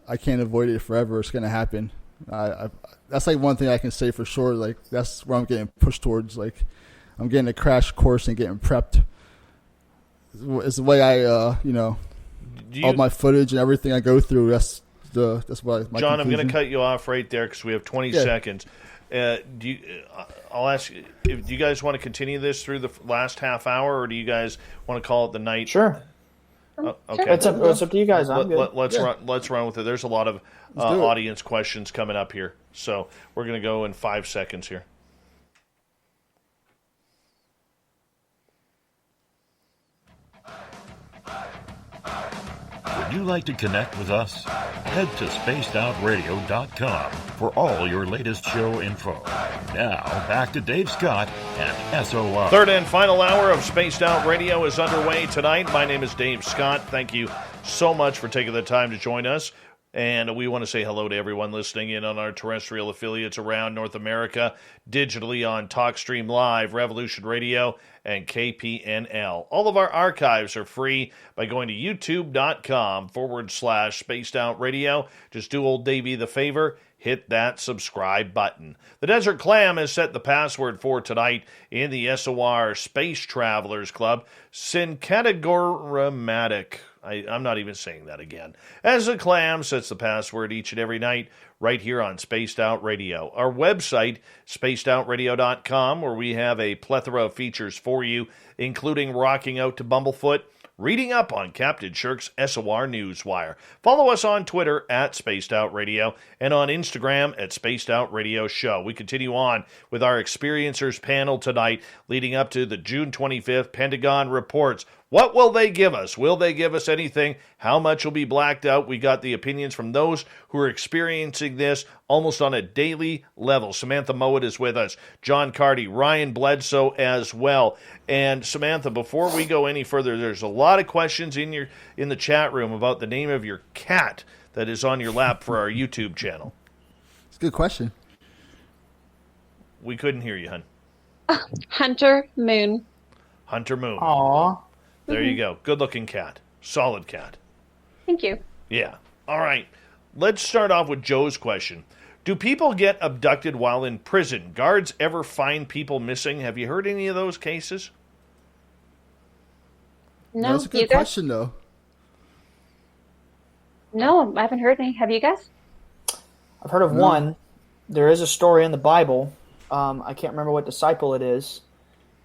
I can't avoid it forever. It's going to happen. That's one thing I can say for sure. That's where I'm getting pushed towards. I'm getting a crash course and getting prepped. It's the way I, all my footage and everything I go through. That's what my John, conclusion. I'm going to cut you off right there because we have 20 seconds. I'll ask you, do you guys want to continue this through the last half hour, or do you guys want to call it the night? Sure. Okay. It's up to you guys. I'm good. Let's run with it. There's a lot of audience questions coming up here, so we're going to go in 5 seconds here. Would you like to connect with us? Head to spacedoutradio.com for all your latest show info. Now, back to Dave Scott and SOR. Third and final hour of Spaced Out Radio is underway tonight. My name is Dave Scott. Thank you so much for taking the time to join us. And we want to say hello to everyone listening in on our terrestrial affiliates around North America, digitally on TalkStream Live, Revolution Radio, and KPNL. All of our archives are free by going to youtube.com/Spaced Out Radio. Just do old Davey the favor, hit that subscribe button. The Desert Clam has set the password for tonight in the SOR Space Travelers Club, Syncatagoramatic. I'm not even saying that again. As the Clam sets the password each and every night right here on Spaced Out Radio. Our website, spacedoutradio.com, where we have a plethora of features for you, including rocking out to Bumblefoot, reading up on Captain Shirk's SOR Newswire. Follow us on Twitter at Spaced Out Radio and on Instagram at Spaced Out Radio Show. We continue on with our Experiencers panel tonight leading up to the June 25th Pentagon reports. What will they give us? Will they give us anything? How much will be blacked out? We got the opinions from those who are experiencing this almost on a daily level. Samantha Mowat is with us. John Carty, Ryan Bledsoe as well. And Samantha, before we go any further, there's a lot of questions in the chat room about the name of your cat that is on your lap for our YouTube channel. It's a good question. We couldn't hear you, hun. Hunter Moon. Hunter Moon. Aw. There you go. Good-looking cat. Solid cat. Thank you. Yeah. All right. Let's start off with Joe's question. Do people get abducted while in prison? Guards ever find people missing? Have you heard any of those cases? No, that's a good question, though. No, I haven't heard any. Have you guys? I've heard of one. There is a story in the Bible. I can't remember what disciple it is.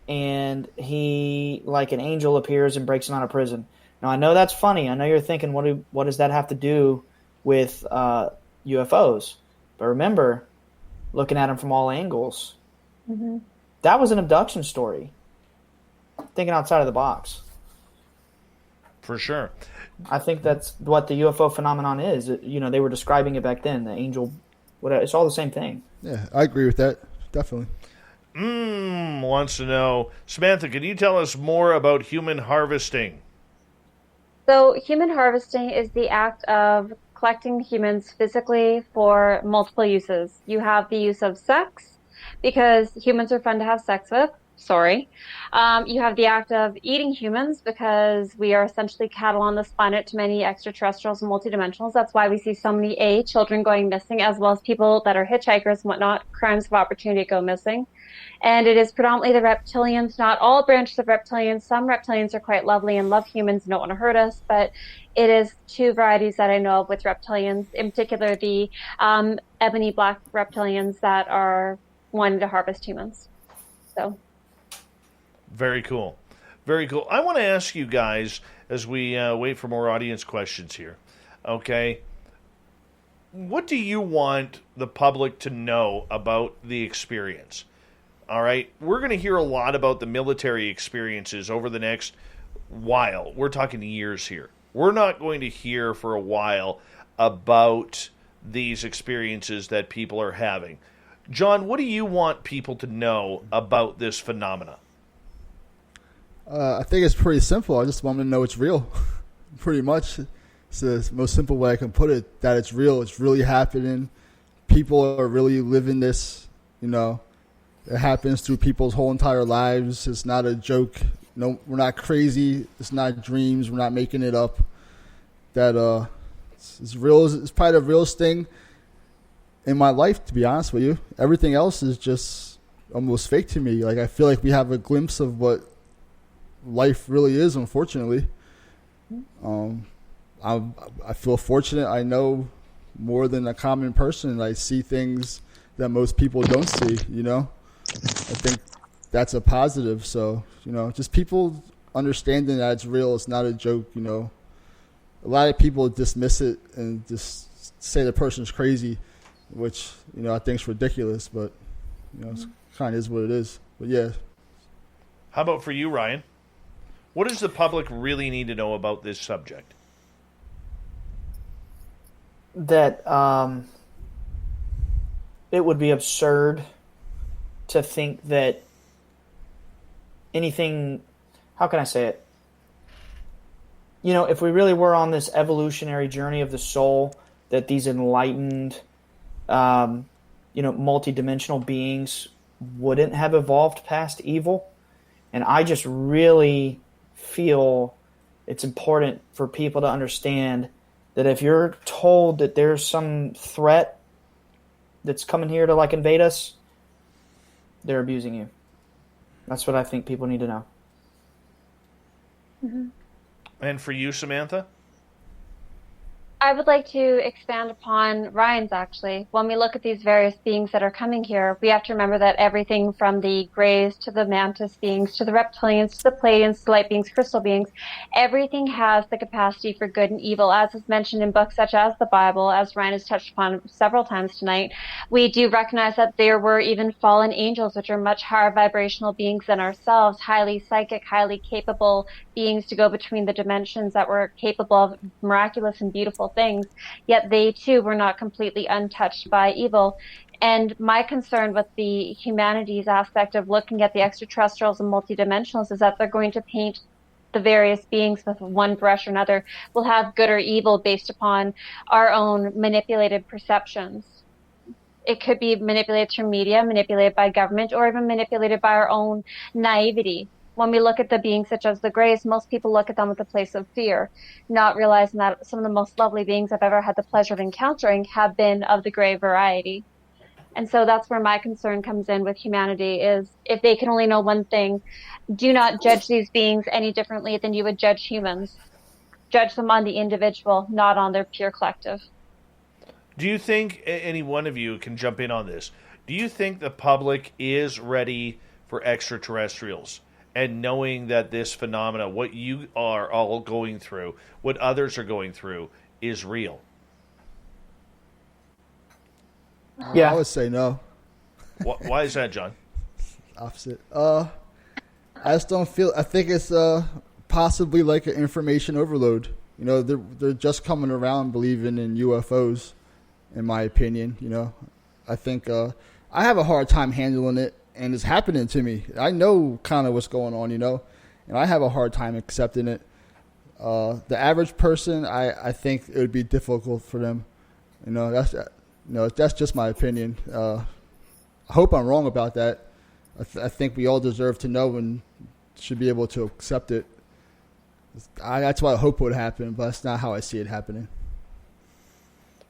And he, like an angel, appears and breaks him out of prison. Now, I know that's funny. I know you're thinking, what does that have to do with UFOs? But remember, looking at them from all angles, that was an abduction story. Thinking outside of the box. For sure. I think that's what the UFO phenomenon is. They were describing it back then. The angel, whatever. It's all the same thing. Yeah, I agree with that. Definitely. Wants to know, Samantha, can you tell us more about human harvesting? So human harvesting is the act of collecting humans physically for multiple uses. You have the use of sex, because humans are fun to have sex with. Sorry. You have the act of eating humans, because we are essentially cattle on this planet to many extraterrestrials and multidimensionals. That's why we see so many children going missing, as well as people that are hitchhikers and whatnot, crimes of opportunity go missing. And it is predominantly the reptilians, not all branches of reptilians. Some reptilians are quite lovely and love humans and don't want to hurt us, but it is two varieties that I know of with reptilians, in particular the ebony black reptilians that are wanting to harvest humans. So, very cool. Very cool. I want to ask you guys, as we wait for more audience questions here, okay, what do you want the public to know about the experience? All right, we're going to hear a lot about the military experiences over the next while. We're talking years here. We're not going to hear for a while about these experiences that people are having. John, what do you want people to know about this phenomena? I think it's pretty simple. I just want them to know it's real. Pretty much. It's the most simple way I can put it, that it's real. It's really happening. People are really living this, you know. It happens through people's whole entire lives. It's not a joke. No, we're not crazy. It's not dreams. We're not making it up. That it's real. It's probably the realest thing in my life, to be honest with you. Everything else is just almost fake to me. Like, I feel like we have a glimpse of what life really is, unfortunately. I feel fortunate. I know more than a common person. I see things that most people don't see, you know? I think that's a positive. So, you know, just people understanding that it's real. It's not a joke, you know. A lot of people dismiss it and just say the person's crazy, which, you know, I think is ridiculous, but, you know, it kind of is what it is. But, yeah. How about for you, Ryan? What does the public really need to know about this subject? That it would be absurd to think that anything, how can I say it? You know, if we really were on this evolutionary journey of the soul, that these enlightened, multidimensional beings wouldn't have evolved past evil. And I just really feel it's important for people to understand that if you're told that there's some threat that's coming here to like invade us, they're abusing you. That's what I think people need to know. Mm-hmm. And for you, Samantha? I would like to expand upon Ryan's, actually. When we look at these various beings that are coming here, we have to remember that everything from the greys to the mantis beings to the reptilians to the Pleiadians to light beings, crystal beings, everything has the capacity for good and evil, as is mentioned in books such as the Bible, as Ryan has touched upon several times tonight. We do recognize that there were even fallen angels, which are much higher vibrational beings than ourselves, highly psychic, highly capable beings to go between the dimensions that were capable of miraculous and beautiful things, yet they too were not completely untouched by evil. And my concern with the humanities aspect of looking at the extraterrestrials and multidimensionals is that they're going to paint the various beings with one brush or another. We'll have good or evil based upon our own manipulated perceptions. It could be manipulated through media, manipulated by government, or even manipulated by our own naivety. When we look at the beings such as the Greys, most people look at them with a place of fear, not realizing that some of the most lovely beings I've ever had the pleasure of encountering have been of the Grey variety. And so that's where my concern comes in with humanity, is if they can only know one thing, do not judge these beings any differently than you would judge humans. Judge them on the individual, not on their pure collective. Do you think, any one of you can jump in on this, do you think the public is ready for extraterrestrials? And knowing that this phenomena, what you are all going through, what others are going through, is real? Yeah, I would say no. Why is that, John? Opposite. I just don't feel. I think it's possibly like an information overload. You know, they're just coming around believing in UFOs, in my opinion. You know, I think I have a hard time handling it. and it's happening to me. I know kind of what's going on, and I have a hard time accepting it. The average person, I think it would be difficult for them. That's just my opinion. I hope I'm wrong about that. I think we all deserve to know and should be able to accept it. That's what I hope would happen, but that's not how I see it happening.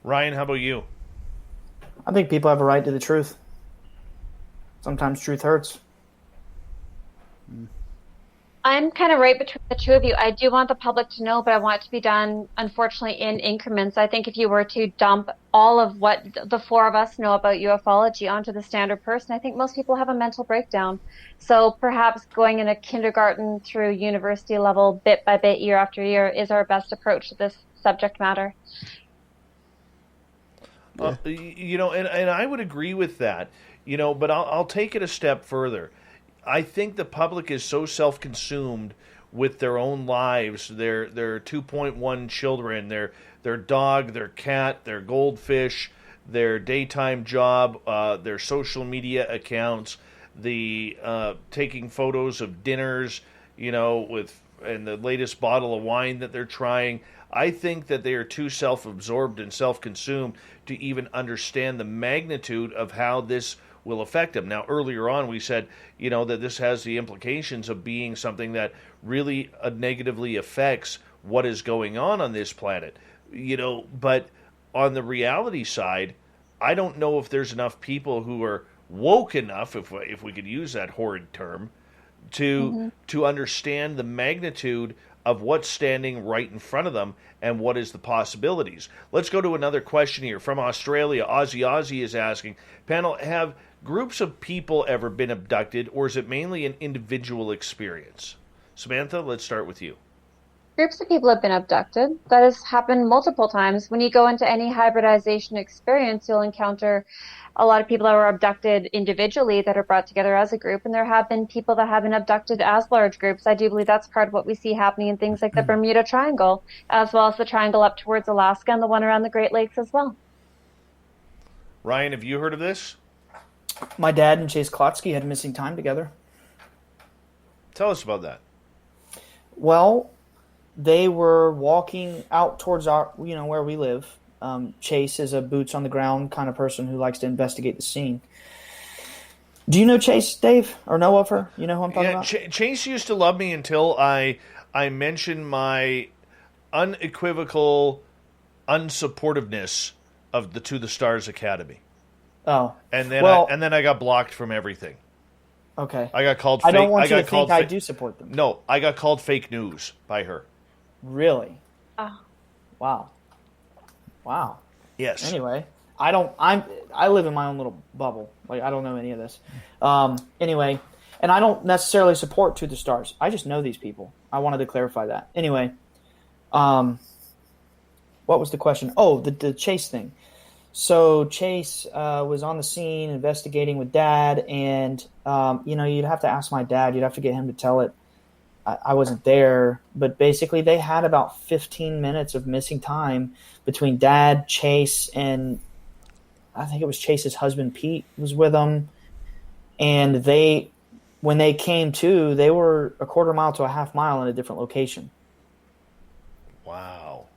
Ryan, how about you? I think people have a right to the truth. Sometimes truth hurts. I'm kind of right between the two of you. I do want the public to know, but I want it to be done, unfortunately, in increments. I think if you were to dump all of what the four of us know about ufology onto the standard person, I think most people have a mental breakdown. So perhaps going in a kindergarten through university level, bit by bit, year after year, is our best approach to this subject matter. And I would agree with that, but I'll take it a step further. I think the public is so self-consumed with their own lives, their 2.1 children, their dog, their cat, their goldfish, their daytime job, their social media accounts, the taking photos of dinners, and the latest bottle of wine that they're trying. I think that they are too self-absorbed and self-consumed to even understand the magnitude of how this will affect them. Now, earlier on, we said, that this has the implications of being something that really negatively affects what is going on this planet. But on the reality side, I don't know if there's enough people who are woke enough, if we could use that horrid term, to understand the magnitude of what's standing right in front of them and what is the possibilities. Let's go to another question here from Australia. Ozzy is asking, panel, have groups of people ever been abducted, or is it mainly an individual experience? Samantha, let's start with you. Groups of people have been abducted. That has happened multiple times. When you go into any hybridization experience, you'll encounter a lot of people that were abducted individually that are brought together as a group, and there have been people that have been abducted as large groups. I do believe that's part of what we see happening in things like the Bermuda Triangle, as well as the triangle up towards Alaska and the one around the Great Lakes as well. Ryan, have you heard of this? My dad and Chase Klotsky had missing time together. Tell us about that. Well, they were walking out towards where we live. Chase is a boots on the ground kind of person who likes to investigate the scene. Do you know Chase, Dave, or know of her? You know who I'm talking about? Chase used to love me until I mentioned my unequivocal unsupportiveness of the To the Stars Academy. Oh, and then I got blocked from everything. Okay, I got called. I don't want you to think I do support them. No, I got called fake news by her. Really? Oh. Wow. Yes. Anyway, I live in my own little bubble. Like, I don't know any of this. Anyway, and I don't necessarily support To the Stars. I just know these people. I wanted to clarify that. Anyway, what was the question? Oh, the Chase thing. So Chase was on the scene investigating with Dad, and you'd have to ask my dad. You'd have to get him to tell it. I wasn't there, but basically they had about 15 minutes of missing time between Dad, Chase, and I think it was Chase's husband Pete was with them. And when they came to, they were a quarter mile to a half mile in a different location. Wow.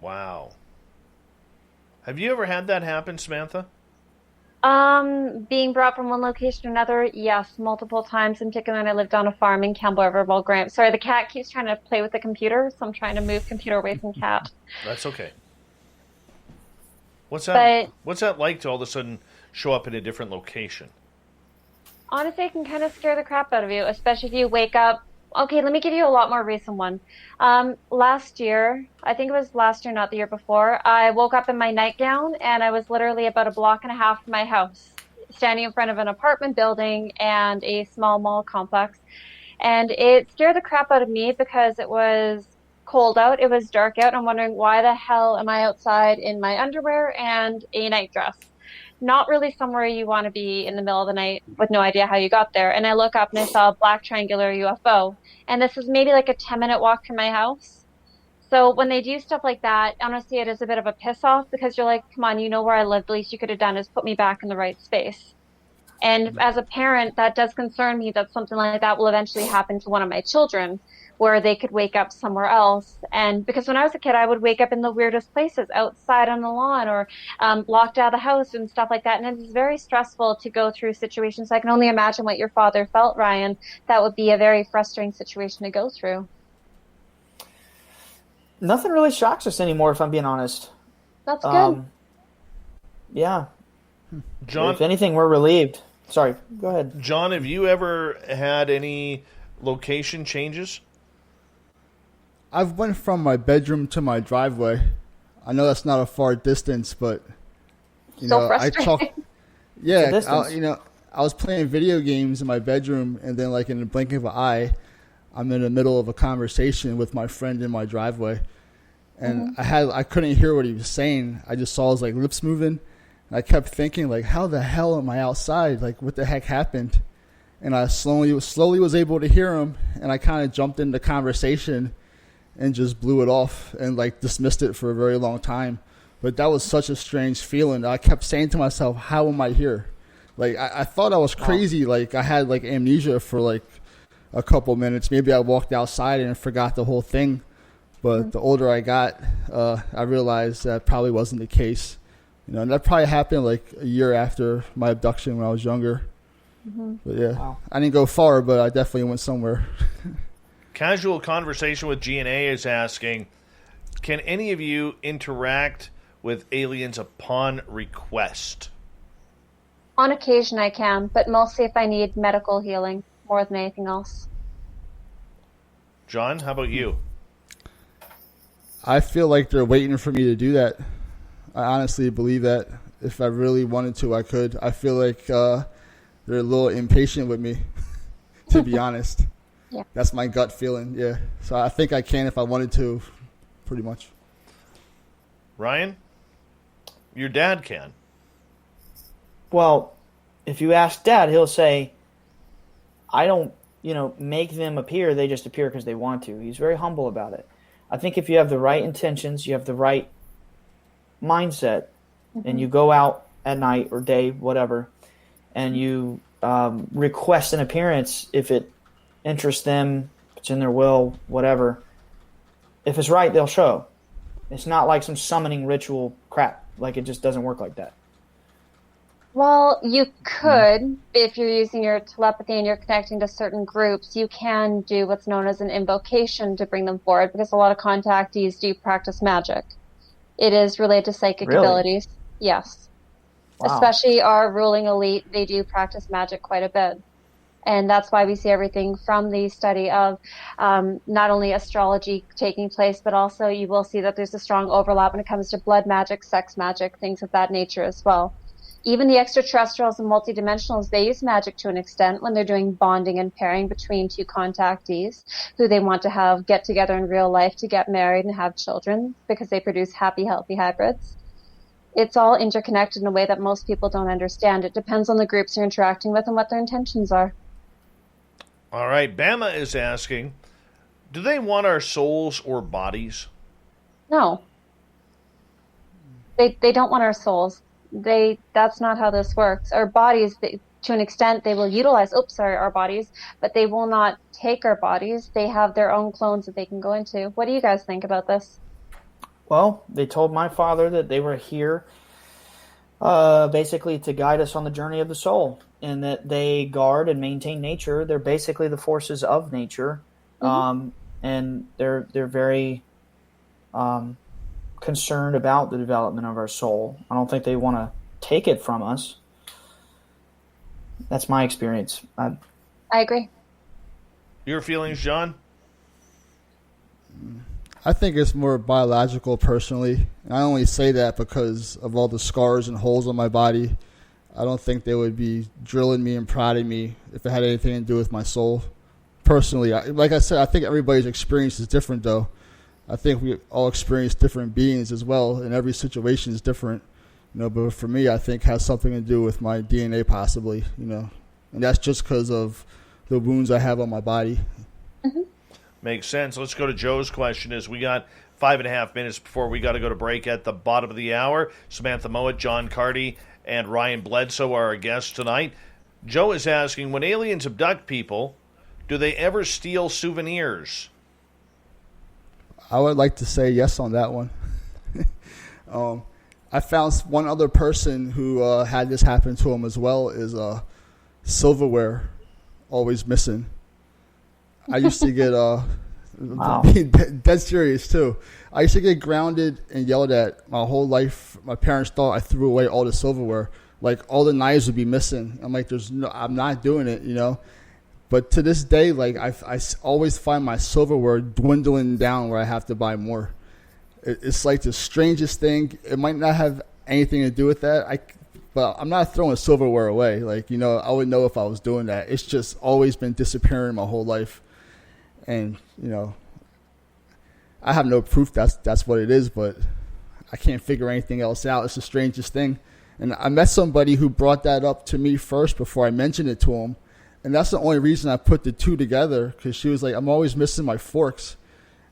Wow. Have you ever had that happen, Samantha? Being brought from one location to another, yes, multiple times. In particular, I lived on a farm in Campbell River, Graham. Sorry, the cat keeps trying to play with the computer, so I'm trying to move computer away from cat. That's okay. What's that like to all of a sudden show up in a different location? Honestly, it can kind of scare the crap out of you, especially if you wake up. Okay, let me give you a lot more recent one. Last year, I think it was last year, not the year before, I woke up in my nightgown and I was literally about a block and a half from my house, standing in front of an apartment building and a small mall complex. And it scared the crap out of me because it was cold out, it was dark out, and I'm wondering why the hell am I outside in my underwear and a nightdress? Not really somewhere you want to be in the middle of the night with no idea how you got there. And I look up and I saw a black triangular UFO. And this is maybe like a 10-minute walk from my house. So when they do stuff like that, honestly, it is a bit of a piss off because you're like, come on, you know where I live. The least you could have done is put me back in the right space. And as a parent, that does concern me that something like that will eventually happen to one of my children, where they could wake up somewhere else. And because when I was a kid, I would wake up in the weirdest places, outside on the lawn, or locked out of the house and stuff like that. And it's very stressful to go through situations. I can only imagine what your father felt, Ryan. That would be a very frustrating situation to go through. Nothing really shocks us anymore, if I'm being honest. That's good. Yeah. John, if anything, we're relieved. Sorry, go ahead. John, have you ever had any location changes? I've went from my bedroom to my driveway. I know that's not a far distance, but frustrating. I was playing video games in my bedroom, and then like in the blink of an eye, I'm in the middle of a conversation with my friend in my driveway, and I couldn't hear what he was saying. I just saw his like lips moving, and I kept thinking like, how the hell am I outside? Like, what the heck happened? And I slowly was able to hear him, and I kind of jumped into conversation and just blew it off and like dismissed it for a very long time. But that was such a strange feeling. I kept saying to myself, how am I here? Like, I thought I was crazy. Like, I had like amnesia for like a couple minutes. Maybe I walked outside and forgot the whole thing. But the older I got, I realized that probably wasn't the case. And that probably happened like a year after my abduction when I was younger. But yeah, I didn't go far, but I definitely went somewhere. Casual Conversation with G&A is asking, can any of you interact with aliens upon request? On occasion I can, but mostly if I need medical healing more than anything else. John, how about you? I feel like they're waiting for me to do that. I honestly believe that. If I really wanted to, I could. I feel like they're a little impatient with me, to be honest. Yeah. That's my gut feeling, yeah. So I think I can if I wanted to, pretty much. Ryan? Your dad can. Well, if you ask Dad, he'll say, I don't, make them appear. They just appear because they want to. He's very humble about it. I think if you have the right intentions, you have the right mindset, and you go out at night or day, whatever, and you request an appearance if it interests them, if it's in their will, whatever. If it's right, they'll show. It's not like some summoning ritual crap. Like, it just doesn't work like that. Well, you could, if you're using your telepathy and you're connecting to certain groups, you can do what's known as an invocation to bring them forward, because a lot of contactees do practice magic. It is related to psychic abilities. Yes. Wow. Especially our ruling elite, they do practice magic quite a bit. And that's why we see everything from the study of not only astrology taking place, but also you will see that there's a strong overlap when it comes to blood magic, sex magic, things of that nature as well. Even the extraterrestrials and multidimensionals, they use magic to an extent when they're doing bonding and pairing between two contactees who they want to have get together in real life to get married and have children because they produce happy, healthy hybrids. It's all interconnected in a way that most people don't understand. It depends on the groups you're interacting with and what their intentions are. All right, Bama is asking, do they want our souls or bodies? No. They don't want our souls. That's not how this works. Our bodies, to an extent, they will utilize, our bodies, but they will not take our bodies. They have their own clones that they can go into. What do you guys think about this? Well, they told my father that they were here basically to guide us on the journey of the soul, and that they guard and maintain nature. They're basically the forces of nature, and they're very concerned about the development of our soul. I don't think they want to take it from us. That's my experience. I agree. Your feelings, John? I think it's more biological, personally. I only say that because of all the scars and holes on my body. I don't think they would be drilling me and prodding me if it had anything to do with my soul. Personally, like I said, I think everybody's experience is different, though. I think we all experience different beings as well, and every situation is different. But for me, I think it has something to do with my DNA, possibly. And that's just because of the wounds I have on my body. Makes sense. Let's go to Joe's question. As we got 5.5 minutes before we got to go to break at the bottom of the hour. Samantha Mowat, John Carty, and Ryan Bledsoe are our guests tonight. Joe is asking, when aliens abduct people, do they ever steal souvenirs? I would like to say yes on that one. I found one other person who had this happen to him as well, is silverware always missing. I used to get, Wow. being dead serious too, I used to get grounded and yelled at my whole life. My parents thought I threw away all the silverware. Like, all the knives would be missing. I'm like, I'm not doing it, you know? But to this day, like, I always find my silverware dwindling down where I have to buy more. It's like the strangest thing. It might not have anything to do with that. But I'm not throwing silverware away. Like, you know, I would know if I was doing that. It's just always been disappearing my whole life. And, you know, I have no proof that's what it is, but I can't figure anything else out. It's the strangest thing. And I met somebody who brought that up to me first before I mentioned it to him. And that's the only reason I put the two together, because she was like, I'm always missing my forks.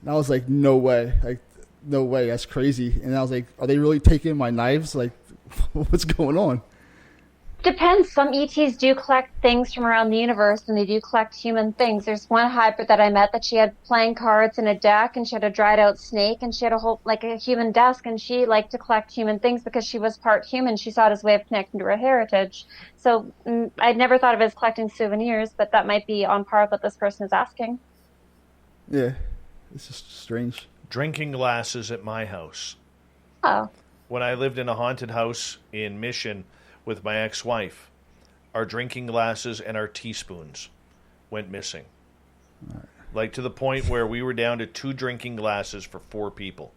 And I was like, no way. Like, no way. That's crazy. And I was like, are they really taking my knives? Like, what's going on? Depends. Some ETs do collect things from around the universe, and they do collect human things. There's one hybrid that I met that she had playing cards and a deck, and she had a dried out snake, and she had a human desk, and she liked to collect human things because she was part human. She saw it as a way of connecting to her heritage. So I'd never thought of it as collecting souvenirs, but that might be on par with what this person is asking. Yeah, it's just strange. Drinking glasses at my house. Oh. When I lived in a haunted house in Mission with my ex-wife, our drinking glasses and our teaspoons went missing. Right. Like, to the point where we were down to 2 drinking glasses for 4 people.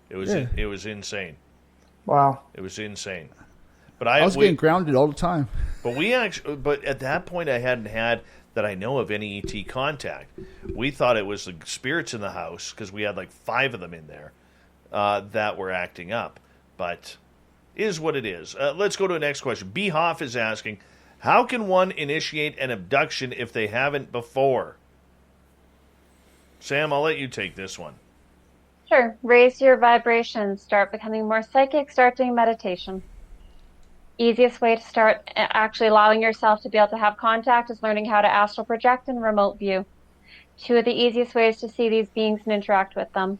It was insane. Wow. It was insane. But I was getting grounded all the time. But at that point, I hadn't had that I know of any ET contact. We thought it was the spirits in the house, because we had like 5 of them in there that were acting up. But is what it is. Let's go to the next question. B. Hoff is asking, how can one initiate an abduction if they haven't before? Sam, I'll let you take this one. Sure. Raise your vibrations. Start becoming more psychic. Start doing meditation. Easiest way to start actually allowing yourself to be able to have contact is learning how to astral project and remote view. 2 of the easiest ways to see these beings and interact with them.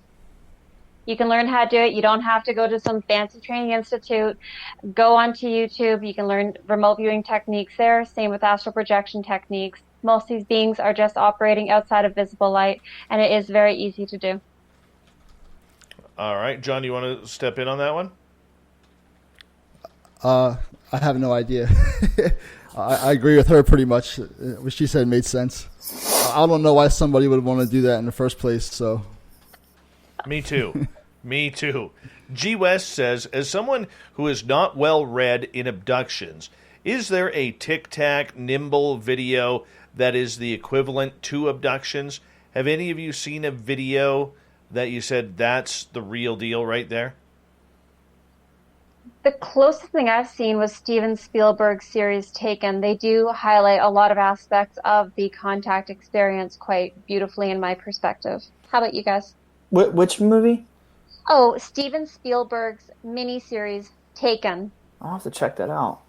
You can learn how to do it. You don't have to go to some fancy training institute. Go onto YouTube. You can learn remote viewing techniques there. Same with astral projection techniques. Most of these beings are just operating outside of visible light, and it is very easy to do. All right. John, do you want to step in on that one? I have no idea. I agree with her pretty much. What she said made sense. I don't know why somebody would want to do that in the first place, so... Me too. Me too. G. West says, as someone who is not well read in abductions, is there a Tic Tac nimble video that is the equivalent to abductions? Have any of you seen a video that you said that's the real deal right there? The closest thing I've seen was Steven Spielberg's series Taken. They do highlight a lot of aspects of the contact experience quite beautifully in my perspective. How about you guys? Which movie? Oh, Steven Spielberg's miniseries Taken. I'll have to check that out.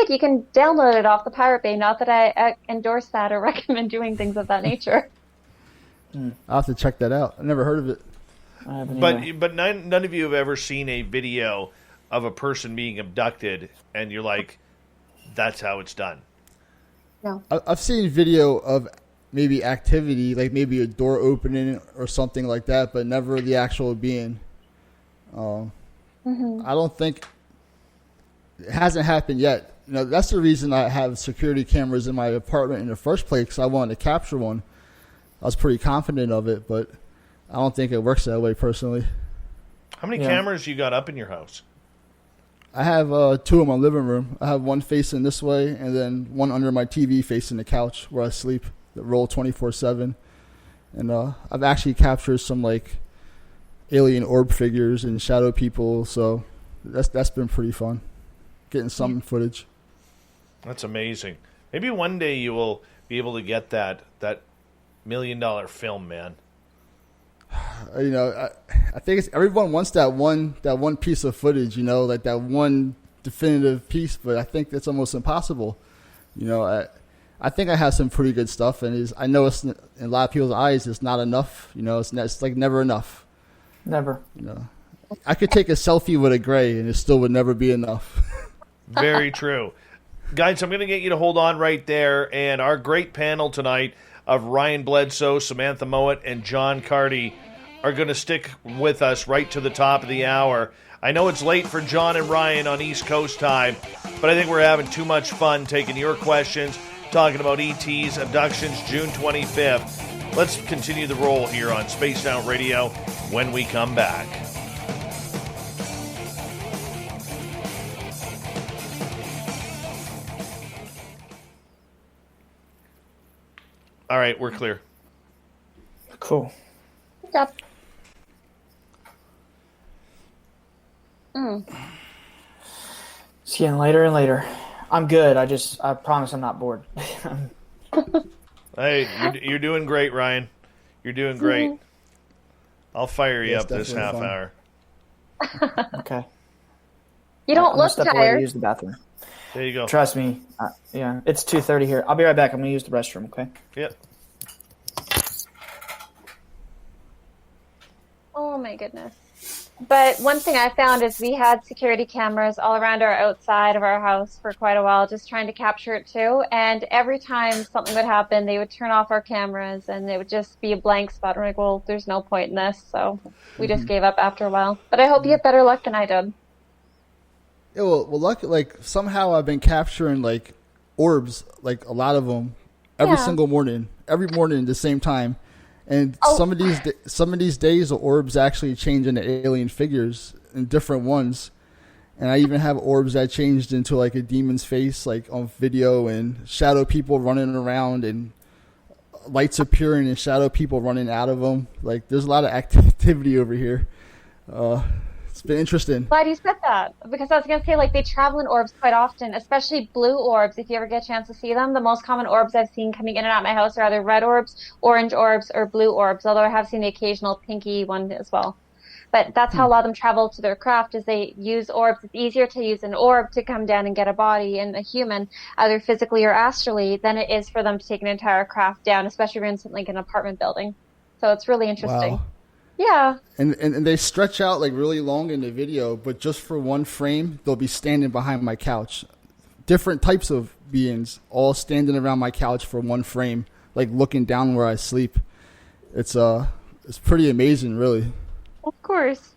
You can download it off the Pirate Bay. Not that I endorse that or recommend doing things of that nature. I'll have to check that out. I never heard of it. I haven't But none of you have ever seen a video of a person being abducted, and you're like, that's how it's done. No. I've seen video of maybe activity, like maybe a door opening or something like that, but never the actual being. I don't think it hasn't happened yet. You know, that's the reason I have security cameras in my apartment in the first place, because I wanted to capture one. I was pretty confident of it, but I don't think it works that way personally. How many cameras you got up in your house? I have 2 in my living room. I have one facing this way, and then one under my TV facing the couch where I sleep that roll 24/7. And I've actually captured some like alien orb figures and shadow people, so that's been pretty fun. Getting some footage. That's amazing. Maybe one day you will be able to get that $1 million film, man. You know, I think everyone wants that one piece of footage, you know, like that one definitive piece, but I think that's almost impossible. You know, I think I have some pretty good stuff, and I know it's in a lot of people's eyes, it's not enough. You know, it's like never enough. Never. You know, I could take a selfie with a gray, and it still would never be enough. Very true. Guys, I'm going to get you to hold on right there, and our great panel tonight of Ryan Bledsoe, Samantha Mowat, and John Carty are going to stick with us right to the top of the hour. I know it's late for John and Ryan on East Coast time, but I think we're having too much fun taking your questions, talking about ETs, abductions, June 25th. Let's continue the roll here on Spaced Out Radio when we come back. All right, we're clear. Cool. Yep. It's getting later and later. I'm good. I promise I'm not bored. Hey, you're doing great, Ryan. You're doing great. I'll fire you Yes, up this half definitely hour. Okay. You don't I'm gonna look step away to tired. use the bathroom. There you go. Trust me. Yeah, it's 2:30 here. I'll be right back. I'm gonna use the restroom. Okay. Yep. Oh my goodness. But one thing I found is we had security cameras all around our outside of our house for quite a while, just trying to capture it too. And every time something would happen, they would turn off our cameras and it would just be a blank spot. We're like, well, there's no point in this. So we just gave up after a while. But I hope you have better luck than I did. Yeah, well, lucky, like somehow I've been capturing like orbs, like a lot of them, every single morning, every morning at the same time. And some of these days, the orbs actually change into alien figures and different ones. And I even have orbs that changed into like a demon's face, like on video, and shadow people running around and lights appearing and shadow people running out of them. Like there's a lot of activity over here. It's been interesting. Glad you said that, because I was going to say, like, they travel in orbs quite often, especially blue orbs. If you ever get a chance to see them, the most common orbs I've seen coming in and out of my house are either red orbs, orange orbs, or blue orbs, although I have seen the occasional pinky one as well. But that's how a lot of them travel to their craft, is they use orbs. It's easier to use an orb to come down and get a body and a human, either physically or astrally, than it is for them to take an entire craft down, especially if you're in something like an apartment building. So it's really interesting. Wow. Yeah. And they stretch out like really long in the video, but just for one frame, they'll be standing behind my couch. Different types of beings all standing around my couch for one frame, like looking down where I sleep. It's pretty amazing, really. Of course.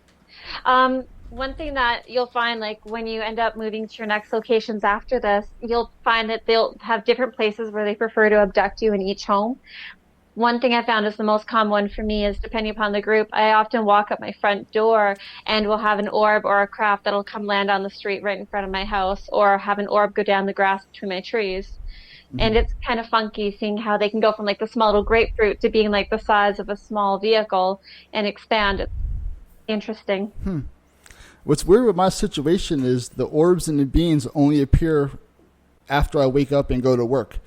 One thing that you'll find, like when you end up moving to your next locations after this, you'll find that they'll have different places where they prefer to abduct you in each home. One thing I found is the most common one for me is, depending upon the group, I often walk up my front door and we'll have an orb or a craft that'll come land on the street right in front of my house, or have an orb go down the grass between my trees. Mm-hmm. And it's kind of funky seeing how they can go from like the small little grapefruit to being like the size of a small vehicle and expand. It's interesting. What's weird with my situation is the orbs and the beings only appear after I wake up and go to work.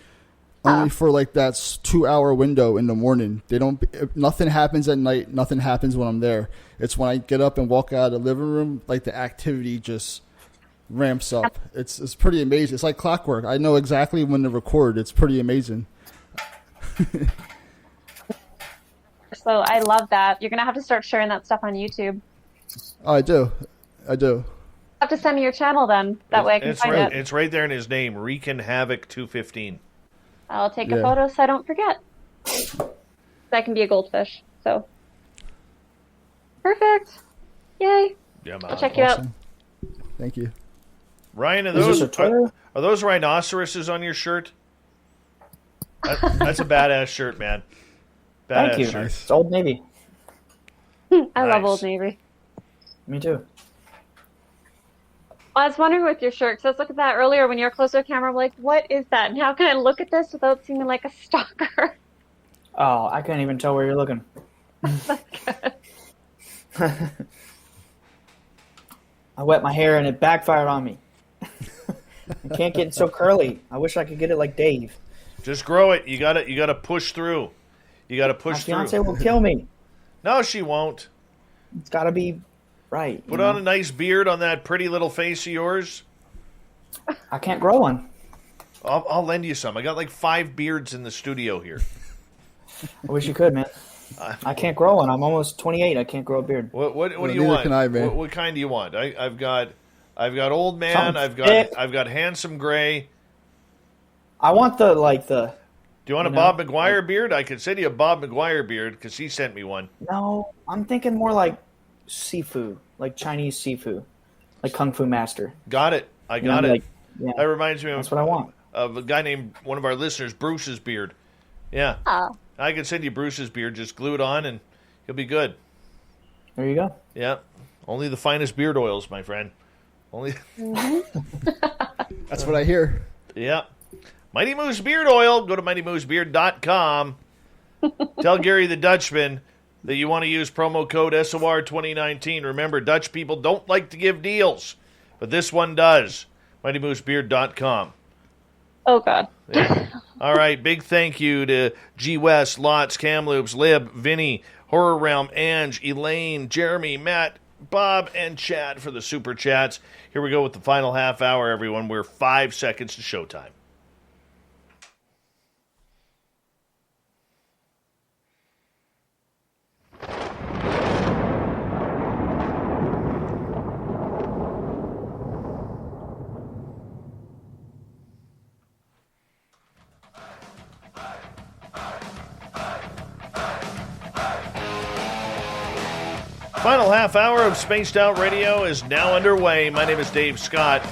Only for like that 2-hour window in the morning. They don't. Nothing happens at night. Nothing happens when I'm there. It's when I get up and walk out of the living room, like the activity just ramps up. It's pretty amazing. It's like clockwork. I know exactly when to record. It's pretty amazing. So I love that. You're gonna have to start sharing that stuff on YouTube. Oh, I do. You have to send me your channel then. That way I can find it. It's right there in his name, Wreakin' Havoc 215. I'll take a photo so I don't forget. That can be a goldfish. So perfect. Yay. Yeah, man. I'll check you out. Thank you. Ryan, are those rhinoceroses on your shirt? That's a badass shirt, man. Badass Thank you. shirt. It's Old Navy. I love Old Navy. Me too. I was wondering with your shirt, because I was looking at that earlier when you were close to the camera. I'm like, what is that? And how can I look at this without seeming like a stalker? Oh, I can't even tell where you're looking. That's good. I wet my hair and it backfired on me. I can't get it so curly. I wish I could get it like Dave. Just grow it. You gotta push through. You gotta push through. My fiance will kill me. No, she won't. It's gotta be right. Put on a nice beard on that pretty little face of yours. I can't grow one. I'll lend you some. I got like 5 beards in the studio here. I wish you could, man. I can't grow one. I'm almost 28. I can't grow a beard. What do you neither want? can I, man. What kind do you want? I've got old man. Something I've got handsome gray. I want the Do you want a Bob McGuire beard? I could send you a Bob McGuire beard because he sent me one. No, I'm thinking more like seafood, like Chinese seafood, like Kung Fu Master. Got it. I got it. Like, yeah, That reminds me that's what I want. of a guy named one of our listeners, Bruce's beard. Yeah. Oh. I can send you Bruce's beard. Just glue it on and he'll be good. There you go. Yeah. Only the finest beard oils, my friend. Only. That's what I hear. Yeah. Mighty Moose Beard Oil. Go to mightymoosebeard.com. Tell Gary the Dutchman that you want to use promo code SOR2019. Remember, Dutch people don't like to give deals, but this one does. mightymoosebeard.com. Oh, God. Yeah. All right, big thank you to G West, Lots, Kamloops, Lib, Vinny, Horror Realm, Ange, Elaine, Jeremy, Matt, Bob, and Chad for the super chats. Here we go with the final half hour, everyone. We're 5 seconds to showtime. Final half hour of Spaced Out Radio is now underway. My name is Dave Scott.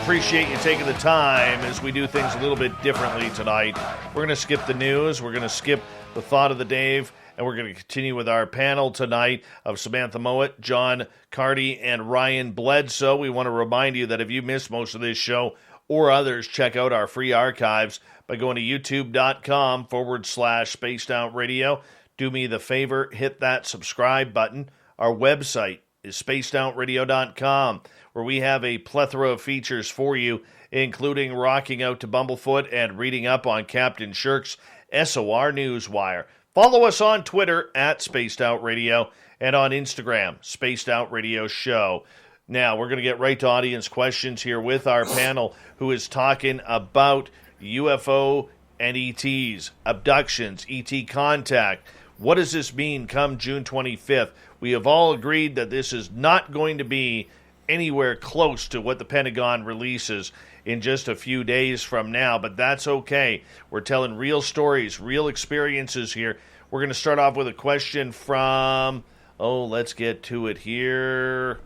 Appreciate you taking the time as we do things a little bit differently tonight. We're going to skip the news. We're going to skip the thought of the Dave. And we're going to continue with our panel tonight of Samantha Mowat, John Carty, and Ryan Bledsoe. We want to remind you that if you missed most of this show or others, check out our free archives by going to youtube.com/Spaced Out Radio. Do me the favor, hit that subscribe button. Our website is spacedoutradio.com, where we have a plethora of features for you, including rocking out to Bumblefoot and reading up on Captain Shirk's SOR Newswire. Follow us on Twitter at Spaced Out Radio and on Instagram, Spaced Out Radio Show. Now, we're going to get right to audience questions here with our panel who is talking about UFO and ETs, abductions, ET contact. What does this mean come June 25th? We have all agreed that this is not going to be anywhere close to what the Pentagon releases in just a few days from now, but that's okay. We're telling real stories, real experiences here. We're going to start off with a question from, let's get to it here.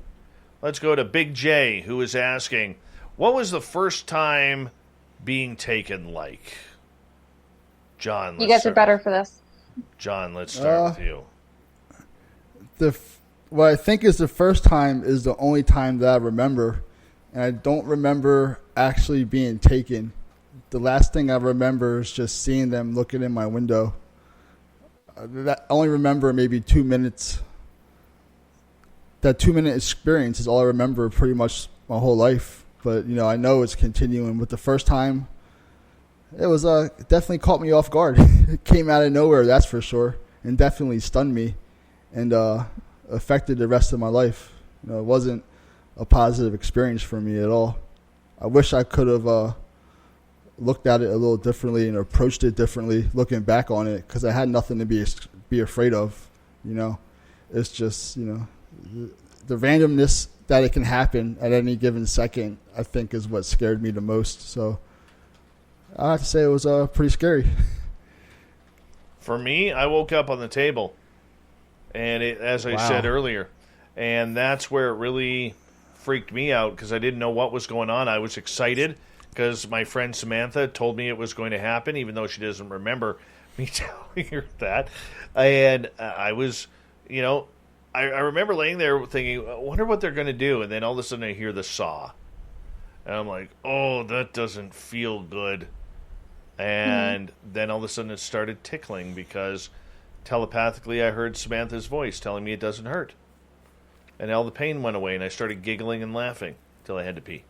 Let's go to Big J, who is asking, what was the first time being taken like? John, You guys are better for this. John, let's start with you. What I think is the first time is the only time that I remember, and I don't remember actually being taken. The last thing I remember is just seeing them looking in my window. I only remember maybe 2 minutes. That 2-minute experience is all I remember pretty much my whole life. But, I know it's continuing. With the first time, it was it definitely caught me off guard. It came out of nowhere, that's for sure, and definitely stunned me and affected the rest of my life. It wasn't a positive experience for me at all. I wish I could have looked at it a little differently and approached it differently looking back on it, because I had nothing to be afraid of. It's just, the randomness that it can happen at any given second, I think, is what scared me the most. So I have to say it was pretty scary. For me, I woke up on the table, and as I said earlier, and that's where it really freaked me out, because I didn't know what was going on. I was excited because my friend Samantha told me it was going to happen, even though she doesn't remember me telling her that. And I was, I remember laying there thinking, I wonder what they're going to do. And then all of a sudden I hear the saw. And I'm like, oh, that doesn't feel good. And then all of a sudden it started tickling, because telepathically I heard Samantha's voice telling me it doesn't hurt. And all the pain went away, and I started giggling and laughing until I had to pee.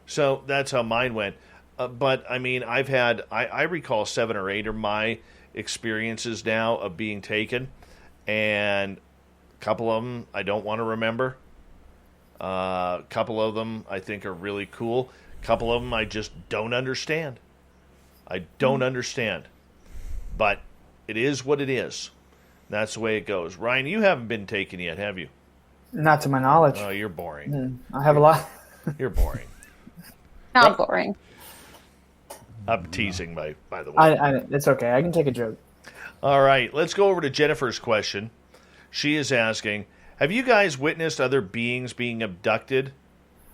So that's how mine went. But, I mean, I recall 7 or 8 of my experiences now of being taken. And a couple of them I don't want to remember. A couple of them I think are really cool. A couple of them I just don't understand. I don't understand. But it is what it is. That's the way it goes. Ryan, you haven't been taken yet, have you? Not to my knowledge. Oh, you're boring. I have a lot. You're boring. Not boring. I'm teasing, by the way. It's okay. I can take a joke. All right, let's go over to Jennifer's question. She is asking, have you guys witnessed other beings being abducted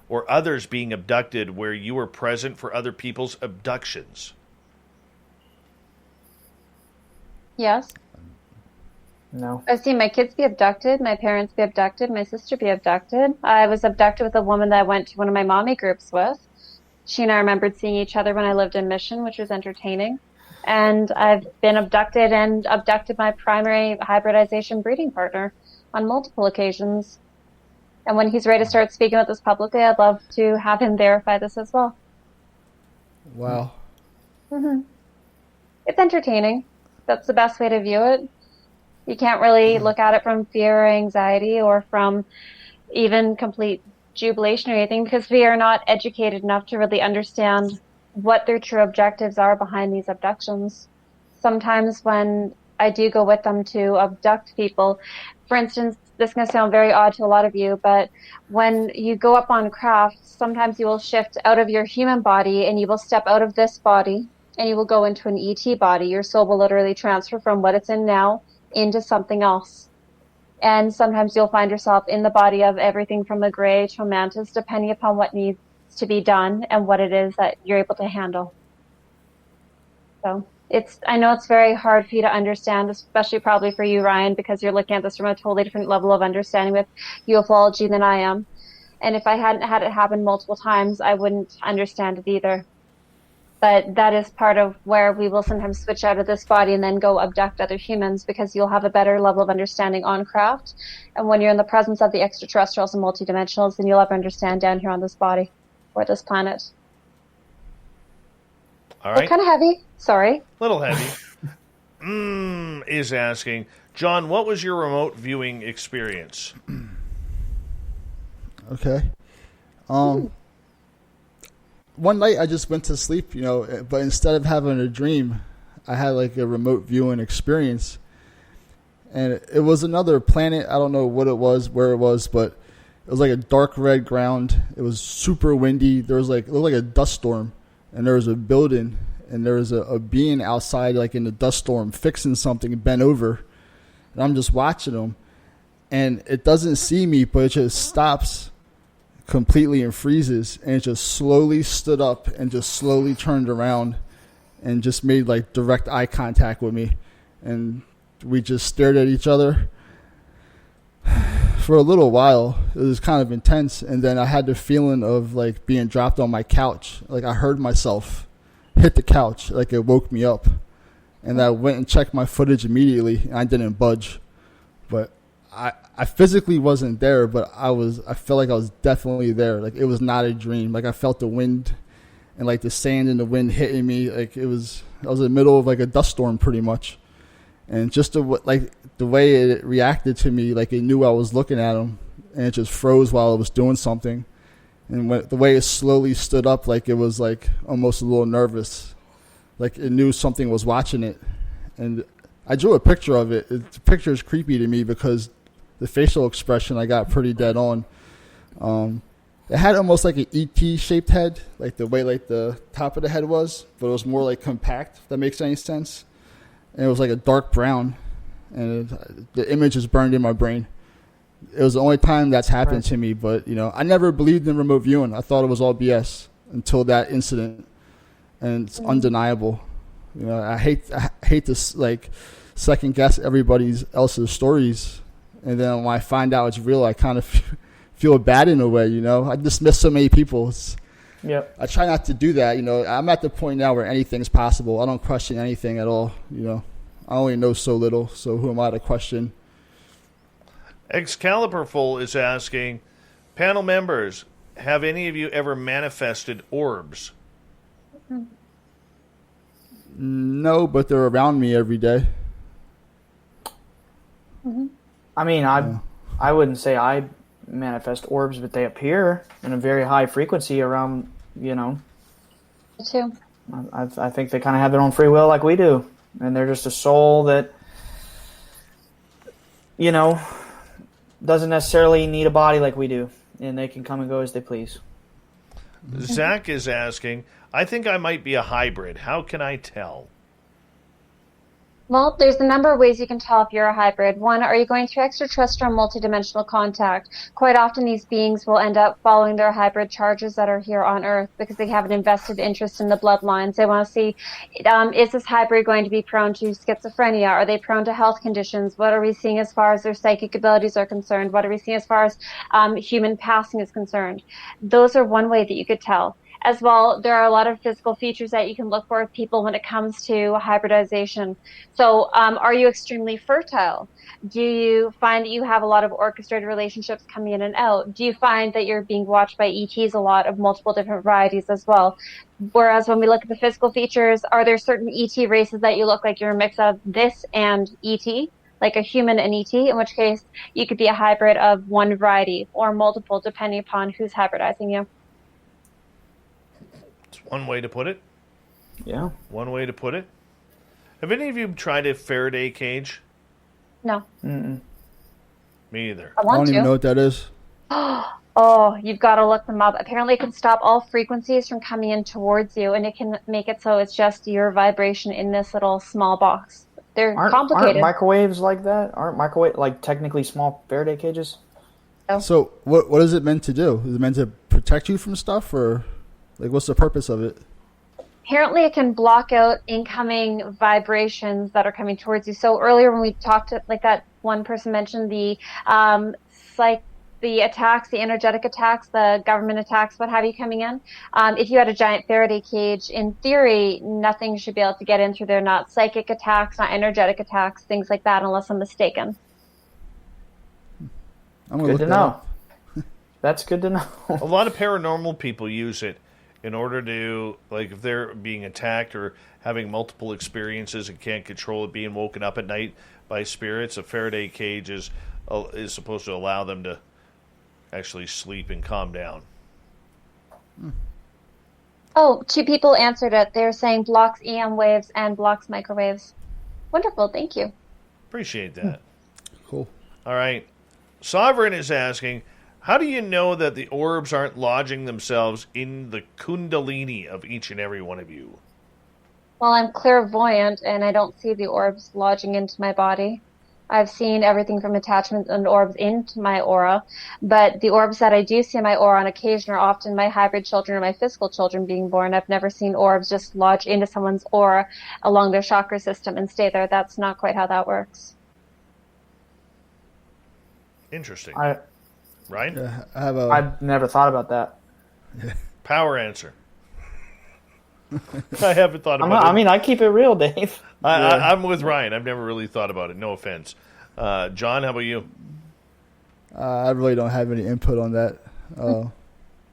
or others being abducted where you were present for other people's abductions? Yes. No. I've seen my kids be abducted, my parents be abducted, my sister be abducted. I was abducted with a woman that I went to one of my mommy groups with. She and I remembered seeing each other when I lived in Mission, which was entertaining. And I've been abducted and abducted my primary hybridization breeding partner on multiple occasions. And when he's ready to start speaking about this publicly, I'd love to have him verify this as well. Wow. Mm-hmm. It's entertaining. That's the best way to view it. You can't really look at it from fear or anxiety or from even complete jubilation or anything, because we are not educated enough to really understand what their true objectives are behind these abductions. Sometimes when I do go with them to abduct people, for instance, this is going to sound very odd to a lot of you, but when you go up on craft, sometimes you will shift out of your human body and you will step out of this body and you will go into an ET body. Your soul will literally transfer from what it's in now into something else. And sometimes you'll find yourself in the body of everything from a gray to a mantis, depending upon what needs to be done and what it is that you're able to handle. So I know it's very hard for you to understand, especially probably for you, Ryan, because you're looking at this from a totally different level of understanding with ufology than I am. And if I hadn't had it happen multiple times, I wouldn't understand it either. But that is part of where we will sometimes switch out of this body and then go abduct other humans, because you'll have a better level of understanding on craft. And when you're in the presence of the extraterrestrials and multidimensionals, then you'll ever understand down here on this body or this planet. All right. Kind of heavy. Sorry. Little heavy. Is asking, John, what was your remote viewing experience? Okay. One night I just went to sleep, but instead of having a dream, I had like a remote viewing experience. And it was another planet. I don't know what it was, where it was, but it was like a dark red ground. It was super windy. There was it looked like a dust storm, and there was a building, and there was a being outside, like in the dust storm, fixing something, bent over. And I'm just watching him, and it doesn't see me, but it just stops completely and freezes, and it just slowly stood up and just slowly turned around and just made like direct eye contact with me, and we just stared at each other for a little while. It was kind of intense, and then I had the feeling of like being dropped on my couch. Like I heard myself hit the couch, like it woke me up, and I went and checked my footage immediately, and I didn't budge. But I physically wasn't there, but I felt like I was definitely there. Like it was not a dream. Like I felt the wind and like the sand and the wind hitting me. Like I was in the middle of like a dust storm pretty much. And just the way it reacted to me, like it knew I was looking at him, and it just froze while it was doing something. And the way it slowly stood up, like it was like almost a little nervous. Like it knew something was watching it. And I drew a picture of it. The picture is creepy to me because the facial expression I got pretty dead on. It had almost like an ET shaped head, like the way like the top of the head was, but it was more like compact, if that makes any sense. And it was like a dark brown, and the image is burned in my brain. It was the only time that's happened to me, but I never believed in remote viewing. I thought it was all BS until that incident, and it's undeniable. I hate to like second guess everybody else's stories. And then when I find out it's real, I kind of feel bad in a way, I dismiss so many people. Yep. I try not to do that, I'm at the point now where anything's possible. I don't question anything at all, I only know so little, so who am I to question? Excaliburful is asking, panel members, have any of you ever manifested orbs? No, but they're around me every day. Mm-hmm. I mean, I wouldn't say I manifest orbs, but they appear in a very high frequency around, Me too. I think they kind of have their own free will like we do. And they're just a soul that, you know, doesn't necessarily need a body like we do. And they can come and go as they please. Zach is asking, I think I might be a hybrid. How can I tell? Well, there's a number of ways you can tell if you're a hybrid. One, are you going through extraterrestrial multidimensional contact? Quite often these beings will end up following their hybrid charges that are here on Earth because they have an invested interest in the bloodlines. They want to see, is this hybrid going to be prone to schizophrenia? Are they prone to health conditions? What are we seeing as far as their psychic abilities are concerned? What are we seeing as far as human passing is concerned? Those are one way that you could tell. As well, there are a lot of physical features that you can look for with people when it comes to hybridization. So, are you extremely fertile? Do you find that you have a lot of orchestrated relationships coming in and out? Do you find that you're being watched by ETs a lot of multiple different varieties as well? Whereas when we look at the physical features, are there certain ET races that you look like you're a mix of this and ET? Like a human and ET, in which case you could be a hybrid of one variety or multiple, depending upon who's hybridizing you. One way to put it. Yeah. One way to put it. Have any of you tried a Faraday cage? No. Mm-mm. Me either. I I want don't to. even know what that is. Oh, you've got to look them up. Apparently it can stop all frequencies from coming in towards you, and it can make it so it's just your vibration in this little small box. They're complicated. Aren't microwaves like that? Aren't microwave like technically small Faraday cages? So what is it meant to do? Is it meant to protect you from stuff, or like what's the purpose of it? Apparently it can block out incoming vibrations that are coming towards you. So earlier when we talked, like that one person mentioned the the attacks, the energetic attacks, the government attacks, what have you coming in. If you had a giant Faraday cage, in theory, nothing should be able to get in through there, not psychic attacks, not energetic attacks, things like that, unless I'm mistaken. I'm gonna Good look to that know. up. That's good to know. A lot of paranormal people use it in order to, like, if they're being attacked or having multiple experiences and can't control it, being woken up at night by spirits, a Faraday cage is supposed to allow them to actually sleep and calm down. Oh, 2 people answered it. They're saying blocks EM waves and blocks microwaves. Wonderful, thank you. Appreciate that. Cool. All right. Sovereign is asking, how do you know that the orbs aren't lodging themselves in the kundalini of each and every one of you? Well, I'm clairvoyant, and I don't see the orbs lodging into my body. I've seen everything from attachments and orbs into my aura, but the orbs that I do see in my aura on occasion are often my hybrid children or my physical children being born. I've never seen orbs just lodge into someone's aura along their chakra system and stay there. That's not quite how that works. Interesting. Ryan? Yeah, I've never thought about that. Power answer. I haven't thought about it. I mean, I keep it real, Dave. I'm with Ryan. I've never really thought about it. No offense. John, how about you? I really don't have any input on that.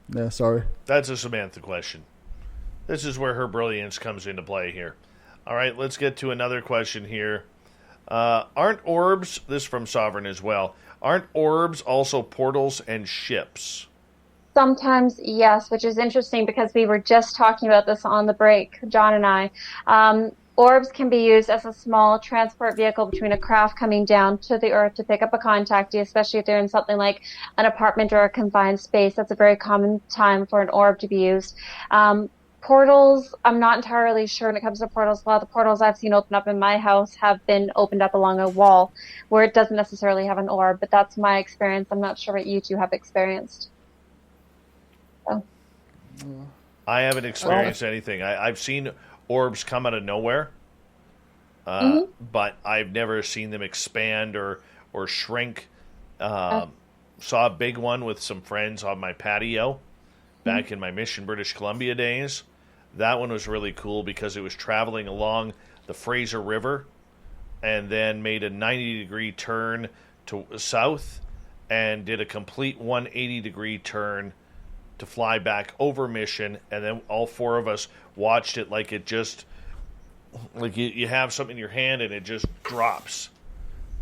Yeah, sorry. That's a Samantha question. This is where her brilliance comes into play here. All right, let's get to another question here. Aren't orbs, this from Sovereign as well, aren't orbs also portals and ships? Sometimes, yes, which is interesting because we were just talking about this on the break, John and I. Orbs can be used as a small transport vehicle between a craft coming down to the Earth to pick up a contactee, especially if they're in something like an apartment or a confined space. That's a very common time for an orb to be used. Portals, I'm not entirely sure when it comes to portals. A lot of the portals I've seen open up in my house have been opened up along a wall where it doesn't necessarily have an orb, but that's my experience. I'm not sure what you two have experienced. So. I haven't experienced anything. I've seen orbs come out of nowhere, but I've never seen them expand or shrink. Saw a big one with some friends on my patio back in my Mission, British Columbia days. That one was really cool because it was traveling along the Fraser River and then made a 90-degree turn to south and did a complete 180-degree turn to fly back over Mission, and then all 4 of us watched it like it just, like you have something in your hand and it just drops.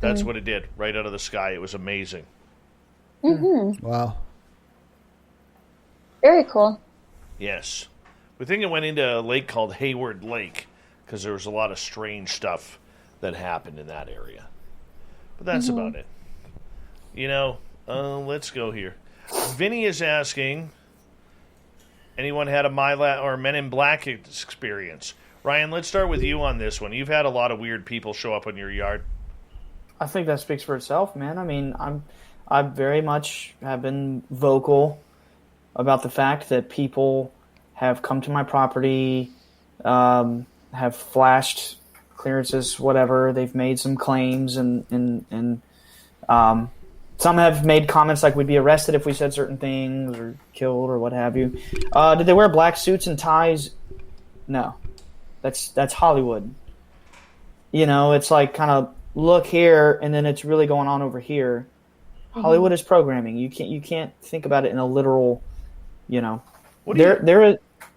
That's what it did, right out of the sky. It was amazing. Wow. Very cool. Yes. We think it went into a lake called Hayward Lake because there was a lot of strange stuff that happened in that area. But that's about it. Let's go here. Vinny is asking, anyone had a Myla or Men in Black experience? Ryan, let's start with you on this one. You've had a lot of weird people show up in your yard. I think that speaks for itself, man. I mean, I very much have been vocal about the fact that people have come to my property, have flashed clearances, whatever. They've made some claims, and some have made comments like we'd be arrested if we said certain things or killed or what have you. Did they wear black suits and ties? No. That's Hollywood. It's like kind of look here, and then it's really going on over here. Hollywood is programming. You can't think about it in a literal,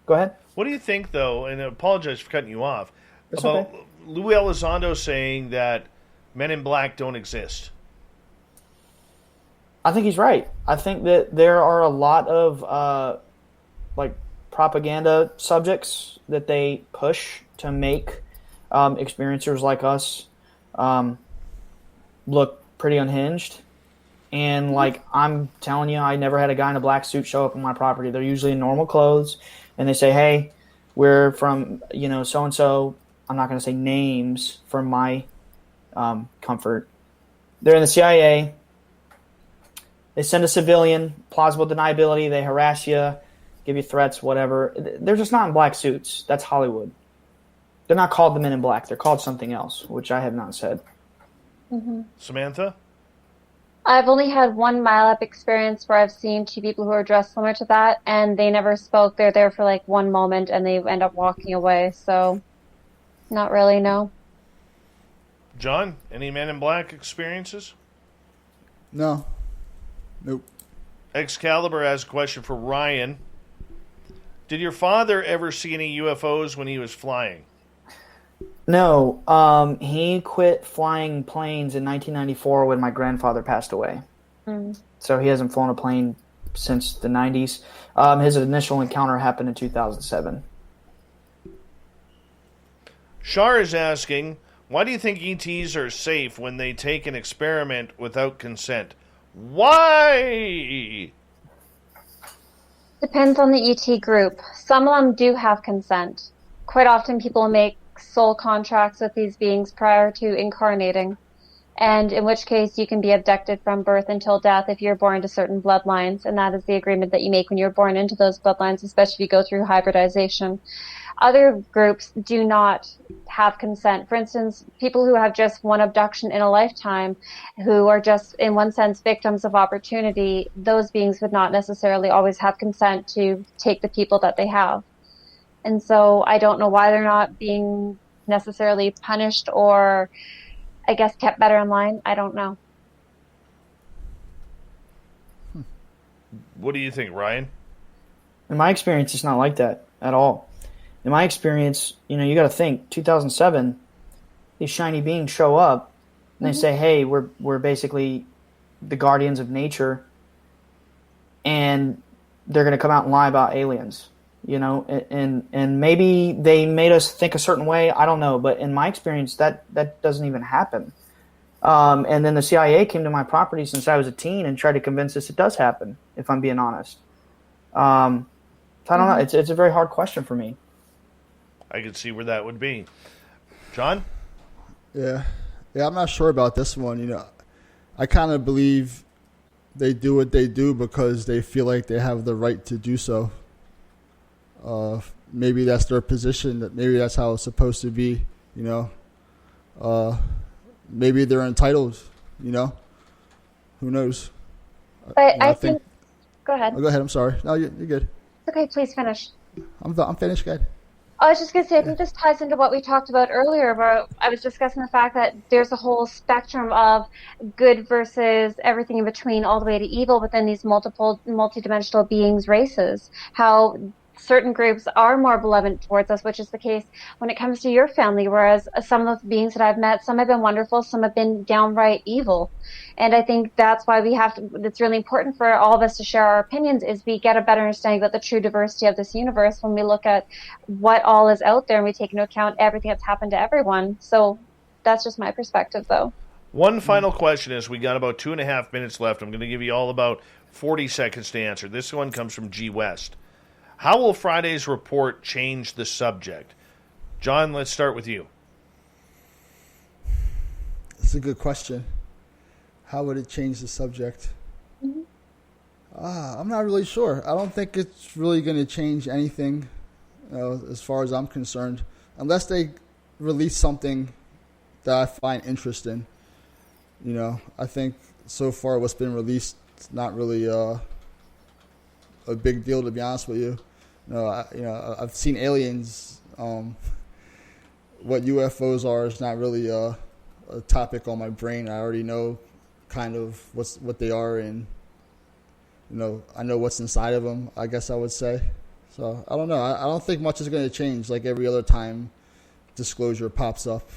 Go ahead. What do you think, though, and I apologize for cutting you off, That's about okay. Lou Elizondo saying that Men in Black don't exist? I think he's right. I think that there are a lot of propaganda subjects that they push to make experiencers like us look pretty unhinged. And I'm telling you, I never had a guy in a black suit show up on my property. They're usually in normal clothes, and they say, "Hey, we're from so and so." I'm not going to say names for my comfort. They're in the CIA. They send a civilian, plausible deniability. They harass you, give you threats, whatever. They're just not in black suits. That's Hollywood. They're not called the Men in Black. They're called something else, which I have not said. Samantha? I've only had one MyLab experience where I've seen two people who are dressed similar to that, and they never spoke. They're there for one moment, and they end up walking away. So, not really, no. John, any Men in Black experiences? No. Nope. Excalibur has a question for Ryan. Did your father ever see any UFOs when he was flying? No. He quit flying planes in 1994 when my grandfather passed away. So he hasn't flown a plane since the 90s. His initial encounter happened in 2007. Shar is asking, why do you think ETs are safe when they take an experiment without consent? Why? Depends on the ET group. Some of them do have consent. Quite often people make soul contracts with these beings prior to incarnating, and in which case you can be abducted from birth until death if you're born to certain bloodlines, and that is the agreement that you make when you're born into those bloodlines, especially if you go through hybridization. Other groups do not have consent. For instance, people who have just one abduction in a lifetime, who are just, in one sense, victims of opportunity, those beings would not necessarily always have consent to take the people that they have. And so I don't know why they're not being necessarily punished or, I guess, kept better in line. I don't know. What do you think, Ryan? In my experience, it's not like that at all. In my experience, you got to think, 2007, these shiny beings show up and they say, hey, we're basically the guardians of nature, and they're going to come out and lie about aliens, and maybe they made us think a certain way. I don't know. But in my experience, that doesn't even happen. And then the CIA came to my property since I was a teen and tried to convince us it does happen, if I'm being honest. So I don't know. It's a very hard question for me. I could see where that would be. John? Yeah, I'm not sure about this one. I kind of believe they do what they do because they feel like they have the right to do so. Maybe that's their position. That maybe that's how it's supposed to be. Maybe they're entitled. Who knows? But I think. Go ahead. Oh, go ahead. I'm sorry. No, you're good. Okay, please finish. I'm finished. Go ahead. I was just going to say, I think this ties into what we talked about earlier. About I was discussing the fact that there's a whole spectrum of good versus everything in between, all the way to evil within these multidimensional beings, races. How certain groups are more benevolent towards us, which is the case when it comes to your family, whereas some of the beings that I've met, some have been wonderful, some have been downright evil. And I think that's why it's really important for all of us to share our opinions, is we get a better understanding about the true diversity of this universe when we look at what all is out there and we take into account everything that's happened to everyone. So that's just my perspective, though. One final question is, we got about 2.5 minutes left. I'm going to give you all about 40 seconds to answer. This one comes from G. West. How will Friday's report change the subject? John, let's start with you. That's a good question. How would it change the subject? Mm-hmm. I'm not really sure. I don't think it's really going to change anything, as far as I'm concerned, unless they release something that I find interesting. I think so far what's been released is not really a big deal, to be honest with you. I've seen aliens. What UFOs are is not really a topic on my brain. I already know kind of what they are, and I know what's inside of them, I guess I would say. So I don't know. I don't think much is going to change. Like every other time disclosure pops up.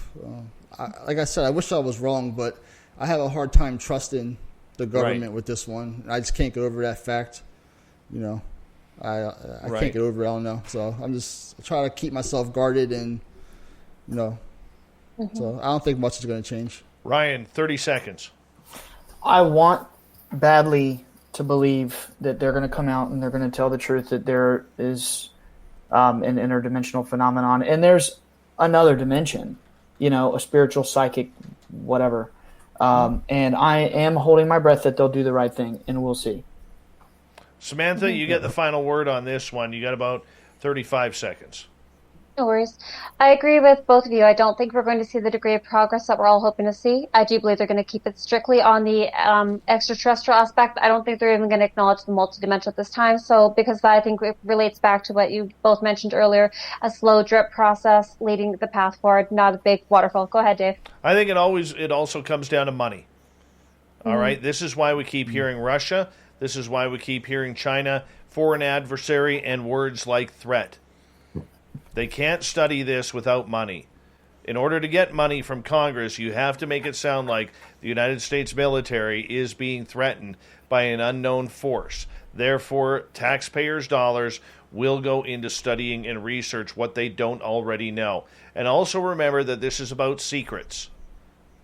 Like I said, I wish I was wrong, but I have a hard time trusting the government with this one. I just can't get over that fact. I can't get over it. I don't know. So I'm just trying to keep myself guarded, and so I don't think much is going to change. Ryan, 30 seconds. I want badly to believe that they're going to come out and they're going to tell the truth, that there is an interdimensional phenomenon, and there's another dimension, a spiritual, psychic, whatever. And I am holding my breath that they'll do the right thing, and we'll see. Samantha, you get the final word on this one. You got about 35 seconds. No worries. I agree with both of you. I don't think we're going to see the degree of progress that we're all hoping to see. I do believe they're going to keep it strictly on the extraterrestrial aspect. I don't think they're even going to acknowledge the multidimensional at this time. So, because I think it relates back to what you both mentioned earlier, a slow drip process leading the path forward, not a big waterfall. Go ahead, Dave. I think it also comes down to money. All right? This is why we keep hearing Russia. This is why we keep hearing China, foreign adversary, and words like threat. They can't study this without money. In order to get money from Congress, you have to make it sound like the United States military is being threatened by an unknown force. Therefore, taxpayers' dollars will go into studying and research what they don't already know. And also remember that this is about secrets.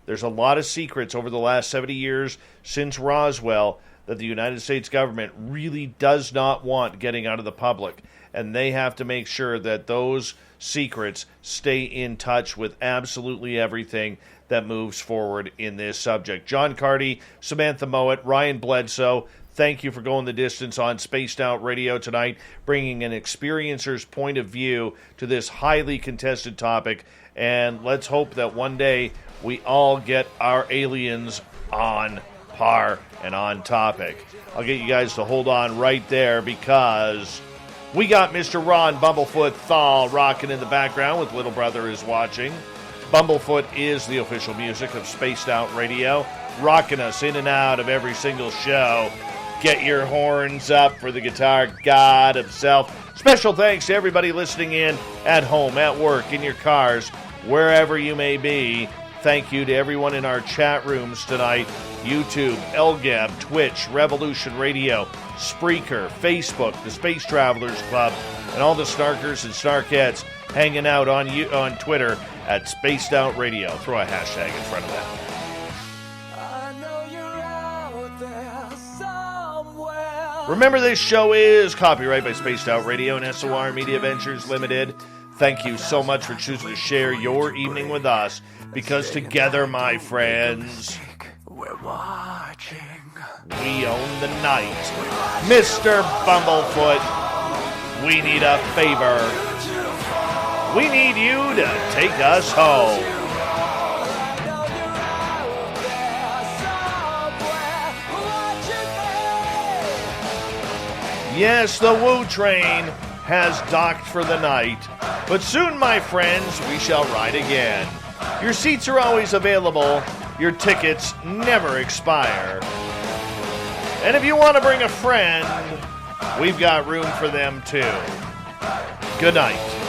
There's a lot of secrets over the last 70 years since Roswell that the United States government really does not want getting out of the public. And they have to make sure that those secrets stay in touch with absolutely everything that moves forward in this subject. John Carty, Samantha Mowat, Ryan Bledsoe, thank you for going the distance on Spaced Out Radio tonight, bringing an experiencer's point of view to this highly contested topic. And let's hope that one day we all get our aliens on par and on topic. I'll get you guys to hold on right there, because we got Mr. Ron Bumblefoot Thal rocking in the background with Little Brother Is Watching. Bumblefoot is the official music of Spaced Out Radio, rocking us in and out of every single show. Get your horns up for the guitar god himself. Special thanks to everybody listening in at home, at work, in your cars, wherever you may be. Thank you to everyone in our chat rooms tonight. YouTube, LGAB, Twitch, Revolution Radio, Spreaker, Facebook, the Space Travelers Club, and all the snarkers and snarkettes hanging out on Twitter at Spaced Out Radio. Throw a hashtag in front of that. Remember, this show is copyright by Spaced Out Radio and SOR Media Ventures Limited. Thank you so much for choosing to share your evening with us, because together, my friends, we're watching. We own the night. Mr. Bumblefoot, we need a favor. We need you to take us home. Yes, the Woo Train has docked for the night, but soon, my friends, we shall ride again. Your seats are always available. Your tickets never expire. And if you want to bring a friend, we've got room for them too. Good night.